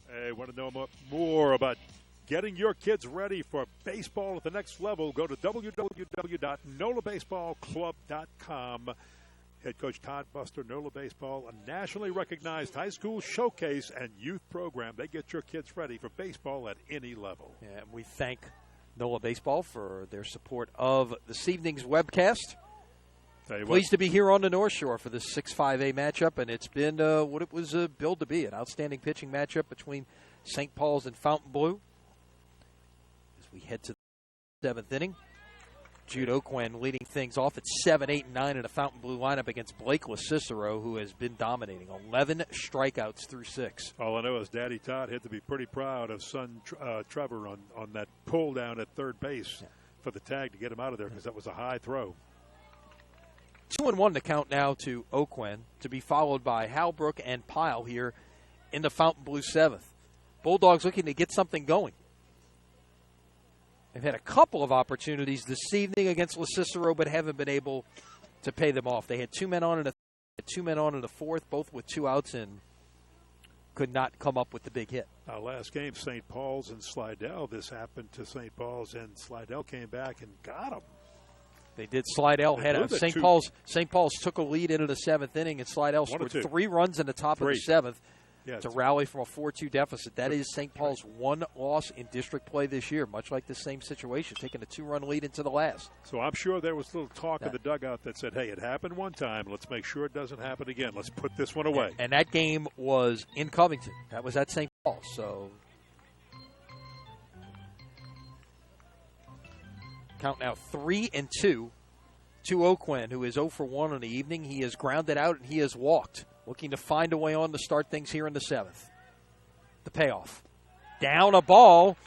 Hey, want to know more about getting your kids ready for baseball at the next level? Go to www.nolabaseballclub.com. Head coach Todd Buster, NOLA Baseball, a nationally recognized high school showcase and youth program. They get your kids ready for baseball at any level. Yeah, we thank NOLA Baseball for their support of this evening's webcast. Pleased to be here on the North Shore for this 6-5A matchup, and it's been what it was billed to be, an outstanding pitching matchup between St. Paul's and Fontainebleau. As we head to the seventh inning, Jude Oquan leading things off at 7, 8, and 9 in a Fontainebleau lineup against Blake Cicero, who has been dominating. 11 strikeouts through 6. All I know is Daddy Todd had to be pretty proud of son Trevor on that pull down at third base for the tag to get him out of there, because that was a high throw. 2-1 to count now to Oquan, to be followed by Halbrook and Pyle here in the Fontainebleau seventh. Bulldogs looking to get something going. They've had a couple of opportunities this evening against Cicero, but haven't been able to pay them off. They had two men on in the fourth, both with 2 outs, and could not come up with the big hit. Last game, St. Paul's and Slidell. This happened to St. Paul's, and Slidell came back and got him. They did. Slidell had a St. Paul's took a lead into the seventh inning, and Slidell scored 3 runs in the top of the seventh to rally from a 4-2 deficit. That is St. Paul's one loss in district play this year, much like the same situation, taking a 2-run lead into the last. So I'm sure there was a little talk in the dugout that said, hey, it happened one time. Let's make sure it doesn't happen again. Let's put this one away. And that game was in Covington. That was at St. Paul. So count now 3-2 to Oquan, who is 0 for 1 on the evening. He has grounded out and he has walked, looking to find a way on to start things here in the seventh. The payoff. Down a ball.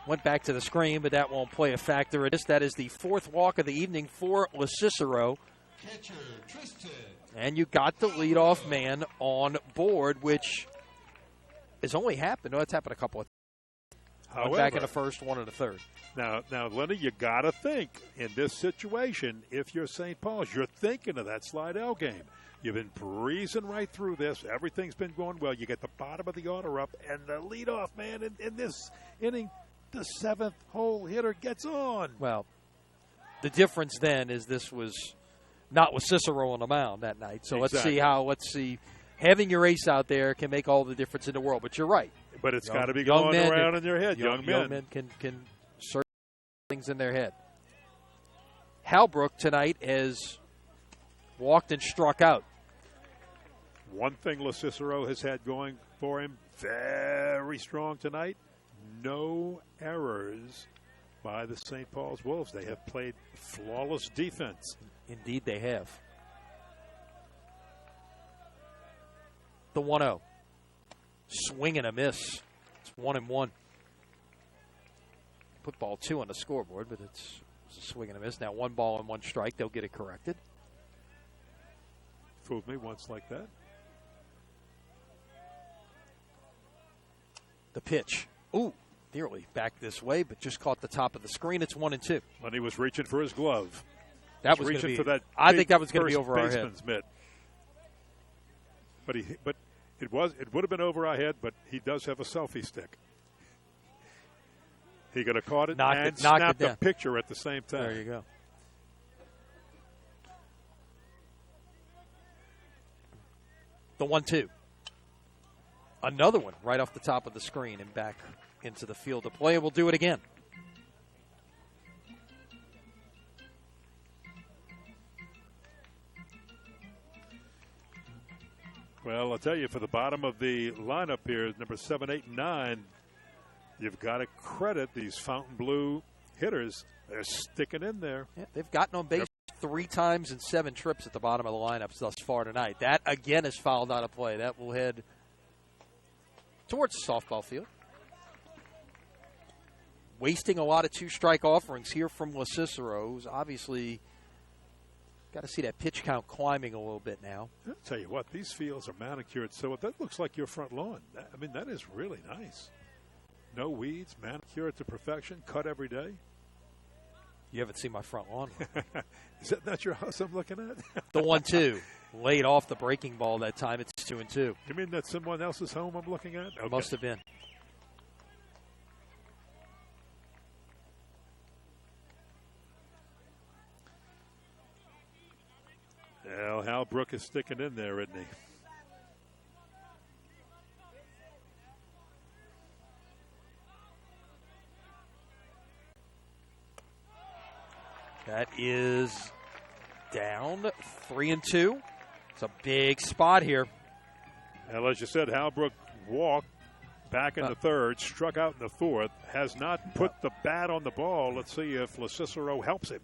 Went back to the screen, but that won't play a factor in this. That is the 4th walk of the evening for Cicero. Catcher, Tristan. And you got the leadoff man on board, which has only happened. No, it's happened a couple of times. One back in the first, one in the third. Now, Lenny, you got to think in this situation, if you're St. Paul's, you're thinking of that Slidell game. You've been breezing right through this. Everything's been going well. You get the bottom of the order up, and the leadoff man in this inning, the 7th hole hitter gets on. Well, the difference then is this was not with Cicero on the mound that night. So Exactly. let's see. Having your ace out there can make all the difference in the world. But you're right. But it's got to be going around in your head. Young men can search things in their head. Halbrook tonight has walked and struck out. One thing Cicero has had going for him very strong tonight, no errors by the St. Paul's Wolves. They have played flawless defense. Indeed they have. The 1-0. Swing and a miss. It's 1-1. Put ball 2 on the scoreboard, but it's a swing and a miss. Now 1 ball and 1 strike. They'll get it corrected. Fooled me once like that. The pitch. Ooh, nearly back this way, but just caught the top of the screen. It's 1-2. When he was reaching for his glove. That was reaching for that. I think that was going to be over our head. Mitt. But it would have been over our head. But he does have a selfie stick. He could have caught it and snapped a picture at the same time. There you go. The 1-2. Another one right off the top of the screen and back into the field of play. We'll do it again. Well, I'll tell you, for the bottom of the lineup here, number 7, 8, and 9, you've got to credit these Fontainebleau hitters. They're sticking in there. Yeah, they've gotten on base 3 times in 7 trips at the bottom of the lineups thus far tonight. That, again, is fouled out of play. That will head towards the softball field. Wasting a lot of 2-strike offerings here from LaCicero, who's obviously got to see that pitch count climbing a little bit now. I'll tell you what, these fields are manicured, so that looks like your front lawn. I mean, that is really nice. No weeds, manicured to perfection, cut every day. You haven't seen my front lawn. Is that not your house I'm looking at? The 1-2. Laid off the breaking ball that time. It's 2-2. You mean that's someone else's home I'm looking at? Okay. Must have been. Well, Hal Brook is sticking in there, isn't he? That is down 3-2. It's a big spot here. Well, as you said, Hal Brook walked back in the third, struck out in the fourth, has not put the bat on the ball. Let's see if LaCicero helps him.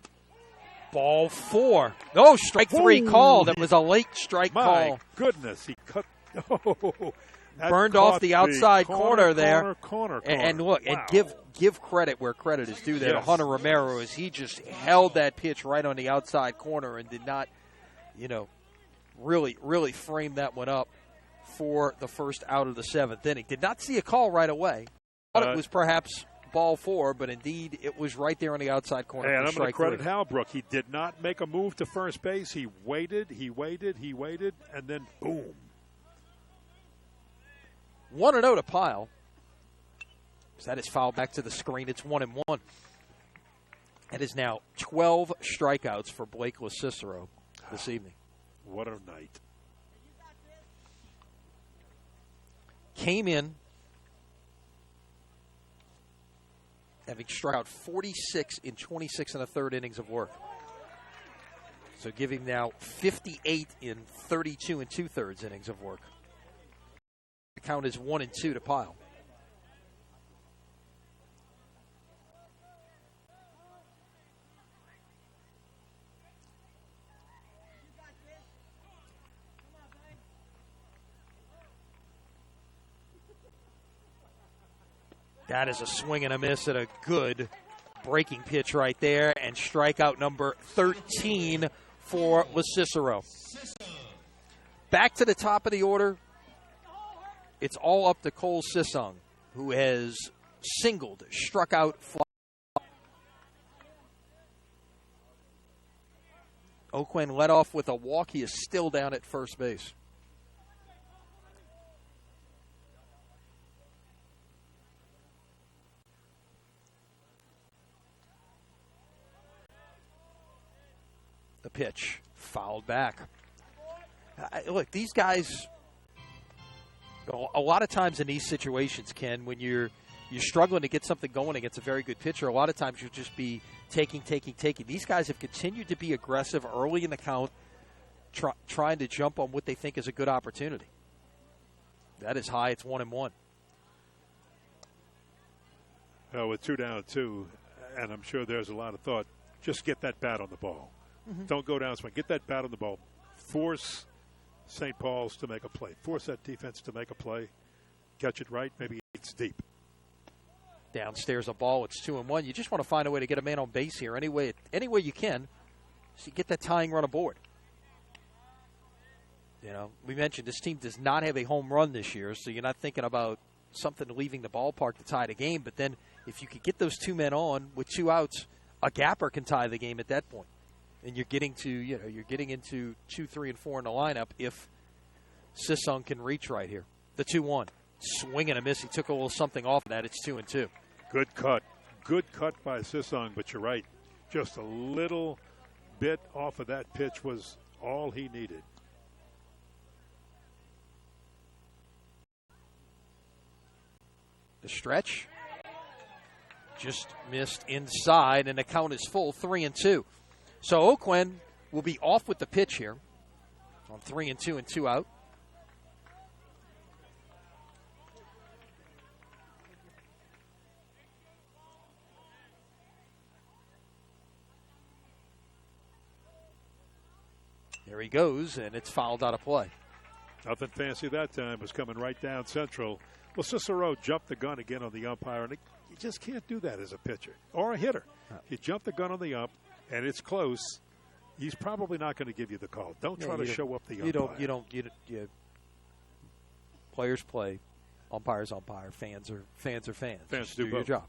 Ball 4. Oh, strike 3 called. It was a late strike call. My goodness, he cut. Oh, burned off the outside corner there. Corner. And look, wow. and give credit where credit is due there to Hunter Romero, as he just held that pitch right on the outside corner and did not, really frame that one up for the first out of the 7th inning. Did not see a call right away. Thought it was perhaps ball 4, but indeed it was right there on the outside corner. And I'm going to credit Hal Brook. He did not make a move to first base. He waited, and then boom. 1-0 to Pyle. So that is fouled back to the screen. It's 1-1. It is now 12 strikeouts for Blake LaCicero this evening. What a night. Came in having struck out 46 in 26 1/3 innings of work. So giving now 58 in 32 2/3 innings of work. The count is 1-2 to Pyle. That is a swing and a miss at a good breaking pitch right there, and strikeout number 13 for LaCicero. Back to the top of the order. It's all up to Cole Sissong, who has singled, struck out, fly. O'Quinn led off with a walk. He is still down at first base. The pitch fouled back. Look, these guys, a lot of times in these situations, Ken, when you're struggling to get something going against a very good pitcher, a lot of times you'll just be taking. These guys have continued to be aggressive early in the count, trying to jump on what they think is a good opportunity. That is high. It's 1-1. Well, with 2 down, 2, and I'm sure there's a lot of thought, just get that bat on the ball. Mm-hmm. Don't go down swing. Get that bat on the ball. Force St. Paul's to make a play. Force that defense to make a play. Catch it right. Maybe it's deep. Downstairs a ball. It's 2-1. You just want to find a way to get a man on base here any way you can, so you get that tying run aboard. We mentioned this team does not have a home run this year, so you're not thinking about something leaving the ballpark to tie the game. But then if you could get those two men on with 2 outs, a gapper can tie the game at that point. And you're getting into 2, 3, and 4 in the lineup if Sissung can reach right here. The 2-1. Swing and a miss. He took a little something off of that. It's 2-2. Good cut. Good cut by Sissung, but you're right. Just a little bit off of that pitch was all he needed. The stretch just missed inside, and the count is full, 3-2. So Oquin will be off with the pitch here on 3-2 and 2 out. There he goes, and it's fouled out of play. Nothing fancy that time. It was coming right down central. Well, Cicero jumped the gun again on the umpire, and you just can't do that as a pitcher or a hitter. You jump the gun on the ump, and it's close. He's probably not going to give you the call. Don't try to show up the umpire. Players play, umpires umpire, fans are fans. Fans do both. your job.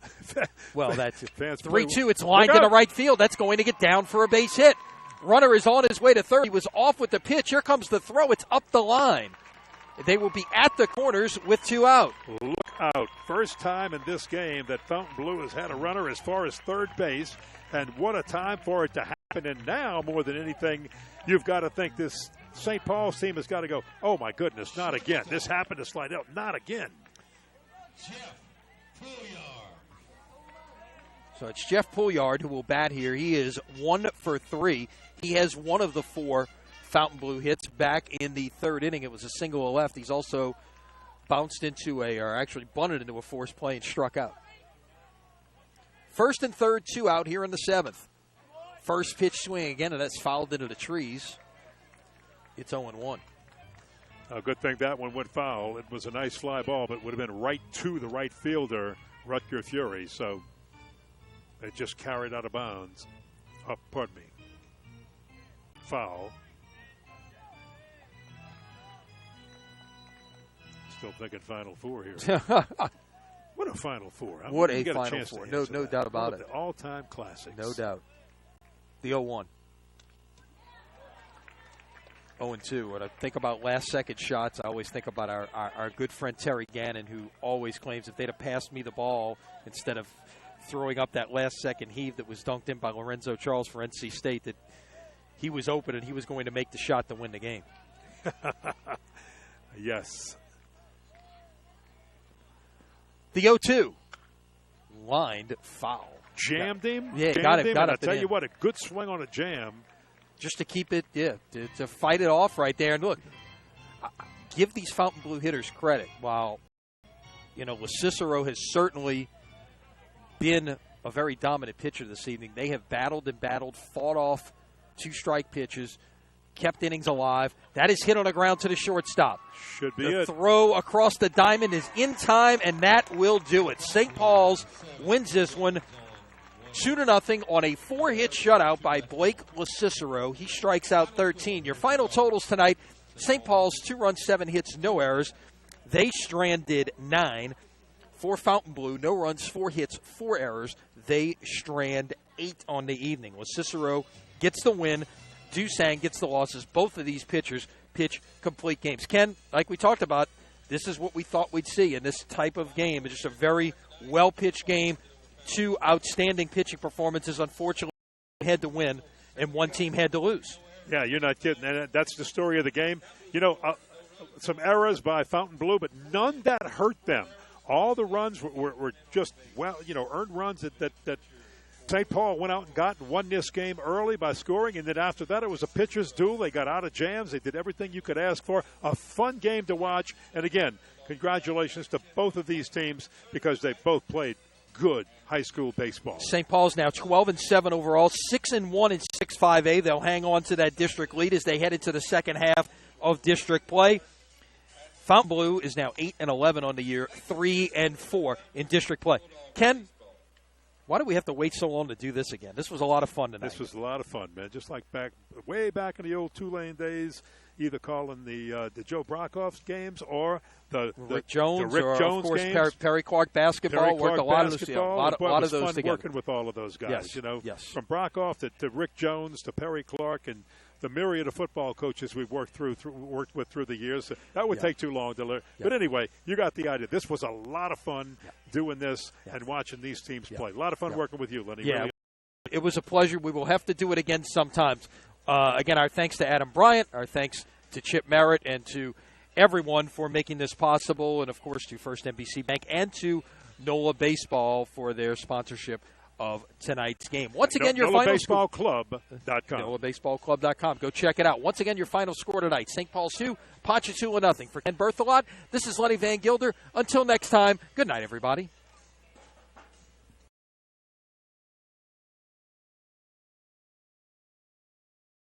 Well, that's it. Fans 3-2. It's lined to the right field. That's going to get down for a base hit. Runner is on his way to third. He was off with the pitch. Here comes the throw. It's up the line. They will be at the corners with 2 out. Look out. First time in this game that Fontainebleau has had a runner as far as third base, and what a time for it to happen. And now, more than anything, you've got to think this St. Paul's team has got to go, oh, my goodness, not again. This happened to slide out. Not again. So it's Jeff Pouillard who will bat here. He is 1 for 3. He has one of the 4 Fontainebleau hits back in the third inning. It was a single to left. He's also bounced into bunted into a forced play and struck out. First and third, 2 out here in the 7th. First pitch swing again, and that's fouled into the trees. It's 0-1. A good thing that one went foul. It was a nice fly ball, but would have been right to the right fielder, Rutger Fury. So it just carried out of bounds. Foul. Still thinking Final Four here. What a Final Four. What a Final Four. No doubt about it. The all-time classics. No doubt. The 0-1. 0-2. When I think about last-second shots, I always think about our good friend Terry Gannon, who always claims if they'd have passed me the ball instead of throwing up that last-second heave that was dunked in by Lorenzo Charles for NC State, that he was open and he was going to make the shot to win the game. Yes. The 0-2. Lined foul. Jammed him? Yeah, jammed him. Got I tell you what, a good swing on a jam. Just to keep it, to fight it off right there. And look, give these Fontainebleau hitters credit. While, Cicero has certainly been a very dominant pitcher this evening, they have battled, fought off 2 strike pitches, kept innings alive. That is hit on the ground to the shortstop. Should be the it. Throw across the diamond is in time, and that will do it. St. Paul's wins this one 2-0 on a 4-hit shutout by Blake LaCicero. He strikes out 13. Your final totals tonight, St. Paul's 2 runs, 7 hits, no errors. They stranded 9. For Fontainebleau, no runs, 4 hits, 4 errors. They strand 8 on the evening. LaCicero gets the win. Dusang gets the losses. Both of these pitchers pitch complete games. Ken, like we talked about, this is what we thought we'd see in this type of game. It's just a very well-pitched game. 2 outstanding pitching performances. Unfortunately, had to win, and one team had to lose. Yeah, you're not kidding. And that's the story of the game. Some errors by Fontainebleau, but none that hurt them. All the runs were just, earned runs that St. Paul went out and got and won this game early by scoring, and then after that it was a pitcher's duel. They got out of jams. They did everything you could ask for. A fun game to watch. And again, congratulations to both of these teams because they both played good high school baseball. St. Paul's now 12-7 overall, 6-1 in 6-5A. They'll hang on to that district lead as they head into the second half of district play. Fontainebleau is now 8-11 on the year, 3-4 in district play. Ken, why do we have to wait so long to do this again? This was a lot of fun tonight. This was a lot of fun, man. Just like way back in the old Tulane days, either calling the Joe Brockhoff games or the Rick Jones, the Rick Jones of course, games. Perry Clark basketball. Worked a lot of those, It lot was of those fun together. working with all of those guys. Yes, You know, yes. from Brockhoff to Rick Jones to Perry Clark and the myriad of football coaches we've worked with through the years. That would take too long to learn. But anyway, you got the idea. This was a lot of fun doing this and watching these teams play. A lot of fun working with you, Lenny. Yeah, Really. it was a pleasure. We will have to do it again sometimes. Again, our thanks to Adam Bryant, our thanks to Chip Merritt, and to everyone for making this possible, and, of course, to First NBC Bank and to NOLA Baseball for their sponsorship of tonight's game. Once again, your final score. NOLABaseballClub.com. NOLABaseballClub.com. Go check it out. Once again, your final score tonight. St. Paul's 2, Poncha 2-0. For Ken Berthelot, this is Lenny Van Gilder. Until next time, good night, everybody.